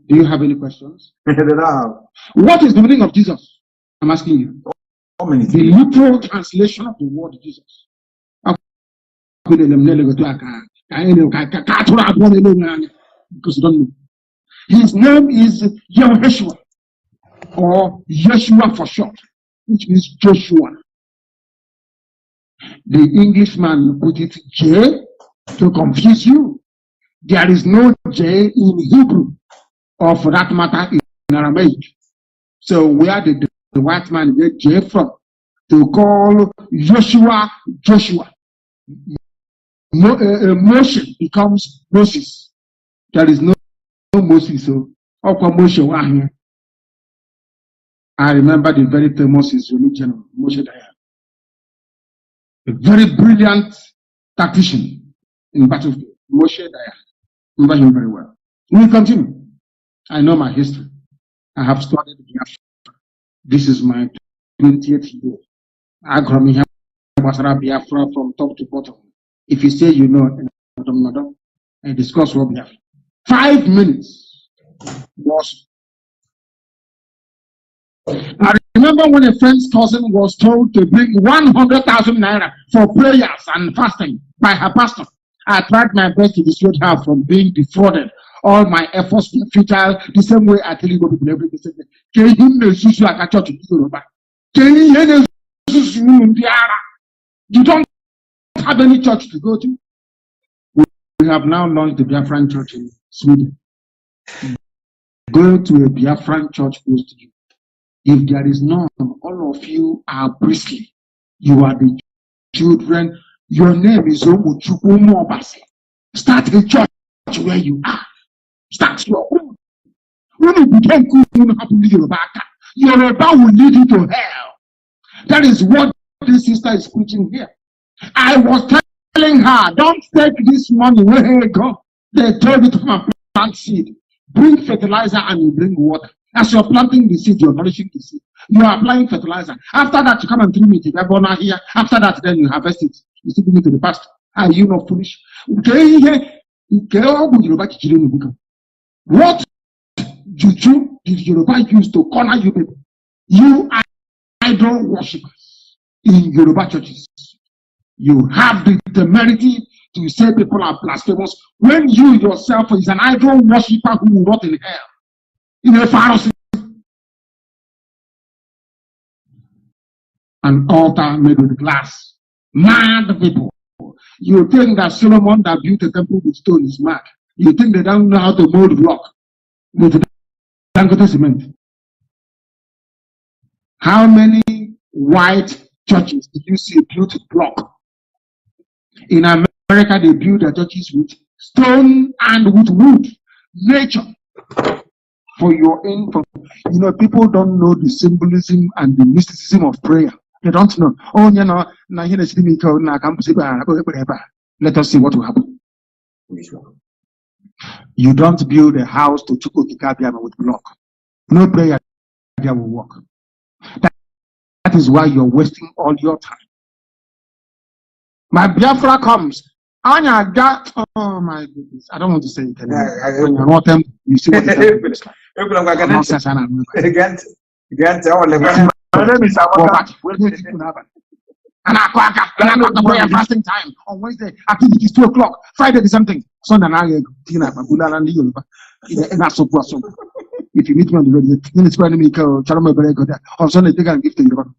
you have any questions? What is the meaning of Jesus? I'm asking you. The literal translation of the word Jesus. Because you don't know. His name is Yahweh, or Yeshua for short, which means Joshua. The Englishman put it J to confuse you. There is no J in Hebrew, or for that matter in Aramaic. So where did the white man get J from? To call Joshua. Moshe becomes Moses. There is no Moses. So Moshe. I remember the very famous Israeli general, Moshe Dayan. A very brilliant tactician in battlefield, Moshe Dayan. Remember him very well. We continue. I know my history. I have studied Biafra. This is my 20th year. I grew up Biafra from top to bottom. If you say you know, I discuss what Biafra. 5 minutes was. I remember when a friend's cousin was told to bring 100,000 naira for prayers and fasting by her pastor. I tried my best to dissuade her from being defrauded. All my efforts were futile, the same way I tell you what people every day. You don't have any church to go to. We have now launched the Biafran church in Sweden. Go to a Biafran church close to you. If there is none, all of you are priestly. You are the children. Your name is Omuchukwu Mobasi. Start a church where you are. Start your own. When you become cool, you don't have to lead Yoruba. Yoruba will lead you to hell. That is what this sister is preaching here. I was telling her, don't take this money where you go. They told me to come and plant seed. Bring fertilizer and you bring water. As you're planting the seed, you're nourishing the seed. You are applying fertilizer. After that, you come and trim it. If you're born here, after that, then you harvest it. You still bring it to the pastor. Are you not foolish? What juju did Yoruba use to corner you people? You are idol worshippers in Yoruba churches. You have the temerity to say people are blasphemous when you yourself is an idol worshipper who will rot in hell. In a Pharisee. An altar made with glass. Mad people. You think that Solomon that built a temple with stone is mad. You think they don't know how to mold block with Dangote cement. How many white churches did you see built with block? In America, they build their churches with stone and with wood. Nature. For your info, you know, people don't know the symbolism and the mysticism of prayer. They don't know. Oh, you know, let us see what will happen. You don't build a house to Chukwukikabiama with block. No prayer there will work. That is why you're wasting all your time. My Biafra comes. Anya got, oh my goodness. I don't want to say it anymore. When you want them, you see what it is like. Nonsense, and I'm prayer fasting time on Wednesday. Activities 2 o'clock. Friday is something. Sunday now you if you meet me on the road, it's going to make on Sunday they can give to you.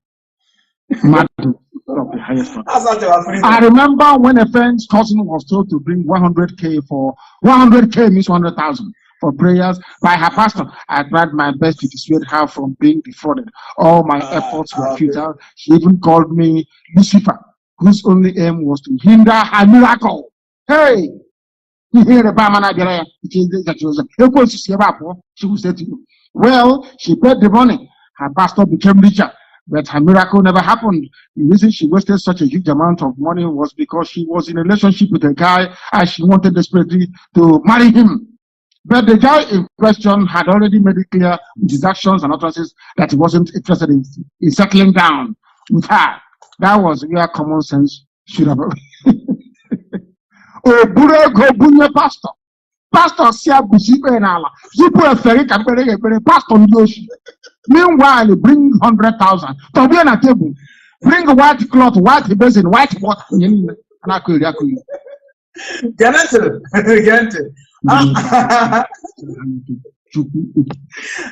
I remember when a friend's cousin was told to bring 100K for 100K means 100,000 for prayers by her pastor. I tried my best to dissuade her from being defrauded. All my efforts were futile. She even called me Lucifer, whose only aim was to hinder her miracle. Hey, you hear the Bamana? She would say to you, well, she paid the money. Her pastor became richer. But her miracle never happened. The reason she wasted such a huge amount of money was because she was in a relationship with a guy and she wanted desperately to marry him. But the guy in question had already made it clear with his actions and utterances that he wasn't interested in settling down with her. That was where common sense should have. Oh, Bure pastor. Pastor Sia Busipe and Allah. Super Ferric and Pastor Yoshi. Meanwhile, bring 100,000. To be on a table. Bring a white cloth, white basin, white water. Get it.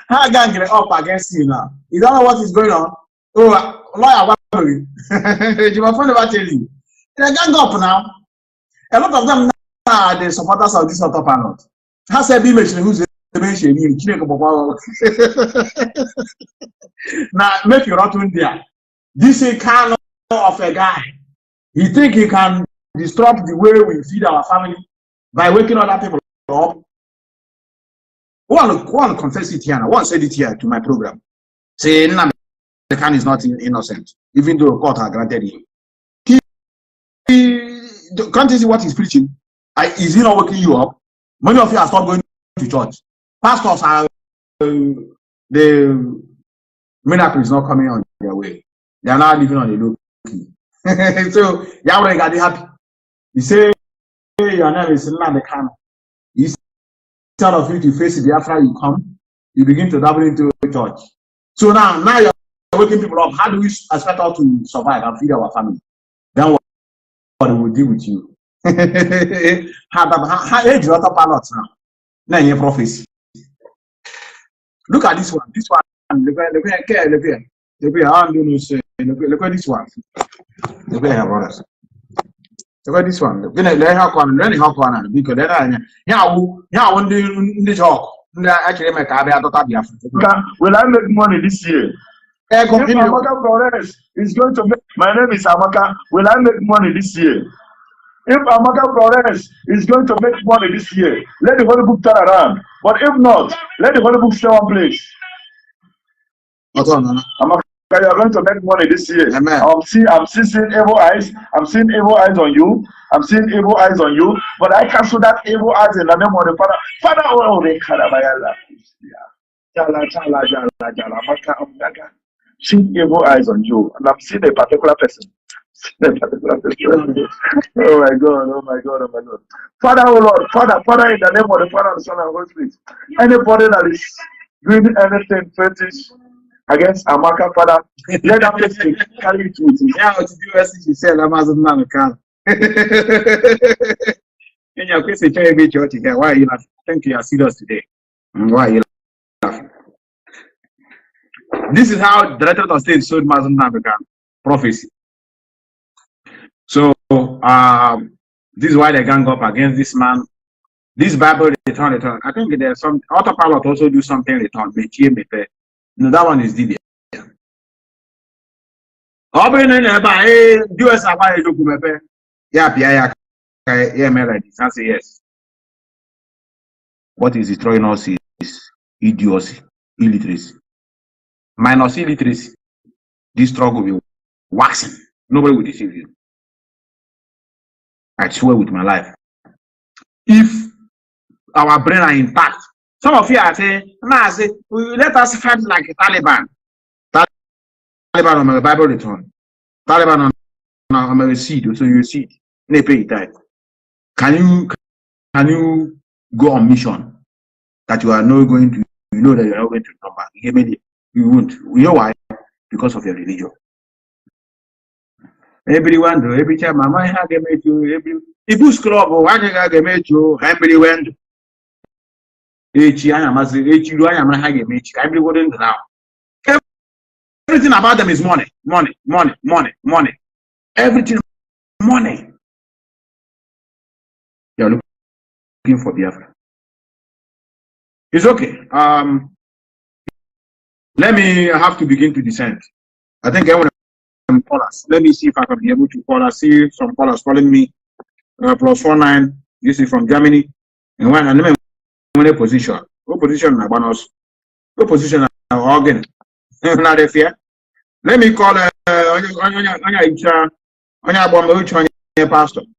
How gang get up against you now? You don't know what is going on. Oh, lawyer, what are you? My friend never tell you. They gang up now. A lot of them now are the supporters of this sort of panel. Has a image who's the mention you? Now make your rotten there. This is kind of a guy. He think he can disrupt the way we feed our family by waking other people up. One confess it here. One said it here to my program. Say Nnamdi is not innocent, even though the court has granted him. Can't you see what he's preaching? Is he not waking you up? Many of you are stopped going to church. Pastors are the miracle is not coming on their way. They are now living on the low key. So Yahweh got happy. He say your name is Nnamdi Kanu. Instead of you to face it after you come, you begin to dabble into a church. So now you're waking people up. How do we expect us to survive and feed our family? Then what will deal with you? How age lot of pilots now? Now your prophecy. Look at this one. This one. The Look at this one. Look at her brothers. Look at this one. Let her come. Let her come. Because then when the talk. Actually, my car, will I make money this year? If Amaka Flores is going to make, my name is Amaka, will I make money this year? If Amaka Flores is going to make money this year, let the Holy Book turn around. But if not, let the Holy Book stay one place. Amaka, you are going to make money this year. Amen. I'm seeing evil eyes. I'm seeing evil eyes on you. I'm seeing evil eyes on you. But I cancel that evil eyes in the name of the Father. Father, oh, they seeing evil eyes on you, and I'm seeing a particular person. Oh my God, oh my God, oh my God. Father, oh Lord, Father, in the name of the Father, and the Son, and the Holy Spirit. Anybody that is doing anything fetish against Amaka, Father, let that person carry it with him. Yeah, what you do is you say, Amazon man can. In your case, why are you laughing? I think you are serious today. Why are you laughing? This is how the Director of State showed Mazi Methuselah prophecy. So this is why they gang up against this man. This Bible return. I think there's some autopilot also do something return. No, that one is DB. I say yes. What is destroying us is idiocy, illiteracy. Minus illiteracy, this struggle will be waxing. Nobody will deceive you. I swear with my life. If our brain are intact, some of you are saying, let us fight like a Taliban. Taliban on my Bible return. Taliban on my seed, so you see, they pay it tight. Can you go on mission that you are not going to, you know that you are not going to come back? You won't. You know why? Because of your religion. Everyone do. Every time my mind has made you. The Bush Club, why did I make you? Everyone. Everything about them is money. Everything money. You're looking for Biafra. It's okay. Let me have to begin to descend. I think I want to call us. Let me see if I can be able to call us. See some callers calling me. +49. This is from Germany. And when I'm in a position. What position my bonus? What position organ? Not a fear. Let me call pastor.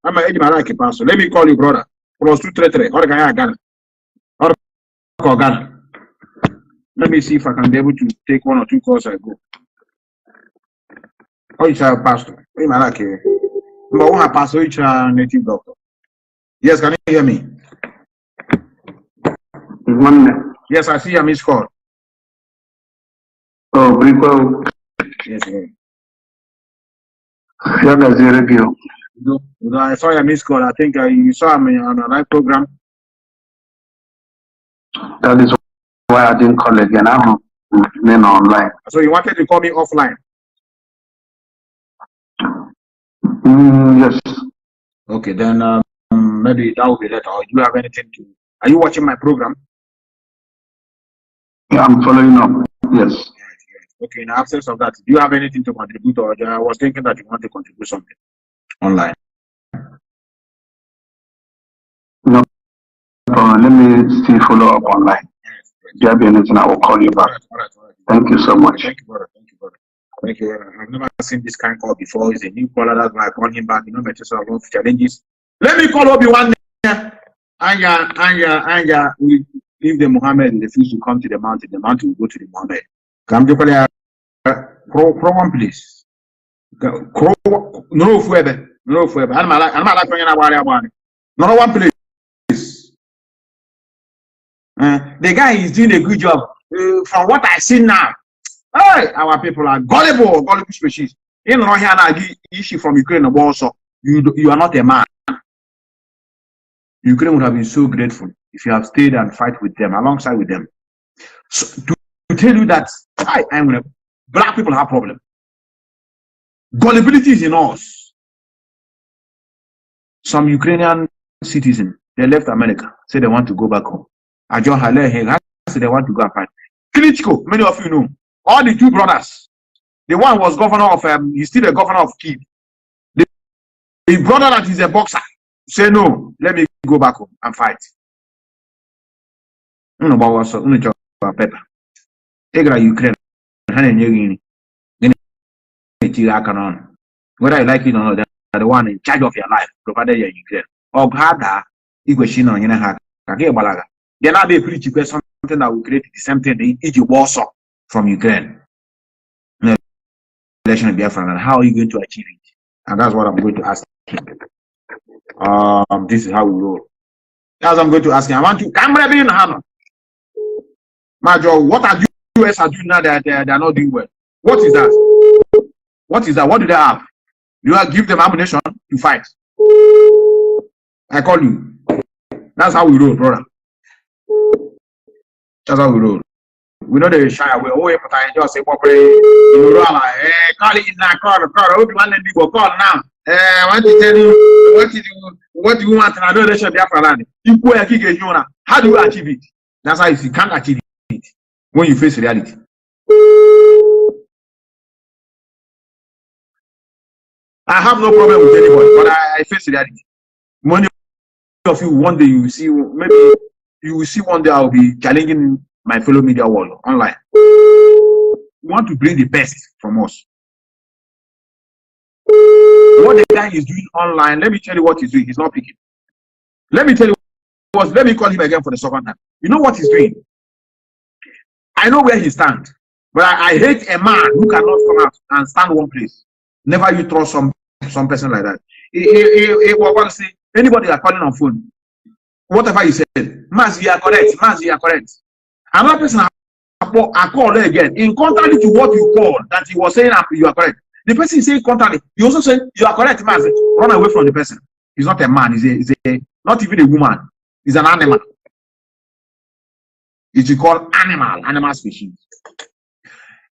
I'm a pastor. Let me call you, brother. +233. Or Ghana. Or Ghana. Let me see if I can be able to take 1 or 2 calls I go. Oh, it's a pastor. But one pastor, it's a native doctor. Yes, can you hear me? Yes, I see a missed call. Oh, people. Yes, sir. Yeah, I saw a missed call. I think you saw me on a live program. That is why I didn't call again. I'm online. So you wanted to call me offline? Yes. Okay, then maybe that will be later. Or do you have anything to? Are you watching my program? Yeah, I'm following up. Yes. Yes. Okay, in the absence of that, do you have anything to contribute, or I was thinking that you want to contribute something online? No problem. Let me still follow up online. Yes. If you have anything, I will call you back. All right. Thank you so much. Thank you, brother. Thank you. I've never seen this kind of call before. He's a new caller. That's why I call him back. You know, Methuselah a lot of challenges. Let me call Obi-Wan. Anya, if the Muhammad refuse to come to the mountain will go to the Muhammad. Come to one place. No further. I'm not one place. The guy is doing a good job. From what I see now, hey, our people are gullible species. You know, here now, issue from Ukraine also. You are not a man. Ukraine would have been so grateful if you have stayed and fight with them, alongside with them. So, to tell you that black people have problem. Gullibility is in us. Some Ukrainian citizens, they left America, say they want to go back home. Ajo Hale say they want to go and fight. Klitschko, many of you know, all the two brothers. The one was governor of, he's still the governor of Kyiv. The brother that is a boxer, say no, let me go back home and fight. No, but what's paper. Ukraine, whether you like it or not, they're the one in charge of your life, provided you're in Ukraine. Or Gada, they're not be preaching something that will create the same thing they eat your boss up from Ukraine. Election of Biafra, and how are you going to achieve it? And that's what I'm going to ask him. This is how we roll. As I'm going to ask him, I want to come in Hannah. Major, what are the US are doing now that they are not doing well? What is that? What is that? What do they have? You have give them ammunition to fight. I call you. That's how we roll, brother. That's how we roll. We know they shy away. Oh, but I just say, call it now, call. Hope you want to go call now. I want to tell you what do you want? And I know they should be after land. How do you achieve it? That's how you can't achieve it when you face reality. I have no problem with anybody, but I face reality. Many of you, one day you will see, maybe you will see one day I'll be challenging my fellow media world online. We want to bring the best from us. What the guy is doing online, let me tell you what he's doing. He's not picking. Let me tell you what, let me call him again for the second time. You know what he's doing? I know where he stands, but I hate a man who cannot come out and stand one place. Never you trust some person like that. Anybody that calling on phone, whatever you said, Mazi, you are correct. Mazi, you are correct. Another person I call again, in contrary to what you called, that he was saying you are correct. The person is saying contrary. You also say you are correct, Mazi. Run away from the person. He's not a man. He's not even a woman. He's an animal. It's called animal species.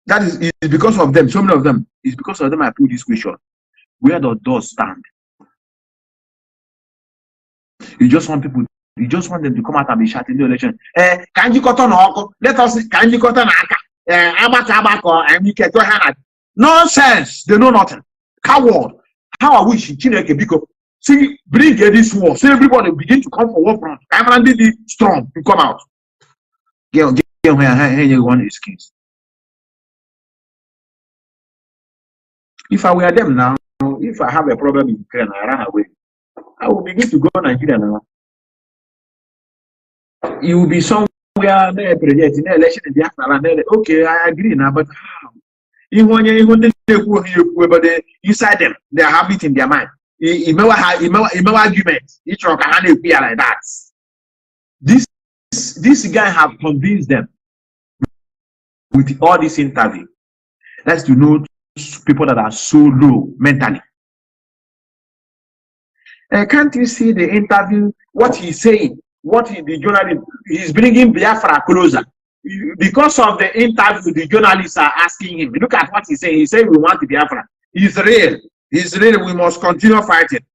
That is because of them. So many of them. It's because of them I put this question. Where does doors stand? You just want people. You just want them to come out and be shouting the election. Can you cut on? Let us. Can you cut on? Nonsense. They know nothing. Coward. How I wish Chineke because see bring this war. See everybody begin to come for war front. I'm really strong to come out. Get one excuse. If I were them now, if I have a problem in Ukraine, I run away. I will begin to go to Nigeria now. You will be somewhere there projecting election in Biafra. Okay, I agree now, but how? But inside them, they have it in their mind. Argument. Each one can appear like that. This guy have convinced them with all this interview. That's to know people that are so low mentally. Can't you see the interview? What he's saying? The journalist is bringing Biafra closer. Because of the interview, the journalists are asking him. Look at what he's saying. He's saying we want Biafra. He's real. He's real. We must continue fighting.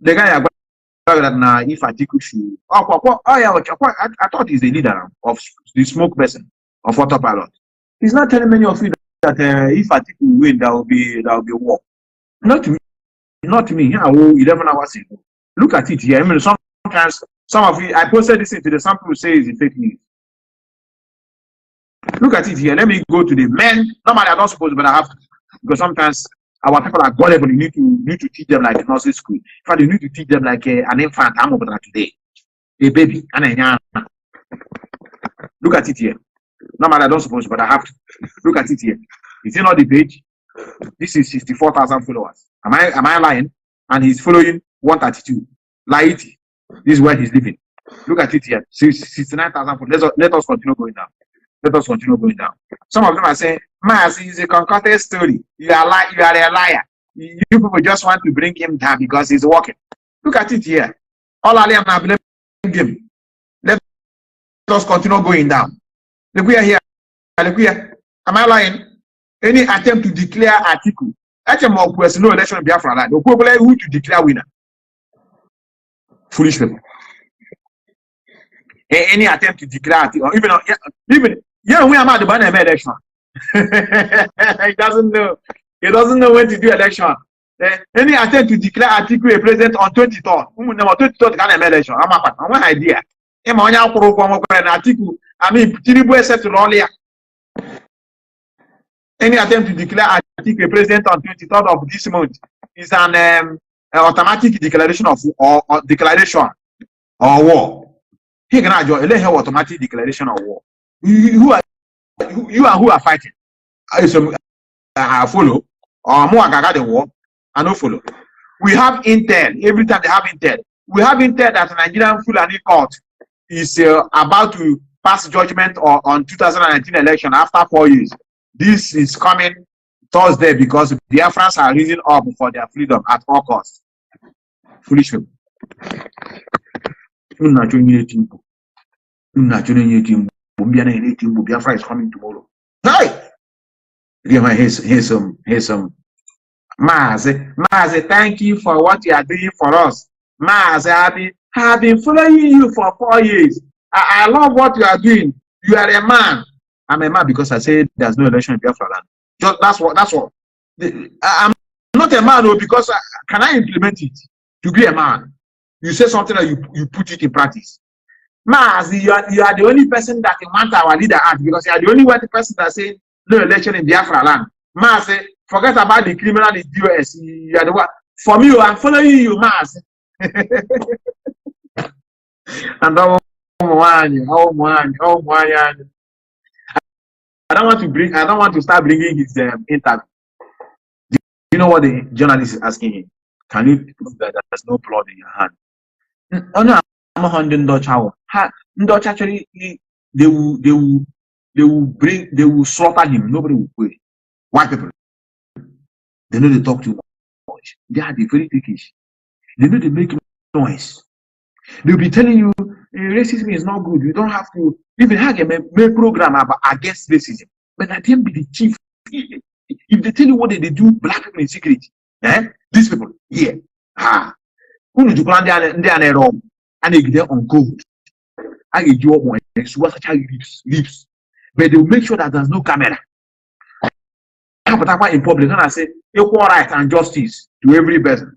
The guy that now, if Atiku should, I thought he's the leader of the smoke person of autopilot. He's not telling many of you that if Atiku win, there will be war. Not to me. Not to me. 11 hours ago. Look at it here. I mean, sometimes some of you, I posted this into the some people say it's fake news. Look at it here. Let me go to the men. Normally I don't suppose, but I have to, because sometimes our people are gullible. You need to teach them like a nursery school. In fact, you need to teach them like an infant. I'm over today, a baby. Look at it here. Normally I don't suppose, but I have to. Look at it here. Is it not the page? This is 64,000 followers. Am I lying? And he's following 132. Lie. This is where he's living. Look at it here. 69,000 followers. Let us continue going down. Let us continue going down. Some of them are saying, Mazi is a concocted story. You are a liar. You people just want to bring him down because he's walking. Look at it here. All I am now blaming him. Let us continue going down. Look, we are here. Look here. Am I lying? Any attempt to declare Atiku HMO question no election in Biafra land. No problem who to declare winner. Foolish people. Any attempt to declare or even we are mad about an election. He doesn't know. He doesn't know when to do election. Any attempt to declare Atiku a president on 23rd. 23rd can election. I'm one idea. I mean, Tinubu said to earlier. Any attempt to declare Atiku a president on 23rd of this month is an automatic declaration of or declaration or war. He can let have automatic declaration of war. You are fighting. I follow or more the war. I don't follow. We have intel every time they have intel. We have intel that Nigerian Fulani court is about to pass judgment on 2019 election after 4 years. This is coming Thursday because Biafrans are rising up for their freedom at all costs. Foolish people. Biafra is coming tomorrow. Hey! Here's some. Mazi, thank you for what you are doing for us. Mazi, I have been following you for 4 years. I love what you are doing. You are a man. I'm a man because I said there's no election in Biafra land. That's what. I'm not a man because can I implement it? To be a man, you say something and you put it in practice. Mazi, you are the only person that can want our leader out because you are the only one person that say no election in Biafra land. Mazi, forget about the criminal in the US. You are the one. For me, I'm following you, Mazi. And I don't want to start bringing his interview. You know what the journalist is asking him? Can you prove that there's no blood in your hand? Oh no, I'm a hundred Dutch hour. Dutch actually they will slaughter him. Nobody will pay. White people. They know they talk too much. They are very trickish. They know they make noise. They'll be telling you racism is not good. You don't have to even have a program against racism. But let them be the chief. If they tell you what they do, black people in secret, these people here, who need to plan their wrong and they get on gold. I get your one, lips. But they'll make sure that there's no camera. But in public, and I say equal rights and justice to every person.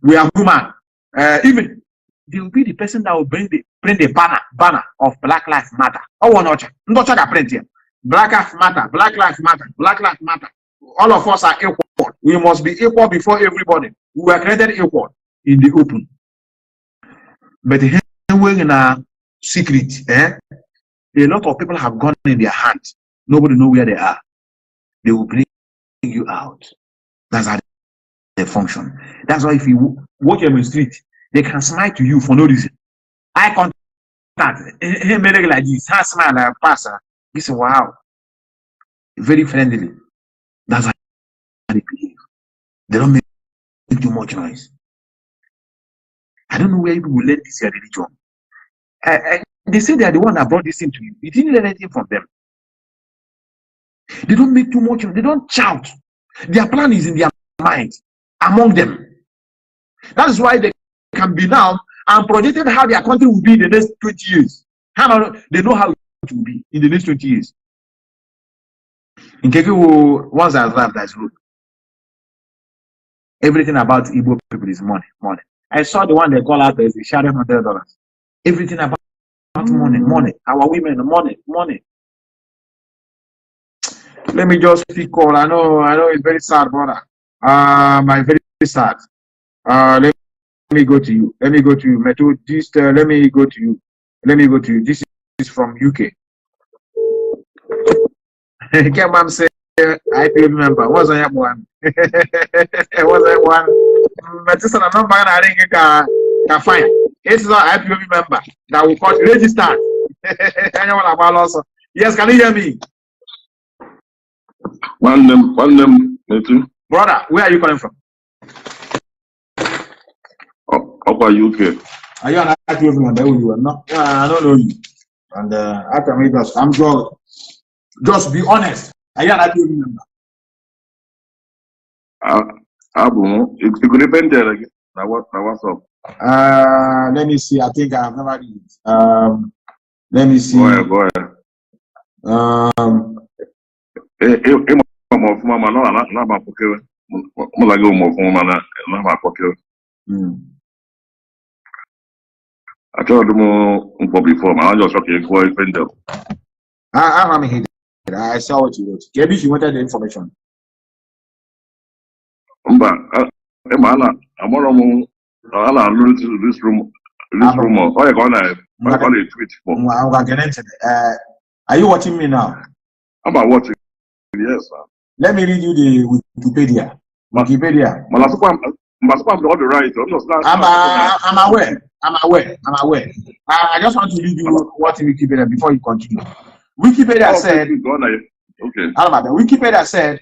We are human. Even they will be the person that will bring the banner of Black Lives Matter. Oh, not print here. Black Lives Matter, Black Lives Matter, Black Lives Matter. All of us are equal. We must be equal before everybody. We were created equal in the open. But here in a secret, a lot of people have gone in their hands. Nobody knows where they are. They will bring you out. That's how they function. That's why if you walk on the street, they can smile to you for no reason. Eye contact. He made it like this. He smile like a passer. He said, wow. Very friendly. That's how they behave. They don't make too much noise. I don't know where people will learn this religion. They say they are the one that brought this into you. You didn't learn anything from them. They don't make too much. They don't shout. Their plan is in their mind, among them. That is why they can be now and projected how their country will be in the next 20 years. They know how it will be in the next 20 years. In Keke, once I arrived, that's good. Everything about Igbo people is money. I saw the one they call out as the shadow $100. Everything about money. Our women, money. Let me just speak all. I know it's very sad, brother. I'm very sad. Let me go to you. Let me go to you. Let me go to you. This is from UK. Can't mom say I remember. What's that one? What's that one? Methuselah number I think can find. This is all I remember. That will call register. Anyone about also? Yes, can you hear me? One name, brother, where are you calling from? Upper UK. Are you an active member? You are not. I don't know you. And after me, I'm just be honest. Are you an active member? it could depend there again. Now what's up? Let me see. I think I have never read it. Let me see. Go ahead. I told them before, man. I just okay, go ahead. I saw what you wrote. Maybe she wanted the information. But I'm on this room. Oh, you're gonna tweet for. Are you watching me now? I'm watching. Yes, sir. Let me read you the Wikipedia. I'm all the right. I'm aware. I just want to read you what Wikipedia before you continue. Wikipedia said. Okay. Wikipedia said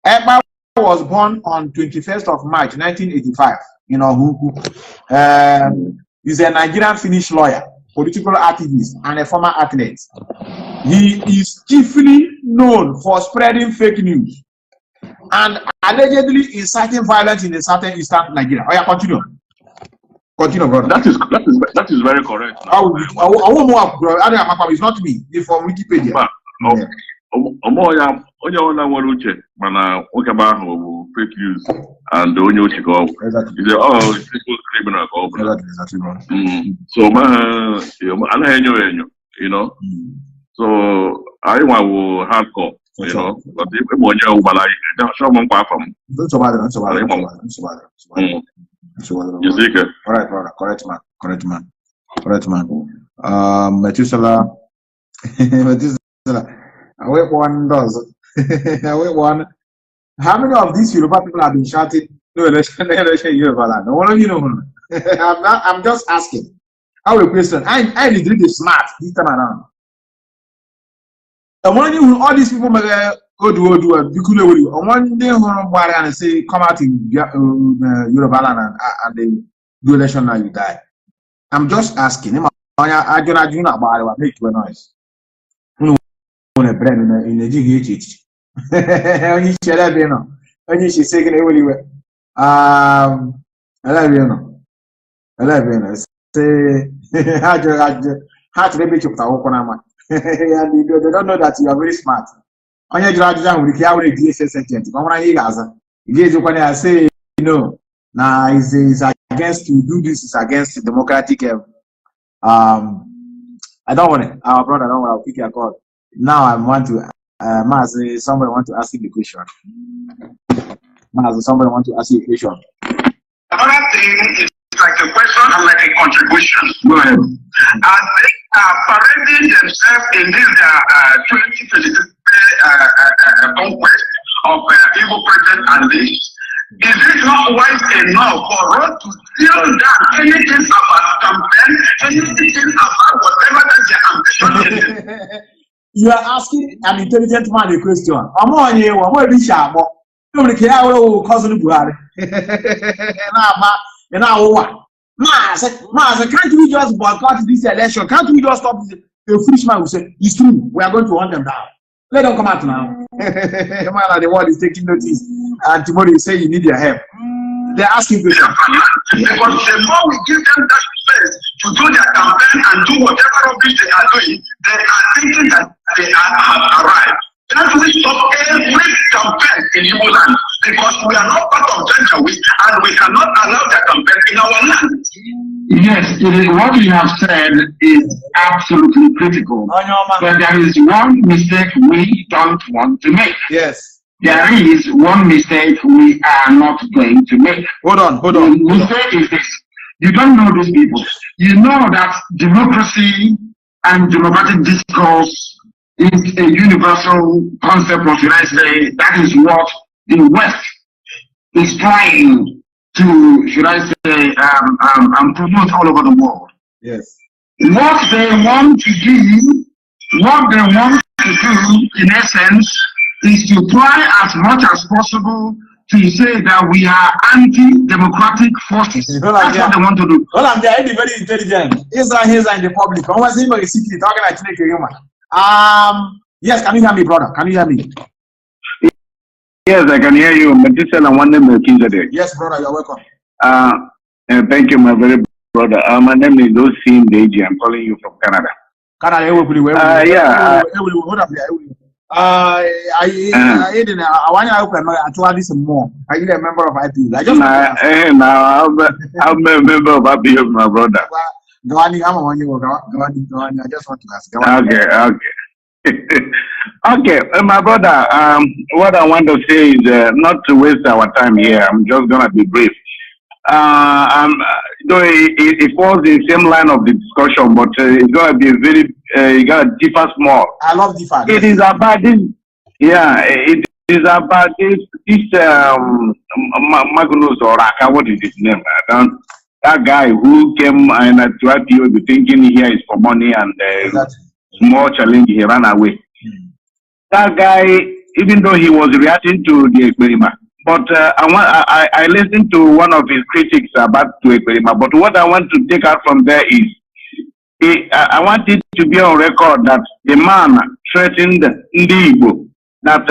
Ekpa was born on 21st of March 1985. You know who is a Nigerian Finnish lawyer, political activist, and a former athlete. He is chiefly known for spreading fake news and allegedly inciting violence in the southern eastern Nigeria. Oh yeah, continue, brother. That is very correct. I won't move, bro. It's not me. It's from Wikipedia. Fake news and the only exactly. Criminal. Exactly, bro. So you know. So I want hardcore, you know. But if you want someone you see it? All right, brother. Correct man. Methuselah. I wait one does. I wait one. How many of these Yoruba people have been shouting no election Yoruba land? No one of you know. I'm just asking. I have a question. I need to be smart this time around. And when all these people go do one day and say come out in Yoruba land and they do election now you die. I'm just asking. I don't know make a noise. In a GH. Only she let me know. Only she's taking it everywhere. I love you. Say, how to repeat your Tawakonama. They don't know that you are very smart. On your graduation, we carry a DSS sentence. Come on, you say, no, now is against to do this, is against the democratic. I don't want it. Our brother, I don't want to pick your call. Now I want to. Mazi, somebody want to ask you the question. Somebody want to ask you a question. Another thing is like a question and like a contribution. Go ahead. And they are parading themselves in this 2023 conquest of evil president and this. Is it not wise enough for us to steal down anything about campaign, anything about whatever that their ambition is? You are asking an intelligent man a question. I'm on you, I'm going to be sharp. Nobody can cousin Buhari. Mazi, can't we just boycott this election? Can't we just stop this? The foolish man will say, it's true, we are going to hunt them down. Let them come out now. The world is taking notice. And tomorrow you say you need their help. They're asking questions. Because the more we give them that space to do their campaign and do whatever rubbish they are doing, they are thinking that they have arrived. Can't we stop every campaign in Igbo land? Because we are not part of Janjaweed and we cannot allow their campaign in our land. Yes, what you have said is absolutely critical. But there is one mistake we don't want to make. Yes. There is one mistake we are not going to make. Hold on. The mistake is this. You don't know these people. You know that democracy and democratic discourse is a universal concept, or should I say, that is what the West is trying to, should I say, promote all over the world. Yes. What they want to do, in essence, is to try as much as possible to say that we are anti-democratic forces. That's what they want to do. Well, I'm very intelligent. He's in the public. I was even secretly talking like a human. Yes, can you hear me, brother? Can you hear me? Yes, I can hear you. Methuselah and one name Melchizedek. Yes, brother, you're welcome. Thank you, my very brother. My name is Osim Deji. I'm calling you from Canada. Canada, yeah. I want to open actually some more. Are you a member of IPO? I just I'm a member of IPO, my brother. I just want to ask. Okay. Okay, my brother. What I want to say is not to waste our time here. I'm just gonna be brief. Though it falls in the same line of the discussion, but it's gonna be very. You gotta differ small. I love differ. It is about this. Yeah, it is about this. Magnus or Raka, what is his name? That guy who came and tried to be thinking here is for money and small challenge, he ran away. That guy, even though he was reacting to the experiment, but I listened to one of his critics about the experiment. But what I want to take out from there is, I want it to be on record that the man threatened Igbo that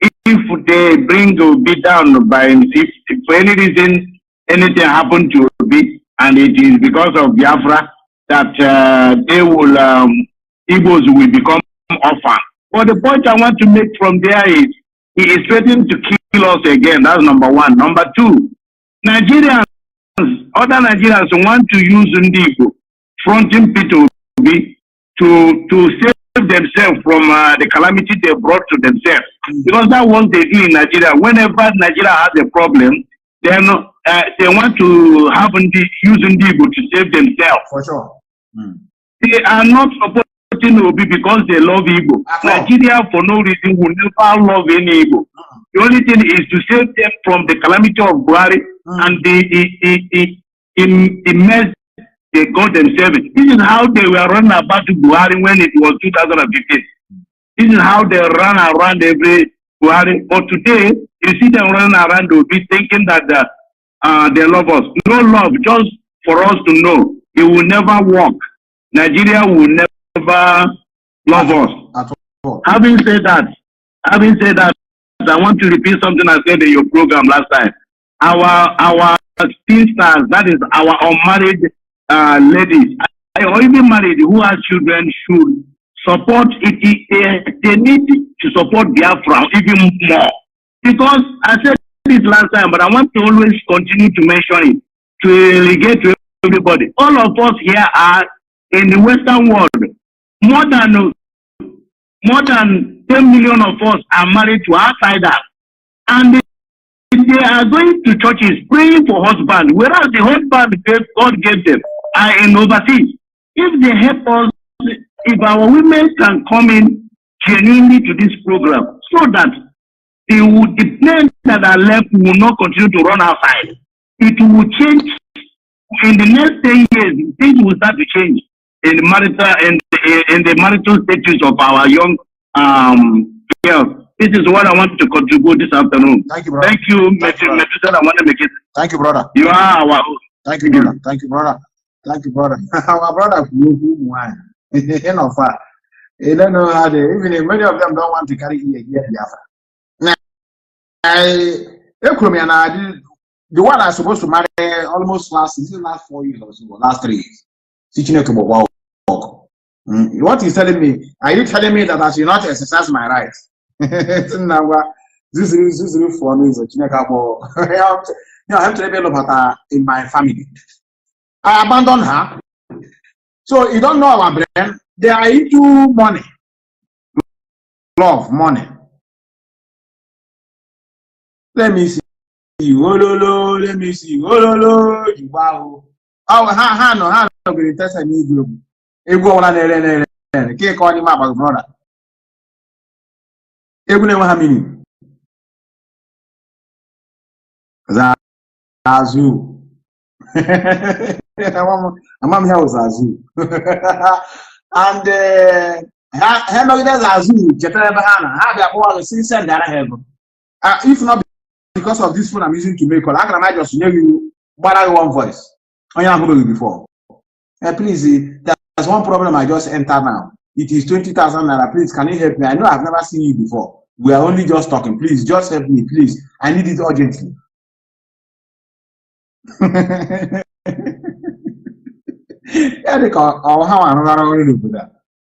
if they bring Obi down by, if for any reason anything happened to Obi, and it is because of Biafra that they will Igbos will become orphan. But the point I want to make from there is he is threatening to kill us again. That's number one. Number two, Nigerians, other Nigerians want to use Igbo fronting Peter Obi to save themselves from the calamity they brought to themselves. Because that's what they do in Nigeria. Whenever Nigeria has a problem, then they want to have use Igbo to save themselves. For sure. They are not supporting Obi because they love Igbo. Nigeria, for no reason, will never love any Igbo. The only thing is to save them from the calamity of Buhari and the mess they got themselves. This is how they were running about Buhari when it was 2015. This is how they run around every Buhari. But today, you see them running around Obi thinking that they love us. No love, just for us to know it will never work. Nigeria will never love us. Having said that, I want to repeat something I said in your program last time. Our sisters, that is our unmarried ladies, or even married who have children, should support it. They need to support Biafra even more. Because I said this last time, but I want to always continue to mention it, to relegate to everybody. All of us here are in the Western world. More than 10 million of us are married to outsiders. And they are going to churches praying for husband, whereas the husband God gave them are in overseas. If they help us, if our women can come in genuinely to this program, so that the men that are left will not continue to run outside, it will change. In the next 10 years, things will start to change in the marital status of our young girls. This is what I want to contribute this afternoon. Thank you, brother. Thank you, Methuselah. I want to make it. Thank you, brother. You are our host. Thank you, brother. Thank you, brother. Thank you, brother. Our brother, you know, they don't know how they, even many of them don't want to carry here Biafra. Now, the one I was supposed to marry almost last 4 years or so, last 3 years. What he's telling me, are you telling me that I should not exercise my rights? This is for me. I have to develop in my family. I abandoned her. So you don't know our brain. They are into money. Love, money. Let me see. Let me see. Wow. Oh, no, going to test a new group. You go on and can't call him up as brother. You never have meaning. Zazu. I'm here with Zazu. And Zazu, Japan, have their own since and that I have. If not because of this phone I'm using to make call, I can just hear you, but I want voice. I have heard you before. Please, there's one problem I just entered now. It is 20,000 naira. Please, can you help me? I know I've never seen you before. We are only just talking. Please, just help me, please. I need it urgently.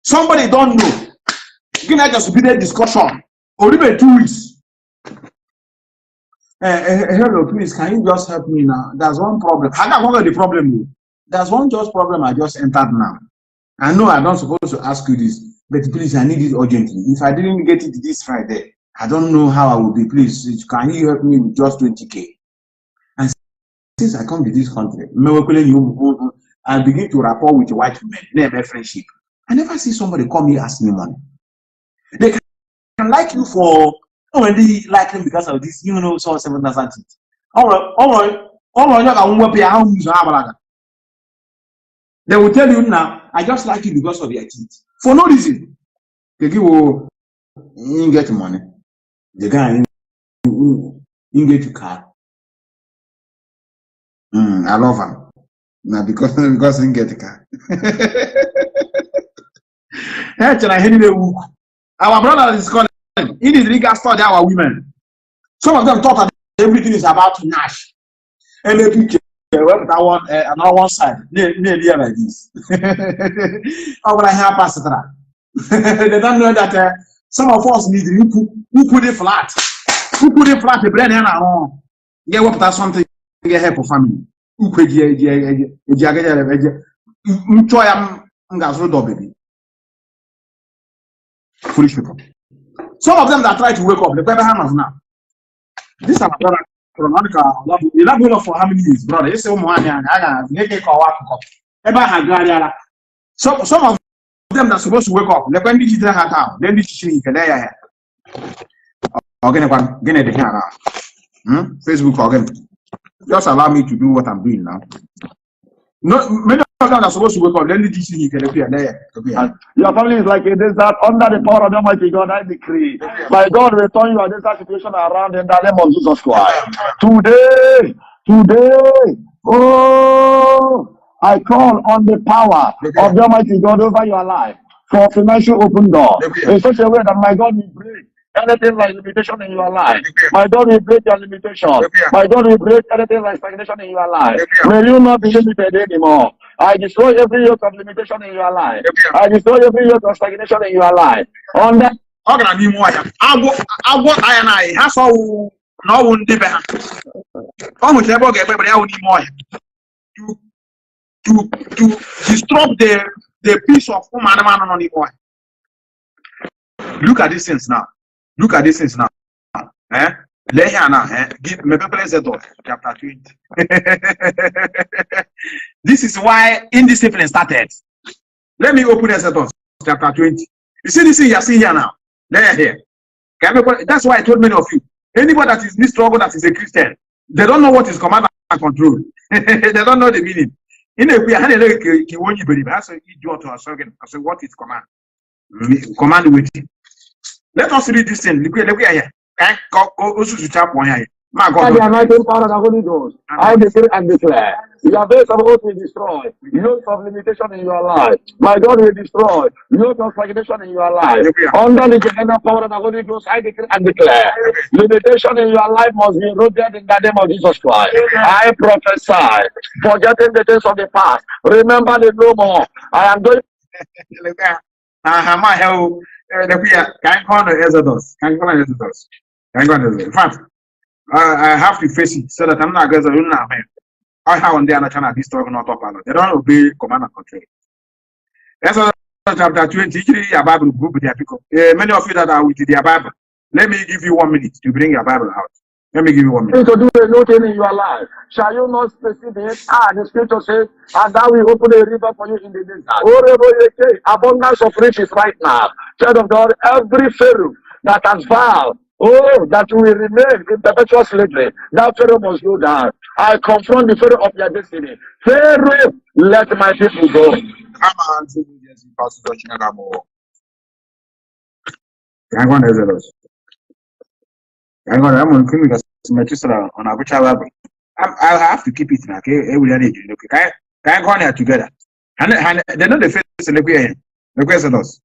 Somebody don't know. You can just be there discussion. Or even 2 weeks. Hello, please, can you just help me now? There's one problem. I got one of the problem. There's one just problem I just entered now. I know I'm not supposed to ask you this, but please, I need it urgently. If I didn't get it this Friday, I don't know how I will be. Please, can you help me with just 20K? And since I come to this country, I begin to rapport with white men, name my friendship. I never see somebody come here ask me money. They can like you for, when they like them because of this, you know, so 7,000. They will tell you now, I just like you because of your teeth. For no reason. They give you get money. The guy you get your car. I love him. Now because he get a car. Our brother is calling. In his legal study, our women. Some of them thought that everything is about to Nash. And they picture another one side, near like this. How would I help us? They don't know that some of us need who put it flat. Who put it flat? The brain and on. Get what that's something to get help for family. Who could baby. Foolish people. Some of them that try to wake up, the better hammers now. This are my brother from America. You love me for how many years, brother? You say, some of them that supposed to wake up, they're going to get out. Then this is there. Facebook again. Just allow me to do what I'm doing now. No, many of them are supposed to wake up. Then the teaching you can appear there. Your family is like a desert under the power of the Almighty God. I decree, by God, return your desert situation around in the name of Jesus Christ. Today, oh, I call on the power of the Almighty God over your life for financial open door in such a way that my God will break anything like limitation in your life. My God will break your limitation. My God will break anything like stagnation in your life. May you not be limited anymore. I destroy every yoke of limitation in your life. I destroy every yoke of stagnation in your life. On that, to disrupt the peace of human. Look at these things now. Look at these things now. Give me chapter 20. This is why indiscipline started. Let me open Exodus chapter 20. You see this thing you're seeing here now? They're here. That's why I told many of you. Anybody that is in this struggle that is a Christian, they don't know what is command and control. They don't know the meaning. In a way, I won't believe. I say, what is command? Command with it. Let us read this thing. Look here. My God. The anointing power of the Holy Ghost. I decree and declare. Your base of oath will destroy. Yoke of limitation in your life. My God will destroy. Yoke of stagnation in your life. Under the Gehenna power of the Holy Ghost, I decree and declare. Limitation in your life must be eroded in the name of Jesus Christ. I prophesy. Forgetting the days of the past. Remember the no more. I am going. In fact, I have to face it so that I'm not going to I have on there and channel this struggle not up. They don't obey command and control. Exodus chapter 20, your Bible group with their people. Many of you that are with their Bible, let me give you 1 minute to bring your Bible out. Let me give you 1 minute. To do a new thing in your life. Shall you not perceive it? The scripture says, and thou will open a river for you in the desert. Abundance of riches right now. Child of God, every Pharaoh that has vowed, that you will remain in perpetual slavery, that Pharaoh must go down. I confront the Pharaoh of your destiny. Pharaoh, let my people go. Come on, I'm going to kill Methuselah on a Bible. I have to keep it now. Okay, can go here together. And they know the face in the question us.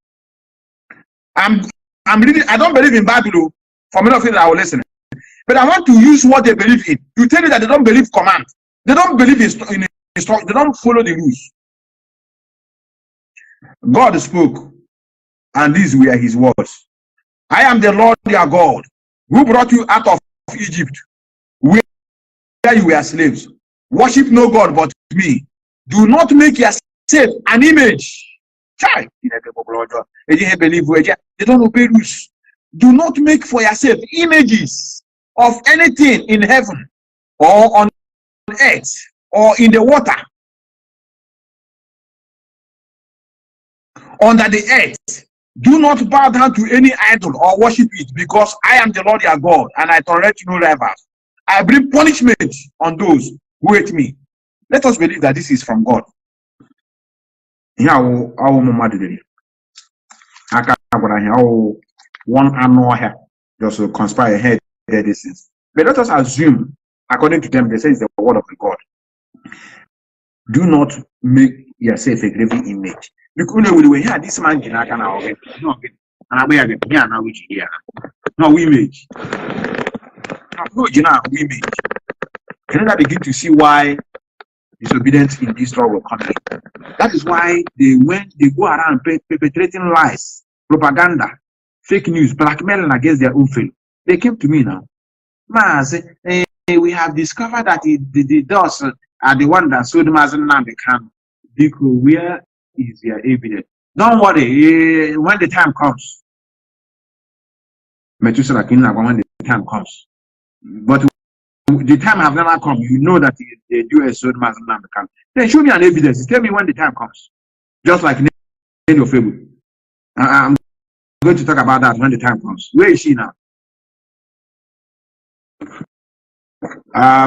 I'm reading. I don't believe in Bible for many of you that I will listen. But I want to use what they believe in to tell you that they don't believe command. They don't believe in instruction. They don't follow the rules. God spoke, and these were his words. I am the Lord your God, who brought you out of Egypt, where you were slaves. Worship no God but me. Do not make yourself an image. They don't obey rules. Do not make for yourself images of anything in heaven or on earth or in the water under the earth. Do not bow down to any idol or worship it, because I am the Lord your God, and I tolerate no rivals. I bring punishment on those who hate me. Let us believe that this is from God. One annual here just to conspire ahead this is. But let us assume, according to them, they say it's the word of the God. Do not make yourself a graven image. Because we hear this man no image. No image. Can I begin to see why disobedience in this struggle coming? That is why they go around perpetrating lies, propaganda, fake news, blackmailing against their own faith. They came to me now. Mazi, we have discovered that the doors are the one that sold Mazi Nnamdi Kanu. Because where is your evidence? Don't worry, when the time comes, Methuselah when the time comes. But the time has never come. You know that the US sold Mazi Nnamdi Kanu. Then show me an evidence. Tell me when the time comes. Just like in your favor. I'm going to talk about that when the time comes. Where is she now?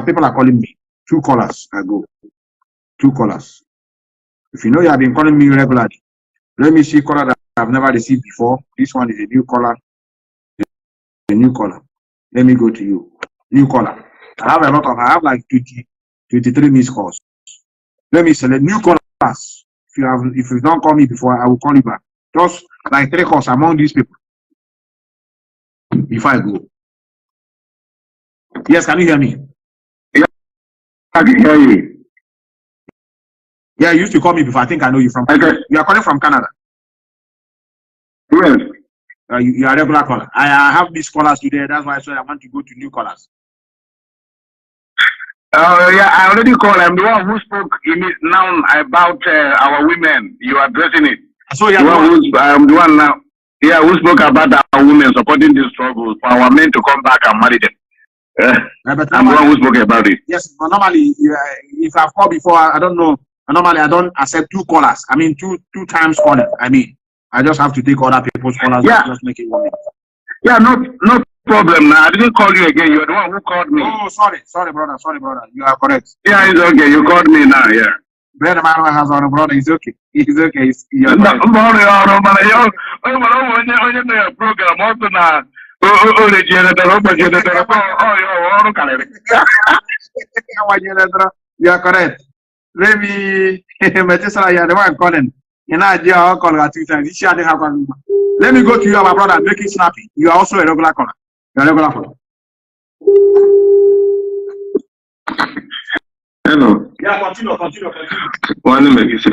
People are calling me. 2 callers ago. 2 callers. If you know you have been calling me regularly, let me see caller that I've never received before. This one is a new caller. A new caller. Let me go to you. New caller. I have like 23 missed calls. Let me select new callers. If you don't call me before, I will call you back. Just like 3 calls among these people. If I go. Yes, can you hear me? Yeah, I can hear you. Yeah, you used to call me before. I think I know you from. Okay. You are calling from Canada. Yes. You are a regular caller. I have these callers today. That's why I said I want to go to new callers. Yeah, I already called. I'm the one who spoke now about our women. You are addressing it. So I'm the one now. Yeah, who spoke about our women supporting this struggle for our men to come back and marry them. I'm the one who spoke about it. Yes, but normally, if I've called before, I don't know. Normally, I don't accept 2 callers. I mean, two times calling. I mean, I just have to take other people's callers. Yeah. And just make it 1 minute. Yeah, no problem. Now I didn't call you again. You're the one who called me. Oh, sorry, brother. You are correct. Yeah, it's okay. You called me now. Yeah. Brother Manuel has our brother. It's okay. It's okay. You're correct. You are correct. Let me Methuselah, you are the one calling. You know, I'll call her 2 times. Let me go to you, my brother, make it snappy. You are also a regular caller. You are a regular caller. Hello. Yeah, continue. One minute.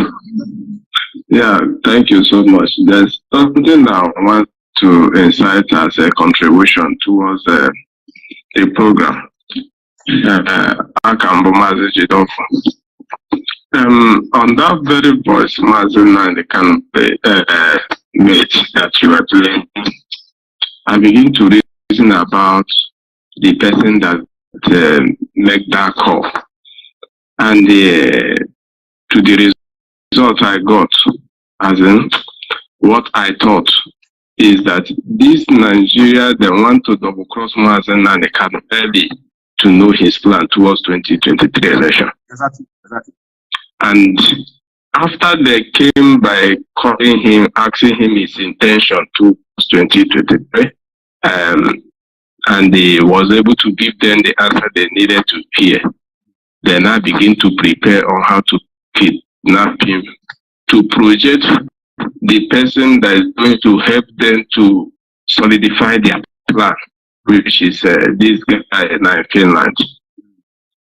Yeah, thank you so much. There's something I want to incite as a contribution towards the program. On that very voice, Mazi Nnamdi Kanu made that you are playing, I begin to reason about the person that make that call, and to the result I got, as in what I thought is that this Nigeria, they want to double cross Mazi Nnamdi Kanu early to know his plan towards 2023 election. Exactly. And after they came by calling him, asking him his intention towards 2023, and he was able to give them the answer they needed to hear, they now begin to prepare on how to kidnap him, to project the person that is going to help them to solidify their plan, which is this guy in Finland.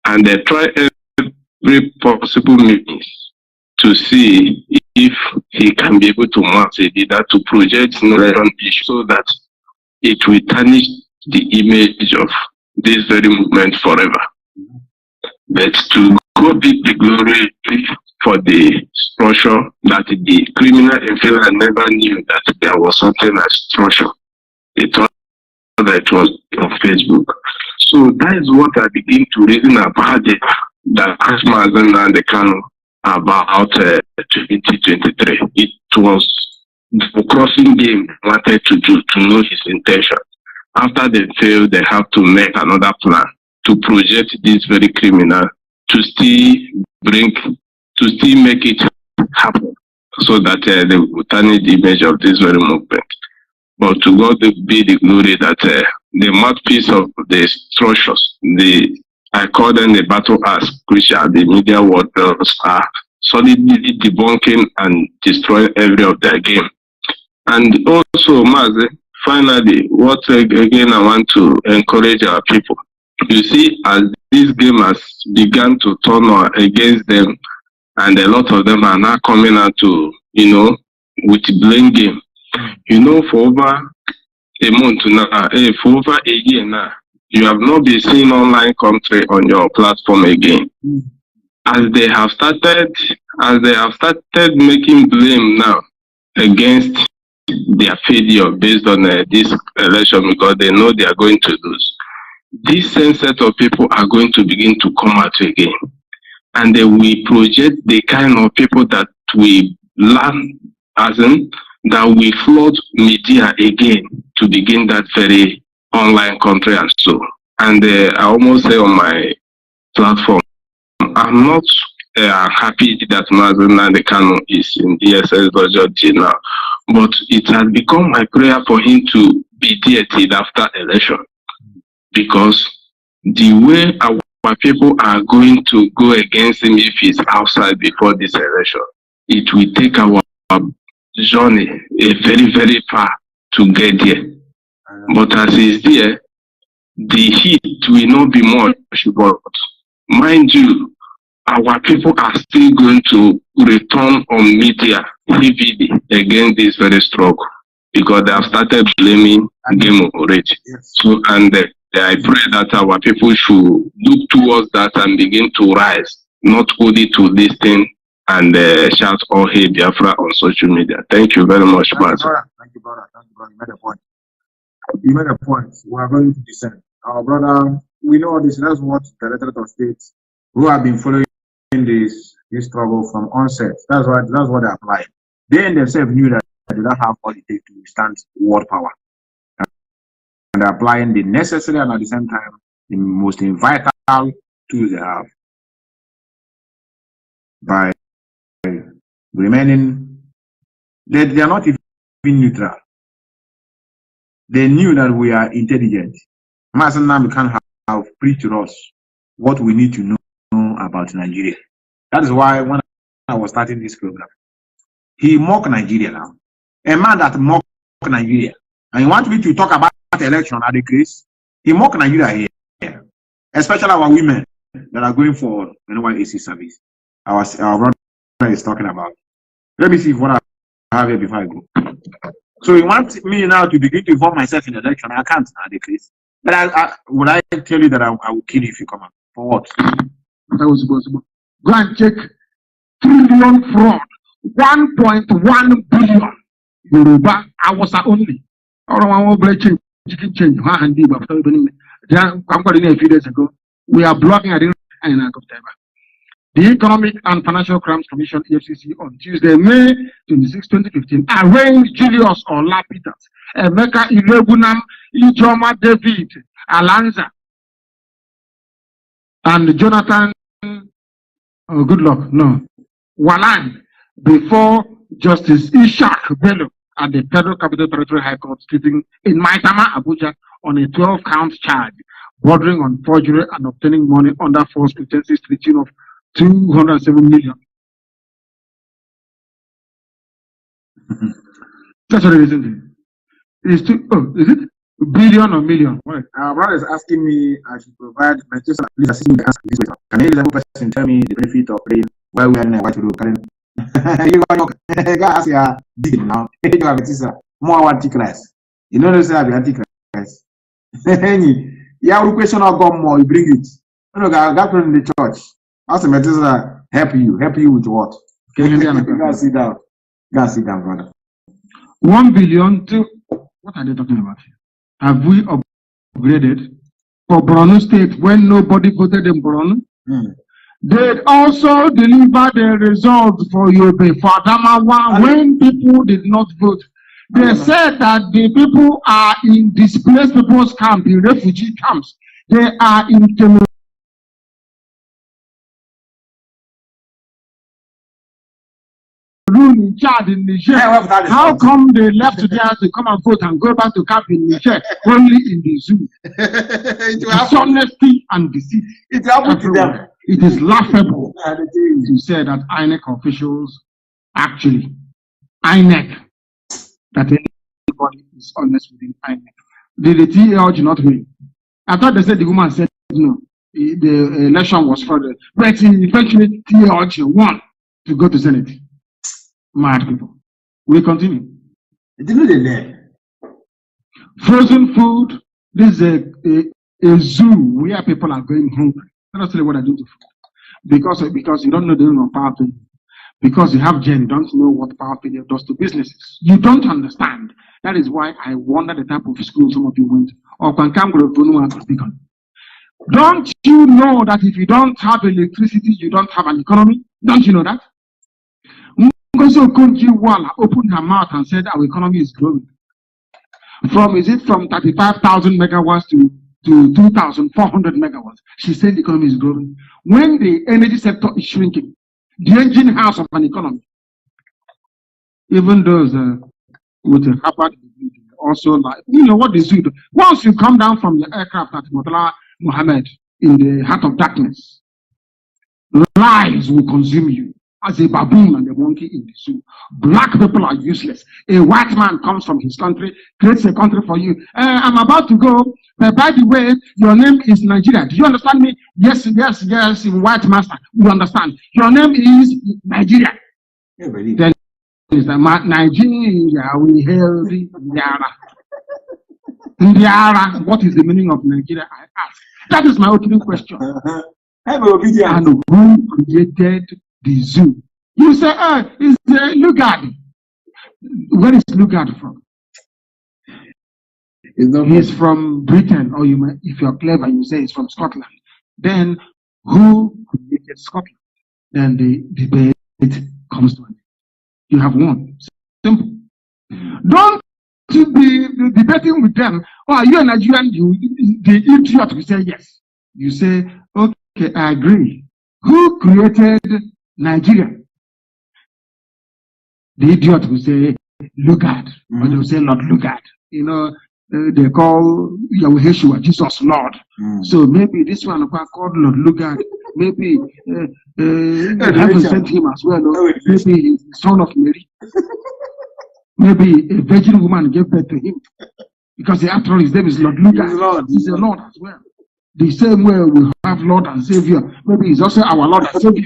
And they try every possible means to see if he can be able to mount a leader to project an issue so that it will tarnish the image of this very movement forever. But to go beat the glory for the structure that the criminal in Finland never knew that there was something as structure. They thought that it was on Facebook. So that is what I begin to reason about that Mazi and the Kanu about 2023. It was the crossing game wanted to do to know his intention. After they fail, they have to make another plan to project this very criminal to still make it happen so that they will tarnish the image of this very movement. But to God be the glory that the mouthpiece of the structures, I call them the battle axe, which are the media warriors, are solidly debunking and destroying every of their game. And also, Mazi, finally, what again I want to encourage our people. You see, as this game has begun to turn against them, and a lot of them are now coming out to, with blame game. For over a month now, for over a year now, you have not been seeing online commentary on your platform again. As they have started making blame now against their failure based on this election because they know they are going to lose. This same set of people are going to begin to come out again. And they will project the kind of people that we learn, as in, that we flood media again to begin that very online country and so. And I almost say on my platform, I'm not happy that Mazi and the Kanu is in DSS budget now, but it has become my prayer for him to be there till after election, because the way our people are going to go against him if he's outside before this election, it will take our journey very, very far to get there. But as he's there, the heat will not be much, but mind you, our people are still going to return on media heavily against this very struggle because they have started blaming game already. Yes. So, and I pray that our people should look towards that and begin to rise, not only to listen and shout "Oh hey Biafra" on social media. Thank you very much, Mazi. Thank you, brother. Thank you, brother. You made a point. You made a point. We are going to descend. Our brother, we know this. That's what the Directorate of State, who have been following this struggle from onset. That's what they applied. They themselves knew that they don't have all it takes to withstand world power, and they're applying the necessary and at the same time the most vital tools they have by remaining. They are not even neutral. They knew that we are intelligent. Mazi Nnamdi can have preached to us what we need to know about Nigeria. That is why when I was starting this program, he mocked Nigeria now. A man that mocked Nigeria. And he wants me to talk about election at the case. He mocked Nigeria here. Especially our women that are going for NYAC service. Our brother is talking about. Let me see what I have here before I go. So he wants me now to begin to involve myself in the election. I can't at the case. But would I tell you that I will kill you if you come out? For what? That was possible. Go and check trillion fraud, 1.1 billion. Yoruba, I was only. I don't want to change. A few days ago, we are blocking the Economic and Financial Crimes Commission (EFCC) on Tuesday, May 26, 2015, arraigned Julius Olapitas, Emeka Ilegunam, Ijoma David Alanza, and Jonathan. Oh, good luck. No, Walan before Justice Ishak Bello at the Federal Capital Territory High Court sitting in Maitama, Abuja, on a 12-count charge bordering on forgery and obtaining money under false pretenses to the tune of 207 million. That's what it is. Is it billion or million? What? Our brother is asking me, I should provide Methuselah, please assist me to answer this question. Can any level person tell me the benefit of praying while we are in a white room? You got ask your dig now. You have Methuselah. More antichrist. You know this is antichrist. Yeah, question of God more, you bring it. You know, God in the church. Ask Methuselah help you with what? Can you sit down? Go sit down, brother. 1 billion to what are they talking about here? Have we upgraded for Borno State when nobody voted in Borno? They also delivered the results for Yobe, for Adamawa, when people did not vote. They said that the people are in displaced people's camp, in refugee camps. They are in in Chad, in Niger. How come they left there to come and vote and go back to camp in Niger only in the zoo? Dishonesty and deceit. It happened to them. It is laughable to say that INEC officials actually that anybody is honest within INEC. Did the TLG not win? I thought they said the woman said no. The election was fraudulent, but eventually TLG won to go to Senate. Mad people. We continue. Frozen food. This is a zoo where people are going hungry. Let us tell you what I do to food. Because you don't know the name of power failure. Because you have gen, you don't know what power failure does to businesses. You don't understand. That is why I wonder the type of school some of you went. Or can come to don't you know that if you don't have electricity, you don't have an economy? Don't you know that? Also, Konji-Wala opened her mouth and said our economy is growing. From 35,000 megawatts to 2,400 megawatts? She said the economy is growing. When the energy sector is shrinking, the engine house of an economy, even those with a Harvard also like, you know what they do? Once you come down from your aircraft at Murtala Mohammed in the heart of darkness, lies will consume you. As a baboon and a monkey in the zoo. Black people are useless. A white man comes from his country, creates a country for you. I'm about to go, but by the way, your name is Nigeria. Do you understand me? Yes, white master. You understand. Your name is Nigeria. Yeah, really. Then is Nigeria, we hail the Indiara. What is the meaning of Nigeria? I ask. That is my opening question. And who created the zoo? You say, it's Lugard. Where is Lugard from? He's from Britain, or you might, if you're clever, you say it's from Scotland. Then who created Scotland? Then the debate comes to an end. You have won. Simple. Don't be debating with them. Oh, are you a Nigerian? The idiot will say yes. You say, okay, I agree. Who created Nigeria? The idiot will say Lugard, or they will say Lord Lugard. You know, they call Yahweh Jesus Lord. So maybe this one called Lord Lugard. Maybe heaven sent him as well. Or maybe he's the son of Mary. Maybe a virgin woman gave birth to him. Because after all, his name is Lord Lugard. He's a Lord as well. The same way we have Lord and Savior. Maybe he's also our Lord and Savior.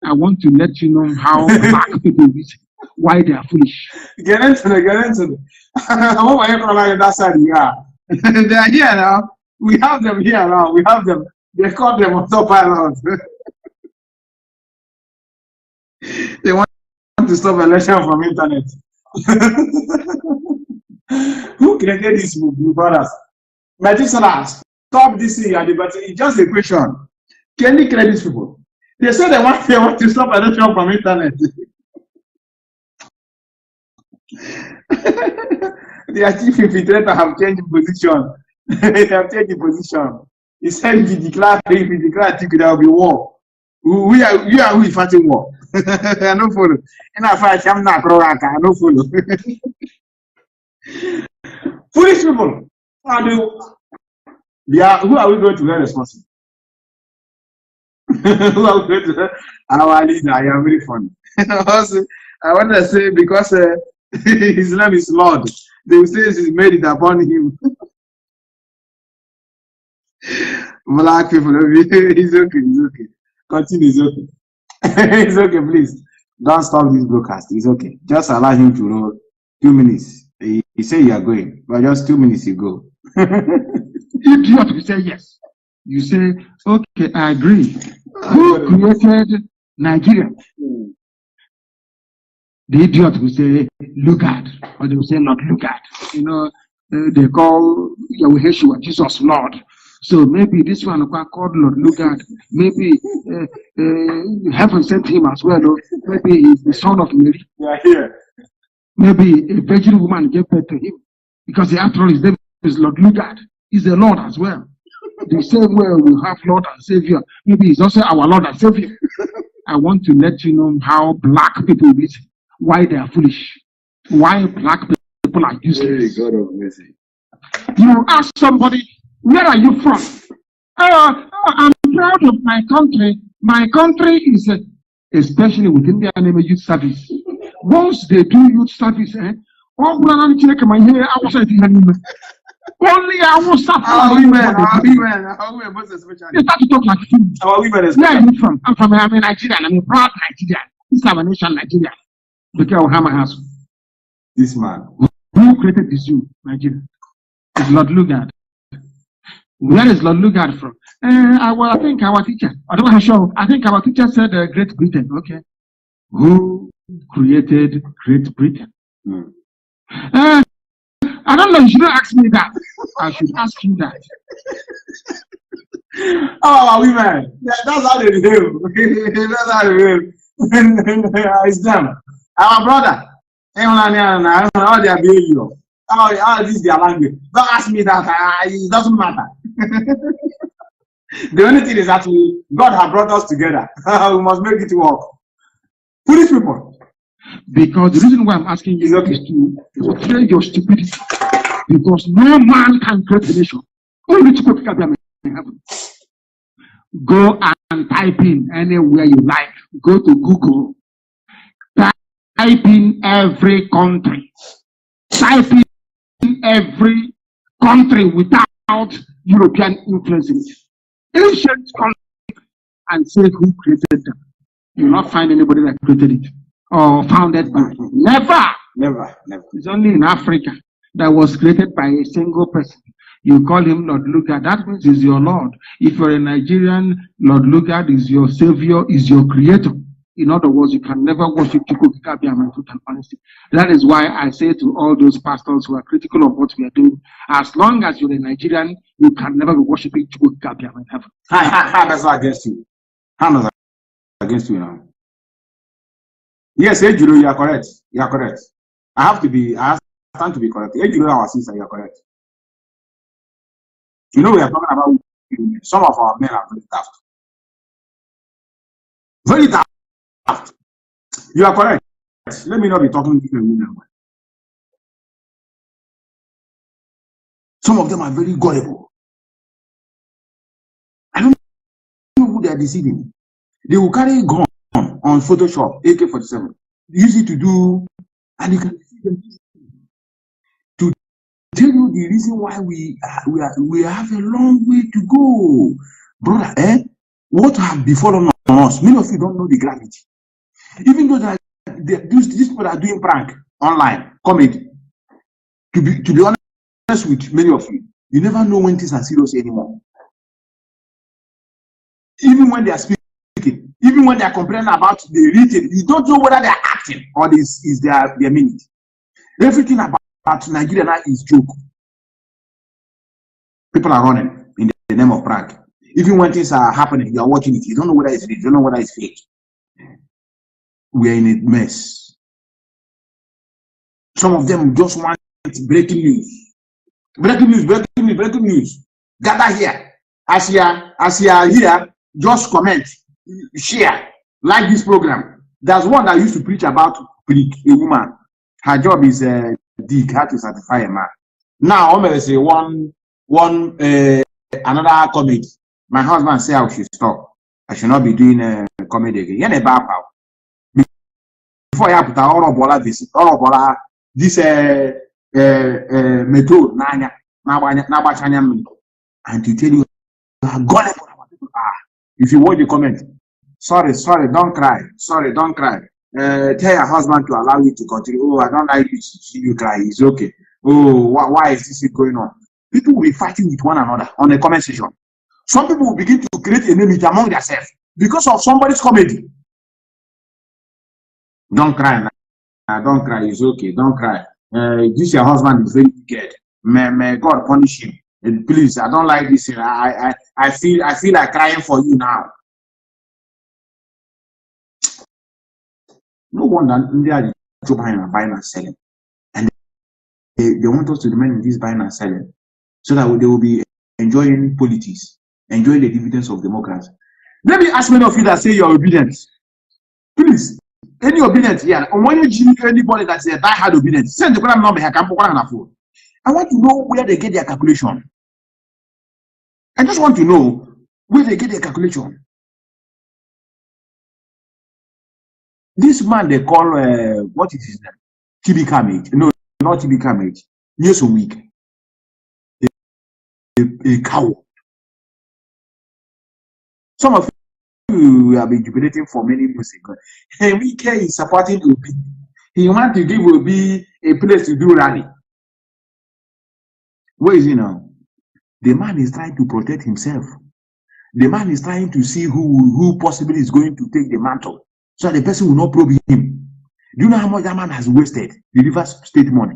I want to let you know how black people is, why they are foolish. Get into it. I want my economy that side here. They are here now. We have them here now. We have them. They call them autopilot. They want to stop election from internet. Who created this movie, brothers? Methuselah, stop this thing. It's just a question. Can you credit these people? They say they want to stop election from internet. The chief infiltrator have changed position. They have changed the position. He said if you declare there will be war. You are who is fighting war. I don't follow. And I fight I'm not I don't follow. Foolish people. Who are we going to be responsible? Who are we going to our leader? I am very funny. Also, I want to say because his name is Lord. They will say she's made it upon him. Black people, it's okay, it's okay. Continue, it's okay. It's okay, please. Don't stop this broadcast. It's okay. Just allow him to roll 2 minutes. He say you are going, but just 2 minutes you go. Idiot, you say yes. You say, okay, I agree. Who created Nigeria? The idiot will say, look at, or they will say, not look at. You know, they call Yahweh Jesus Lord. So maybe this one called Lord look at. Maybe heaven sent him as well. Or maybe he's the son of Mary. Yeah, here. Maybe a virgin woman gave birth to him. Because after all, his name is Lord look at. He's the Lord as well. The same way we have Lord and Savior. Maybe he's also our Lord and Savior. I want to let you know how black people is. Why they are foolish, why black people are useless. God of mercy. You ask somebody, where are you from? I'm proud of my country. My country is, especially within the enemy youth service. Once they do youth service, only I will start. Our women, most especially. They start to talk like food. Our women, where are you from? I'm a Nigerian. I'm a proud Nigerian. This is our nation, Nigeria. Look at Hammer House. This man. Who created this you, Nigeria? It's Lord Lugard. Where is Lord Lugard from? I think our teacher. I don't know sure. I think our teacher said Great Britain. Okay. Who created Great Britain? I don't know. You shouldn't ask me that. I should ask you that. Oh, women. That's how they behave. That's how they behave. It's them. Our brother. How they behavior. How this is their language. Don't ask me that. It doesn't matter. The only thing is that God has brought us together. We must make it work. Foolish people. Because the reason why I'm asking you is to clear your stupidity. Because no man can create the nation. Only two people can be in heaven. Go and type in anywhere you like. Go to Google. Type in every country. Type in every country without European influence in it. Ancient country, and say who created them. You will not find anybody that created it or founded by. Never. It's only in Africa that was created by a single person. You call him Lord Lugard. That means he's your Lord. If you're a Nigerian, Lord Lugard is your savior, is your creator. In other words, you can never worship Chukwuka total honesty. That is why I say to all those pastors who are critical of what we are doing, as long as you're a Nigerian, you can never be worshiping Chukwuka in heaven. That's against you. How against you now? Yes, Ejiro, you are correct. You are correct. I have to be correct. Ejiro, our sister, you are correct. You know, we are talking about women. Some of our men are very tough. Very tough. You are correct. Let me not be talking to women. Some of them are very gullible. I don't know who they are deceiving. They will carry a gun on Photoshop, AK-47, use it to do, and you can see them to tell you the reason why we have a long way to go, brother. What have befallen us? Many of you don't know the gravity. Even though these people are doing prank online, comedy. To be honest with many of you, you never know when things are serious anymore. Even when they are speaking, even when they are complaining about the written, you don't know whether they are acting or this is their minute. Everything about Nigeria now is joke. People are running in the name of prank. Even when things are happening, you are watching it. You don't know whether it's real. You don't know whether it's fake. We are in a mess. Some of them just want breaking news. Breaking news. Gather here. As you are here, just comment, share, like this program. There's one that used to preach about a woman. Her job is dig, how to certify a man. Now, I'm gonna say another comment. My husband said I should stop. I should not be doing comedy again. Before I put all of this method nanya and to tell you how gullible our people are. If you watch the comment, sorry, don't cry. Sorry, don't cry. Tell your husband to allow you to continue. Oh, I don't like you to see you cry. It's okay. Oh, why is this going on? People will be fighting with one another on the comment section. Some people will begin to create enmity among themselves because of somebody's comedy. Don't cry. Don't cry. It's okay. Don't cry. This your husband is very wicked. May God punish him. And please, I don't like this. I feel like crying for you now. No wonder India is buying and selling, and they want us to remain in this buying and selling, so that they will be enjoying politics, enjoying the dividends of democracy. Let me ask many of you that say you're obedient. Please, any obedience here? Yeah, when you give anybody that's a die-hard obedience, send the program number. I want to know where they get their calculation. I just want to know where they get their calculation. This man they call what is his name? TB Camage. No, not TB Camage. Years a week. A cow. Some of you have been jubilating for many months ago. And we care is supporting Obi. He wants to give Obi a place to do rally. Where is he now? The man is trying to protect himself. The man is trying to see who possibly is going to take the mantle, so the person will not probe him. Do you know how much that man has wasted? The Rivers State money.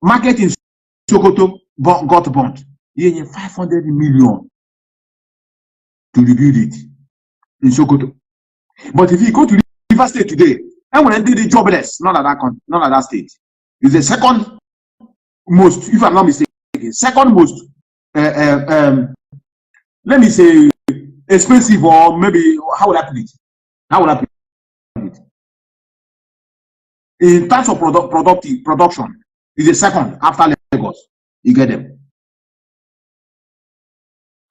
Market in Sokoto got bought. He had 500 million to rebuild it in Sokoto. But if you go to Rivers State today, and when they did jobless, not at that state, it's the second most, if I'm not mistaken, second most, let me say, expensive, or maybe, how would I put it? In terms of production, is the second after Lagos. You get them.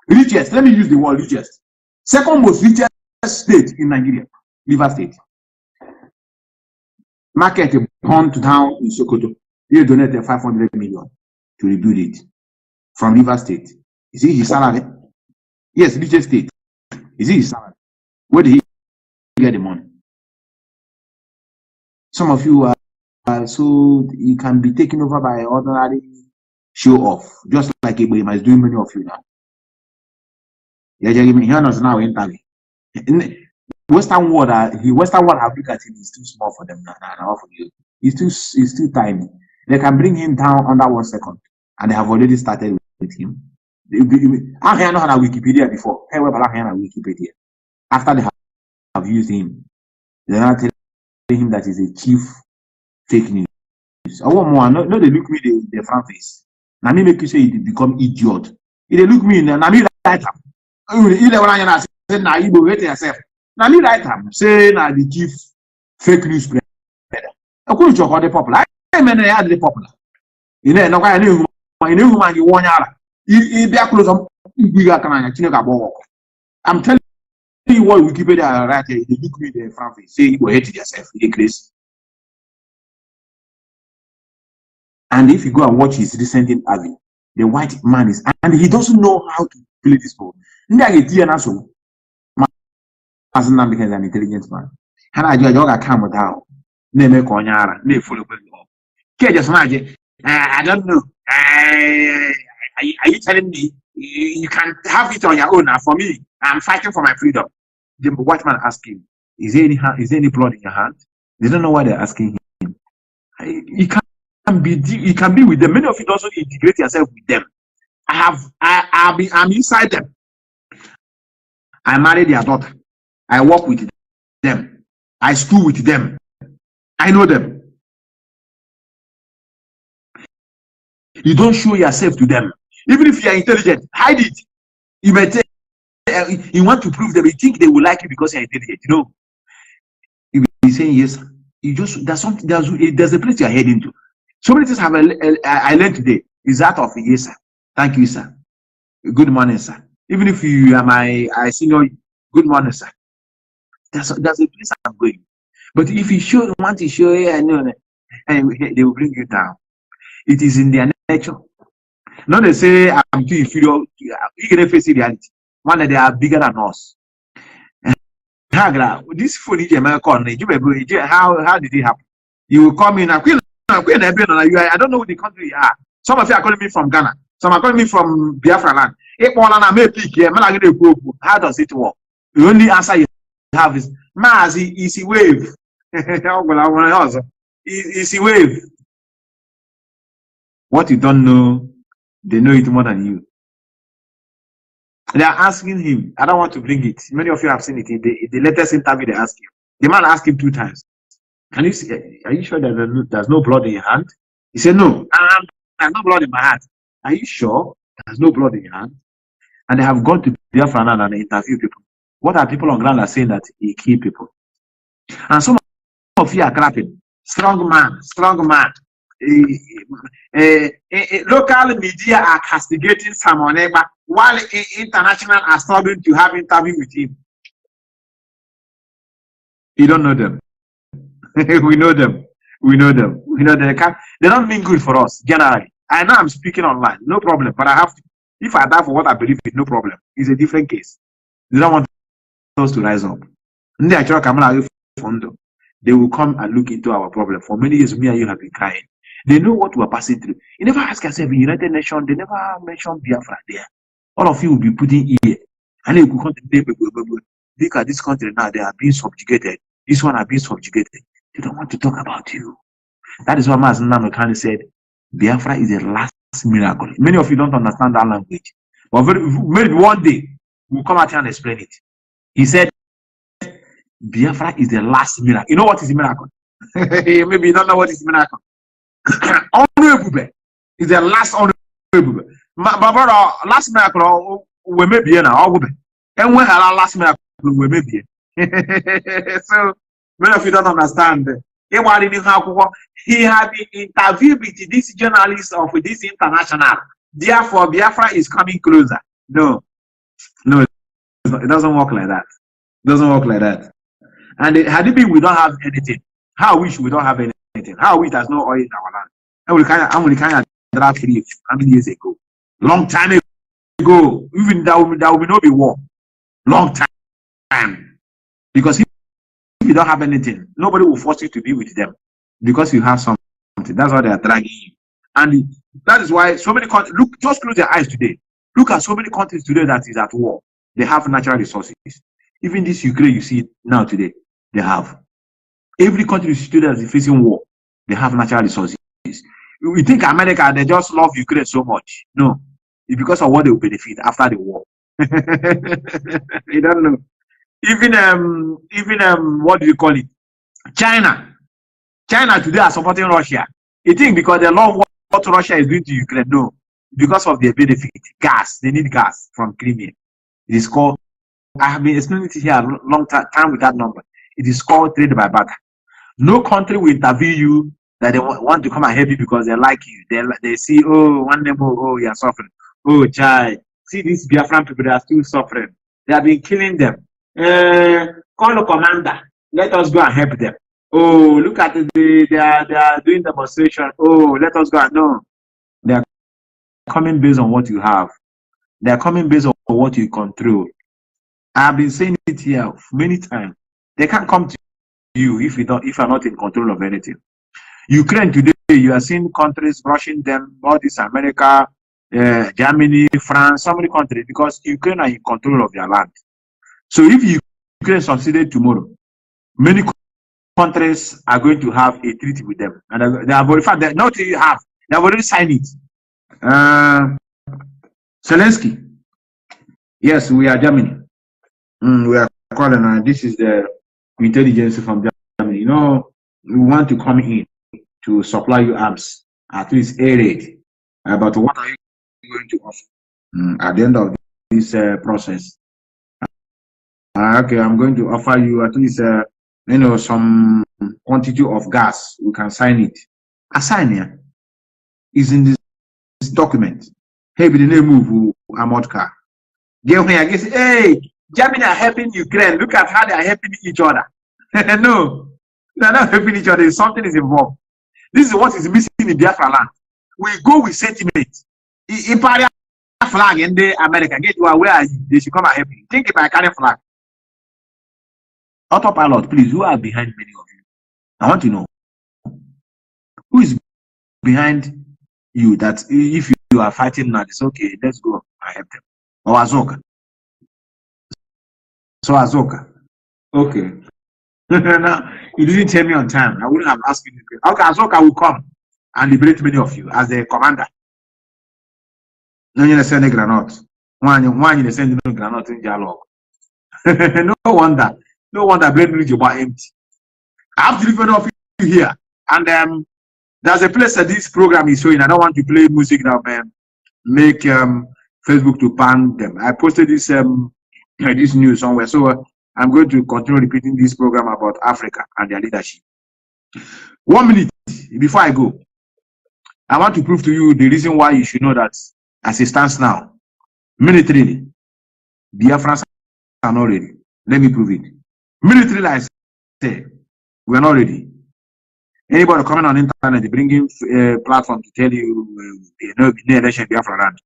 Richest, let me use the word richest. Second most richest state in Nigeria, Rivers State. Market pumped down in Sokoto. He donated 500 million to rebuild it from Rivers State. Is it his salary? Yes, richest state. Is it his salary? Where did he get the money? Some of you are so you can be taken over by ordinary show off, just like Ibrahim is doing many of you now. He's now interview. Western world have looked at him, is too small for them now. He's too tiny. They can bring him down under 1 second, and they have already started with him. I don't know Wikipedia before. Wikipedia. After they have used him, they're not telling him that he's a chief fake news. I want more. No, they look me the front face. Now me make you say you become idiot. If they look me, now me right up. Now you hate yourself. Now me right up. Say now the chief fake news spreader. I couldn't talk about the popular. I mean, I had the popular. You know, I knew man you want yara. You be a close on bigger can I'm telling you what Wikipedia right here. They look me the front face. Say you hate yourself. You Chris. And if you go and watch his recent interview, the white man is, and he doesn't know how to play this ball. Nnamdi because he's an intelligent man. And I just calm down. Name Konyara, name full of just imagine. I don't know. Are you telling me you can have it on your own? Now for me, I'm fighting for my freedom. The white man asking, is there any blood in your hand? They don't know why they're asking him. You can be with them. Many of you also integrate yourself with them. I'm inside them. I married their daughter. I work with them. I school with them. I know them. You don't show yourself to them. Even if you are intelligent, hide it. You may say you want to prove them. You think they will like you because you are intelligent. You know, you be saying yes. You just there's a place you are heading to. So many things I learned today is that of yes, sir. Thank you, sir. Good morning, sir. Even if you are I senior, good morning, sir. There's a place I'm going. But if you want to show, and they will bring you down. It is in their nature. Not they say I'm too inferior. You can face reality. One that they are bigger than us. This food is how did it happen? You will come in and I don't know what the country you are. Some of you are calling me from Ghana. Some are calling me from Biafra land. How does it work? The only answer you have is Mazi, easy wave. Easy wave. What you don't know, they know it more than you. They are asking him. I don't want to bring it. Many of you have seen it in the latest interview. They ask him. The man asked him 2 times. Can you see? Are you sure that there's no blood in your hand? He said, no. There's no blood in my hand. Are you sure there's no blood in your hand? And they have gone to Biafra land and interview people. What are people on ground are saying that he killed people? And some of you are clapping. Strong man, strong man. Local media are castigating someone, while international are struggling to have interview with him. You don't know them. We know them. We know them. We know they don't mean good for us generally. I know I'm speaking online, no problem. But I have to. If I die for what I believe in, no problem. It's a different case. They don't want us to rise up. They will come and look into our problem. For many years, me and you have been crying. They know what we're passing through. You never ask yourself in United Nations, they never mention Biafra there. All of you will be putting ear. And they will come to look at this country now, they are being subjugated. This one are being subjugated. They don't want to talk about you. That is what Mazi Methuselah said. Biafra is the last miracle. Many of you don't understand that language. But maybe one day, we'll come out here and explain it. He said, Biafra is the last miracle. You know what is a miracle? Maybe you don't know what is a miracle. Honorable is the last honorable. But brother, last miracle we may be now. And when our last miracle we may be. So many of you don't understand. He had been interviewed with this journalist of this international. Therefore, Biafra is coming closer. No, it doesn't work like that. It doesn't work like that. And had it been we don't have anything, how wish we don't have anything? How we there's no oil in our land? And we kind of draft free how many years ago? Long time ago. Even there will not be war. Long time. Because if you don't have anything, nobody will force you to be with them. Because you have something. That's why they are dragging you. And that is why so many countries, look, just close your eyes today. Look at so many countries today that is at war. They have natural resources. Even this Ukraine you see now today, they have. Every country you see today that is facing war, they have natural resources. We think America, they just love Ukraine so much. No. It's because of what they will benefit after the war. You don't know. Even what do you call it? China today are supporting Russia. You think because they love what Russia is doing to Ukraine? No. Because of their benefit. Gas. They need gas from Crimea. It is called, I have been explaining it here a long time with that number. It is called trade by barter. No country will interview you that they want to come and help you because they like you. They see, oh, one neighbor, oh, you are suffering. Oh, child. See these Biafran people, they are still suffering. They have been killing them. Call the commander. Let us go and help them. Oh, look at they are doing demonstration. Oh, let us go and no. They are coming based on what you have. They are coming based on what you control. I have been saying it here many times. They can't come to you if you are not in control of anything. Ukraine today, you are seeing countries rushing them, all this America, Germany, France, so many countries, because Ukraine are in control of their land. So if Ukraine succeeded tomorrow, many countries are going to have a treaty with them. And they have already, not you have, they have already signed it. Zelensky. Yes, we are Germany. We are calling, this is the intelligence from Germany. You know, we want to come in to supply you arms, at least aid. But what are you going to offer at the end of this process? Okay, I'm going to offer you at least, some quantity of gas. We can sign it. A sign here is in this document. Hey, the name move Amodka. Hey, Germany are helping Ukraine. Look at how they are helping each other. No, they're not helping each other. Something is involved. This is what is missing in Biafra land. we go with sentiment. If I flag in the America, get you where are you? They should come and help you. Think if I carry flag. Autopilot, please, who are behind many of you? I want to know. Who is behind you that if you are fighting now, it's okay, let's go. I help them. Or Azoka. So Azoka. Okay. Now, you didn't tell me on time. I wouldn't have asked you. Okay, Azoka will come and liberate many of you as the commander. No, you send a granite. One you send no granite in dialogue. No wonder brain bridge about empty. I have to leave enough you here. And there's a place that this program is showing. I don't want to play music now, man. Make Facebook to ban them. I posted this this news somewhere. So I'm going to continue repeating this program about Africa and their leadership. 1 minute before I go. I want to prove to you the reason why you should know that as it stands now, militarily, Biafrans are not ready. Let me prove it. Militarily, I say, we are not ready. Anybody coming on internet, bringing platform to tell you, no election Biafra land.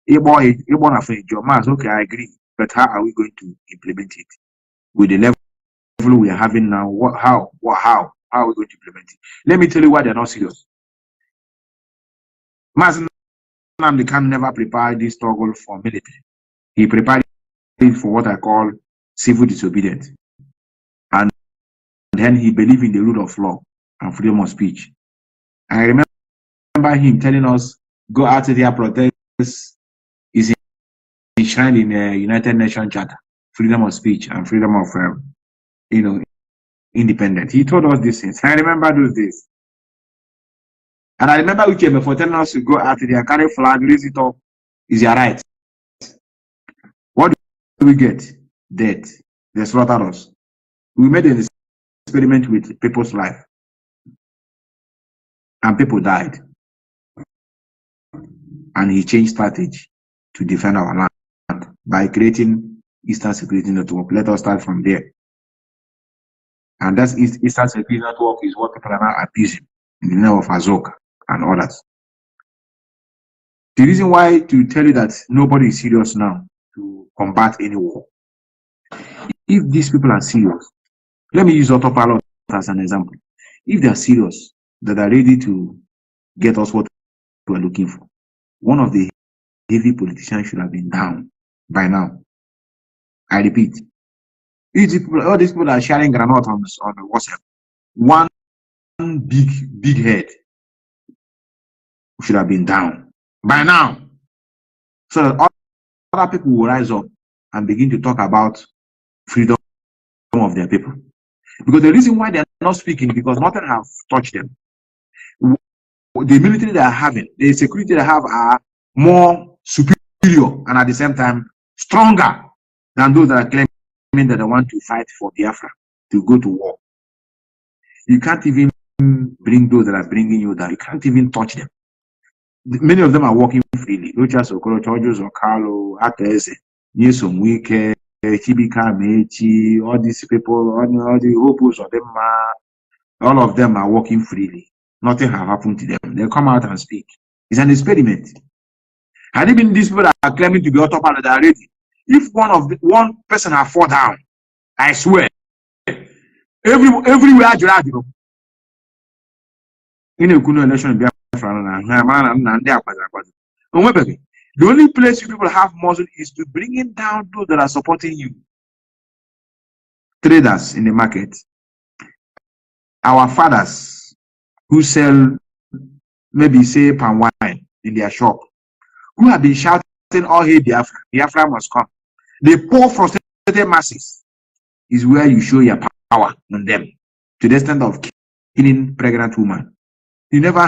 Okay, I agree. But how are we going to implement it? With the level we are having now, how are we going to implement it? Let me tell you why they're not serious. Mazi Nnamdi can never prepare this struggle for military. He prepared it for what I call civil disobedience. And then he believed in the rule of law and freedom of speech. I remember him telling us, go out there, protest is enshrined in the United Nations Charter, freedom of speech and freedom of, independence. He told us these things. I remember those days. And I remember we came for telling us to go out there, carry flag, raise it up, is your right. What do we get? Death. They slaughtered us. We made an experiment with people's life. And people died. And he changed strategy to defend our land by creating Eastern Security Network. Let us start from there. And that Eastern Security Network is what people are now abusing in the name of Azoka and others. The reason why to tell you that nobody is serious now to combat any war. If these people are serious, let me use autopilot as an example. If they are serious, that are ready to get us what we are looking for, one of the heavy politicians should have been down by now. I repeat, all these people are sharing granite on the WhatsApp. One big head should have been down by now, so that other people will rise up and begin to talk about freedom of their people. Because the reason why they are not speaking is because nothing have touched them. The military they are having, the security they have are more superior and at the same time stronger than those that are claiming that they want to fight for Biafra, to go to war. You can't even bring those that are bringing you down. You can't even touch them. Many of them are walking freely. Luchas Okoro, Chojos Okalo, Atese, Nyesom Wike, Chibika Mechi, all these people, all the Opus of them, all of them are walking freely. Nothing have happened to them. They come out and speak. It's an experiment. Had it been these people that are claiming to be autopilot that are ready, if one person have fall down, I swear, everywhere in a Kanu election, the only place you people have muscle is to bring in down those that are supporting you. Traders in the market, our fathers who sell maybe say palm wine in their shop, who have been shouting, "Oh, hey, Biafra, Biafra must come." The poor, frustrated masses is where you show your power on them, to the extent of killing pregnant women. You never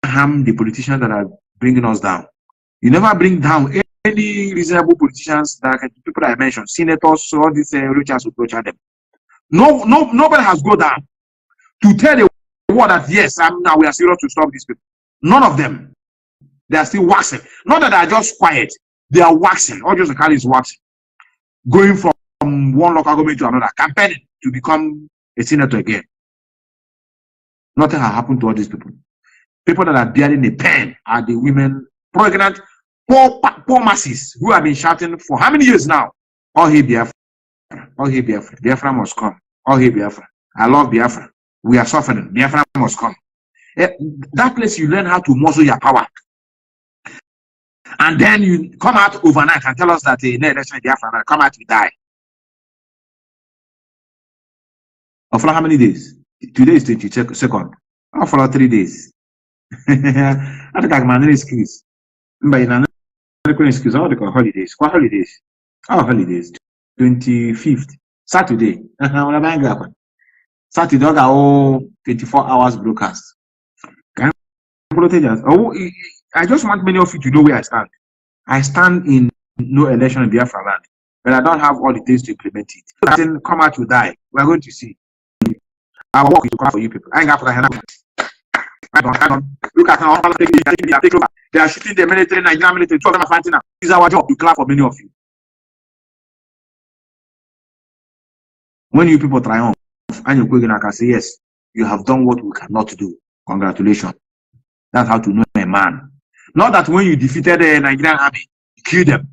harm the politicians that are bringing us down. You never bring down any reasonable politicians that people I mentioned, senators, all these Richards approach them. Nobody has gone down to tell the world that yes, now we are serious to stop these people. None of them. They are still waxing. Not that they are just quiet. They are waxing. All just the car is waxing. Going from one local government to another, campaigning to become a senator again. Nothing has happened to all these people. People that are bearing the pain are the women, pregnant, poor masses who have been shouting for how many years now? Oh, hey, Biafra. Oh, hey, Biafra. Biafra must come. Oh, hey, Biafra. I love Biafra. We are suffering. Biafra must come. That place you learn how to muscle your power. And then you come out overnight and tell us that in election Biafra come out to die. For how many days? Today is 22nd. Oh, for 3 days. I think I can excuse. But in an excuse, all the holidays. What holidays? Oh, holidays. 25th. Saturday. Saturday, I got 24 hours broadcast. Oh, I just want many of you to know where I stand. I stand in no election in Biafra land, but I don't have all the things to implement it. So then come out to die. We're going to see. Our work is to come for you people. I ain't got for look at how they are shooting the military, Nigerian military. 2 of them are fighting now. It's our job to clap for many of you. When you people triumph and you go and can say, yes, you have done what we cannot do. Congratulations. That's how to know a man. Not that when you defeated the Nigerian army, you kill them,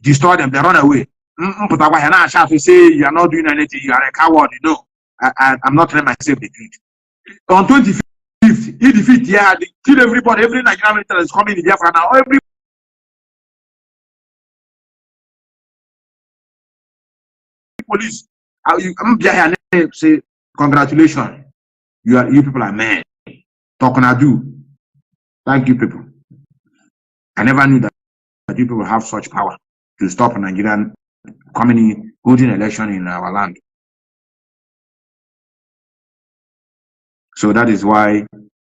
destroy them, they run away. To say you are not doing anything, you are a coward. You know, I'm not telling myself the truth. On 25th, he defeat, yeah, they kill everybody, every Nigerian military is coming in Biafra now. Every police, say, congratulations, you people are men. Talking I do. Thank you, people. I never knew that you people have such power to stop Nigerian coming in, holding election in our land. So that is why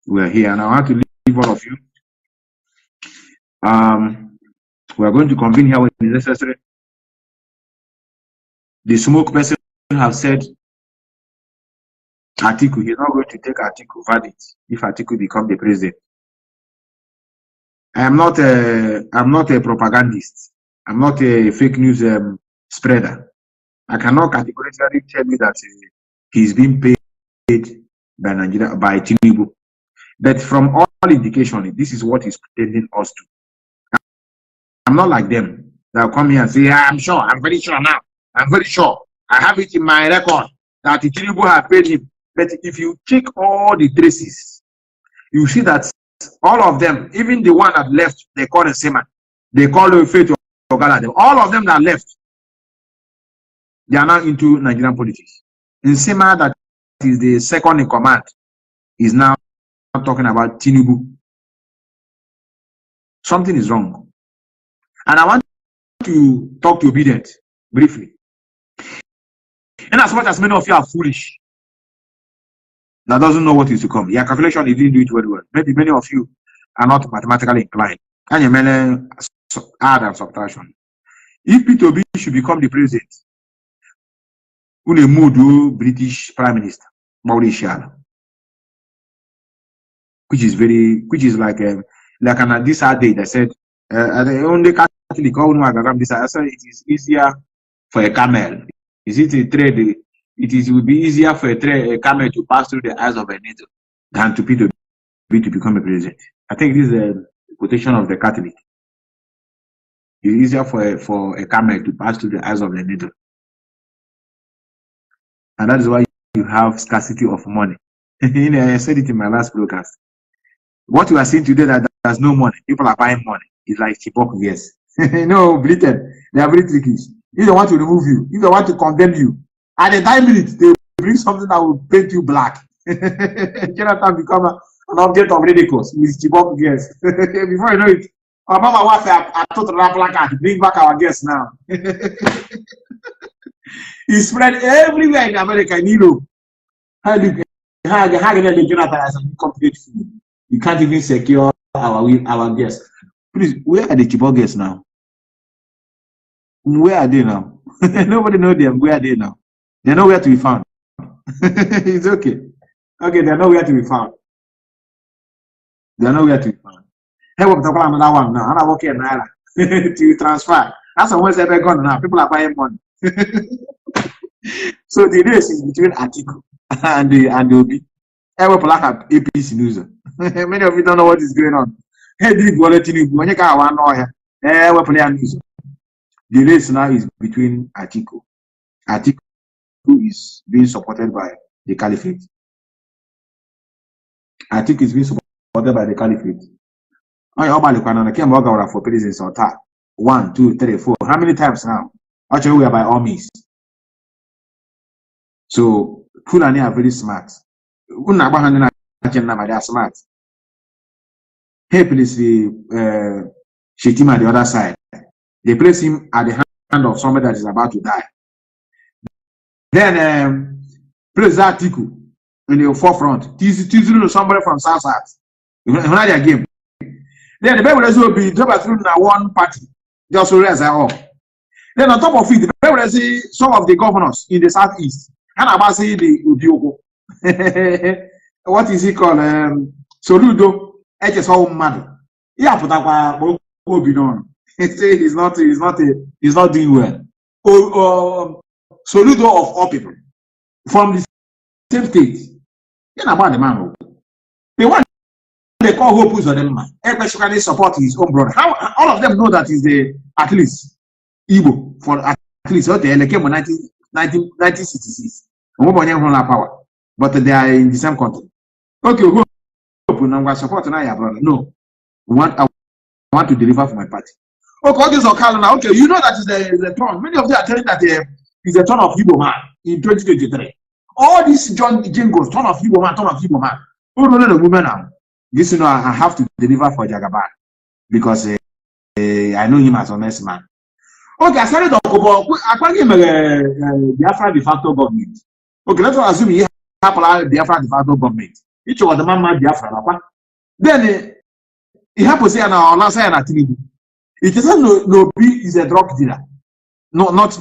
we're here. And I want to leave all of you. We are going to convene here when necessary. The smoke person have said Atiku, he's not going to take Atiku verdict if Atiku become the president. I'm not a propagandist. I'm not a fake news spreader. I cannot categorically tell you that he's being paid by Nigeria, by Tinubu. But from all indication, this is what he's pretending us to. I'm not like them. They'll come here and say, yeah, I'm sure, I'm very sure now. I'm very sure. I have it in my record that Tinubu has paid him. But if you check all the traces, you see that all of them, even the one that left, they call the same man. They call the faith of God. All of them that left, they are now into Nigerian politics. Nsema, that is the second in command, is now talking about Tinubu. Something is wrong. And I want to talk to Obedient briefly. And as much as many of you are foolish, that doesn't know what is to come. Your calculation, you didn't do it very well. Maybe many of you are not mathematically inclined. And you may add and subtraction. If Peter Obi should become the president, British Prime Minister, Mauritius, which is like an this day they said the only Catholic I said it is easier for a camel. Is it a trade? It will be easier for a camel to pass through the eyes of a needle than to Peter Obi to become a president. I think this is a quotation of the Catholic. It's easier for a camel to pass through the eyes of a needle. And that is why you have scarcity of money. I said it in my last broadcast. What you are seeing today that there's no money, people are buying money. It's like hypocrisy. No, Britain, they are very tricky. If they want to remove you, if they want to condemn you, at the time minute, they bring something that will paint you black. Jonathan become an object of ridicule with hypocrisy. Before you know it, our mama wife I told the placard, bring back our guests now. It's spread everywhere in America, in Europe. How Jonathan as a complete fool. You can't even secure our guests. Please, where are the Chibok guests now? Where are they now? Nobody knows them. Where are they now? They're nowhere to be found. It's okay. Okay, they're nowhere to be found. They're nowhere to be found. Hey, we're talking about another one now. I'm not working in Naira to transfer. That's almost ever gone now. People are buying money. So the race is between Atiku and the Obi. Ever black APC news. Many of you don't know what is going on. Hey, did you when you got one or news? The race now is between Atiku. Atiku is being supported by the caliphate. Atiku is being supported by the caliphate. I came for presidents or 1, 2, 3, 4. How many times now? Actually, we are by all means. So Fulani are very smart. They are smart. Hey, please, Shetima the other side. They place him at the hand of somebody that is about to die. Then place that Atiku in the forefront. Teasing somebody from South South. Another game. Then the Bible will be dropped through one party. Just so as I all. Then on top of it, the Bible will see some of the governors in the southeast. And about say the Ubioko. What is he called? Soludo. HSO mad. Yeah, put up be known. He's not doing well. Soludo of all people from the same state. You know about the man. They want they call hope on them man. Everybody support his own brother. How all of them know that is the at least Igbo for at least what they came in 1966. Power, but they are in the same country. Okay, hope no support now, brother. No, I want to deliver for my party. Okay, all this now. Okay, you know that is the turn. Many of them are telling that is the turn of Igbo man in 2023. All these John jingles, turn of Igbo man. Oh no, the woman now. This I have to deliver for Jagaban because I know him as an honest man. Okay, I started I can't give him Biafra de facto government. Okay, let's assume he have Biafra de facto government. Each of the man Biafra. Then he have to say now last year at Tinubu. It isn't no B is a drug dealer. No, not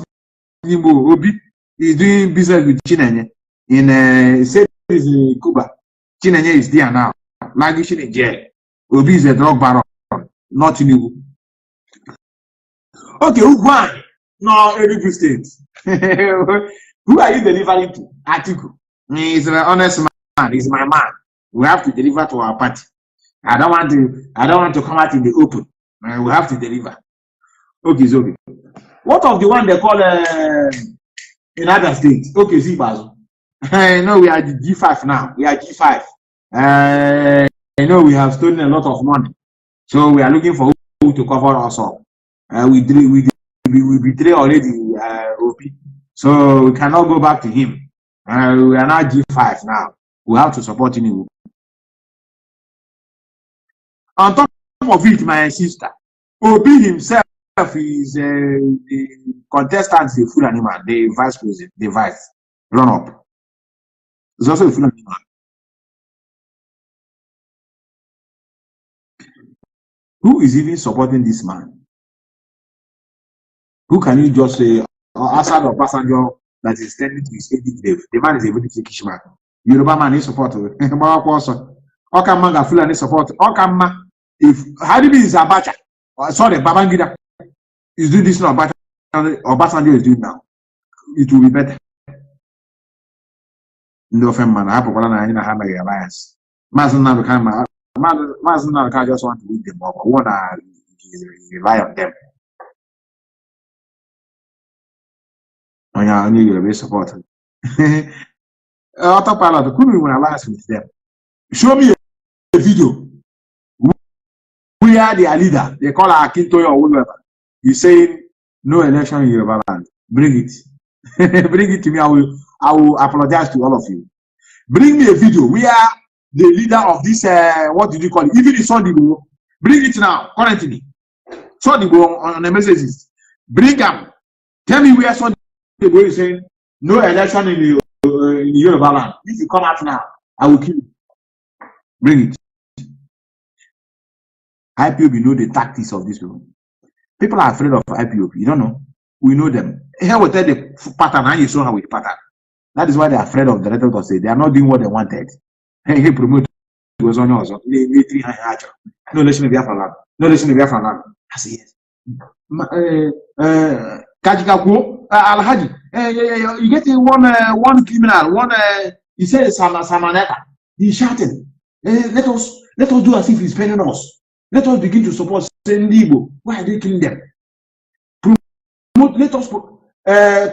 Tinubu. Obi is doing business with Chinenye in Cuba. Chinenye is there now. Languishing in jail. Obi is a drug baron, not Tinubu. Okay, why? No, every state. Who are you delivering to? Atiku. He's an honest man. He's my man. We have to deliver to our party. I don't want to come out in the open. We have to deliver. Okay, it's okay. What of the one they call in other states? Okay, see, Basil. No, we are G5 now. We are G5. I know we have stolen a lot of money, so we are looking for who to cover us up. We betray already OP, so we cannot go back to him. We are now G5 now. We have to support him. On top of it, my sister, OP himself is the contestant, the full animal, the vice president, the vice run-up. It's also a full animal. Who is even supporting this man? Who can you just say, outside of passenger that is tending to his early grave? The man is a very Turkish man. Yoruba man is supported. Okama Fulani support. Okama, if Hadibi is Abacha, sorry, Babangida is doing this now, Abacha or Basanjo is doing now, it will be better. No man, I have a alliance. Mazana just want to win them up. What are rely on them? I knew you were very supported. Autopilot couldn't win alliance with them. Show me a video. We are their leader. They call her Akintoye or whatever. He's saying no election in Yoruba land. Bring it. Bring it to me. I will apologize to all of you. Bring me a video. We are the leader of this, what did you call it? Even the Sondigo. Bring it now, currently. Sondigo on the messages. Bring them. Tell me where Sondigo is saying no election in Yoruba land. If you come out now, I will kill you. Bring it. IPOB know the tactics of these people. People are afraid of IPOB. You don't know. We know them. Here we tell the pattern and you saw how we pattern. That is why they are afraid of the rhetoric of say they are not doing what they wanted. Hey, promote was on yours. No listen to Biafra. No listen to Biafra. I say yes. Kajikaku Alhaji. You get one criminal. One he says Samaneka. He's shouting, let us do as if he's paying us. Let us begin to support Sendibo. Why are they killing them? Let us call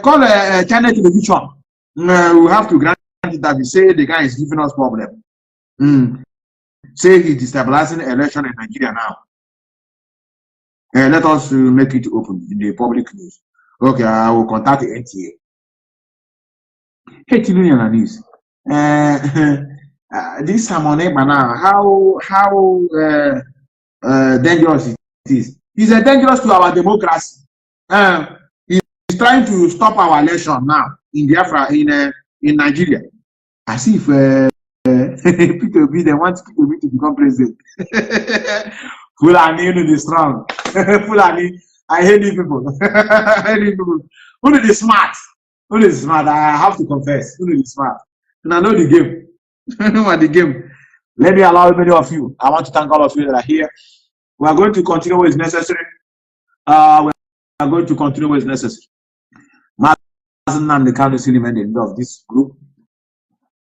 China television. We have to grant it that we say the guy is giving us problem. Say he's destabilizing the election in Nigeria now. Let us make it open in the public news. Okay, I will contact the NTA. Hey, Tinubu and this. This Samone now, how dangerous it is. It's dangerous to our democracy. He's trying to stop our election now in Biafra, in Nigeria. As if Peter B, they want Peter B to become president. Fulani, the strong. Fulani, I hate these people. I hate these people. Only the smart. Only the smart. I have to confess. Only the smart. And I know the game. I know the game. Let me allow many of you. I want to thank all of you that are here. We are going to continue what is necessary. We are going to continue what is necessary. Mazi Nnamdi Kanu still remain the leader of this group.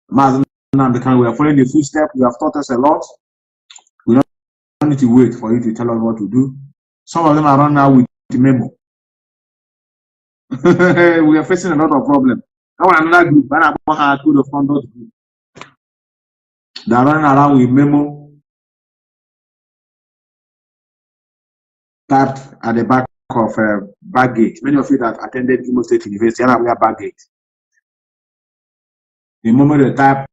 Mazi Nnamdi Kanu, we are following the footsteps. You have taught us a lot. We don't need to wait for you to tell us what to do. Some of them are running out with the memo. We are facing a lot of problems. I want another group. I want to the front of the group. They are running around with memo typed at the back of back gate. Many of you that attended Imo State University are aware back gate. The moment they type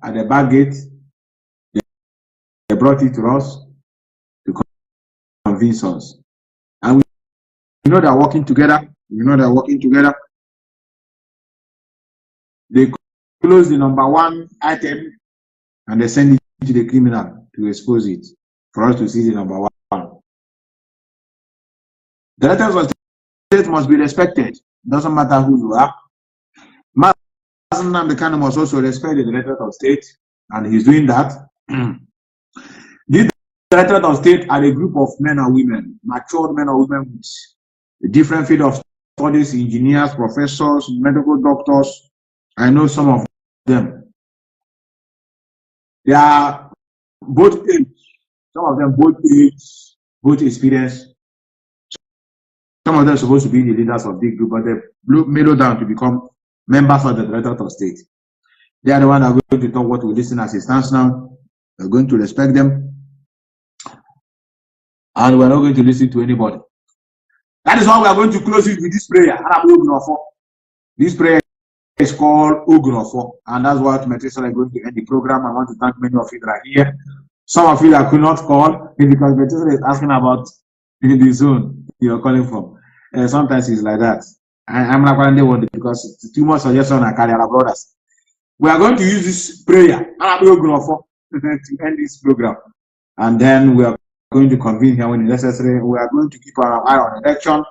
at the back gate, they brought it to us to convince us. And we know they're working together. We know they're working together. They close the number one item and they send it to the criminal to expose it for us to see the number one. The letters of state must be respected. Doesn't matter who you are. Mazi Nnamdi Kanu must also respect the letters of state, and he's doing that. These letters of state are a group of men and women, matured men and women with a different field of studies, engineers, professors, medical doctors. I know some of them. They are both age, some of them both age, both experience. Some of them are supposed to be the leaders of this group, but they mellow down to become members of the Directorate of State. They are the ones that are going to talk what we listen as it stands now. We're going to respect them. And we're not going to listen to anybody. That is why we are going to close it with this prayer. This prayer is called Ugrofo, and that's what Methuselah is going to end the program. I want to thank many of you that are here. Some of you that could not call because Methuselah is asking about the zone you're calling from. Sometimes it's like that. I'm not going to want it because it's too much suggestion and carry our brothers. We are going to use this prayer to end this program, and then we are going to convene here when necessary. We are going to keep our eye on election.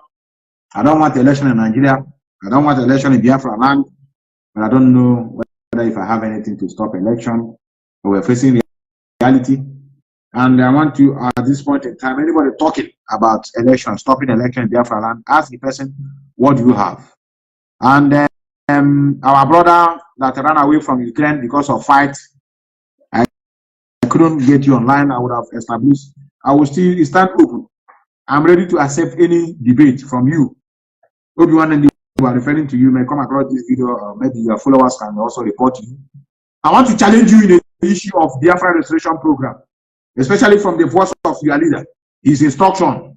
I don't want election in Nigeria. I don't want election in Biafra land, but I don't know whether if I have anything to stop election. We're facing reality. And I want to, at this point in time, anybody talking about election, stopping election in Biafra land, ask the person, what do you have? And our brother that ran away from Ukraine because of fight, I couldn't get you online. I would have established. I will still stand open. I'm ready to accept any debate from you. Obi-Wan and who are referring to you may come across this video, or maybe your followers can also report you. I want to challenge you in the issue of Biafra restoration program, especially from the voice of your leader, his instruction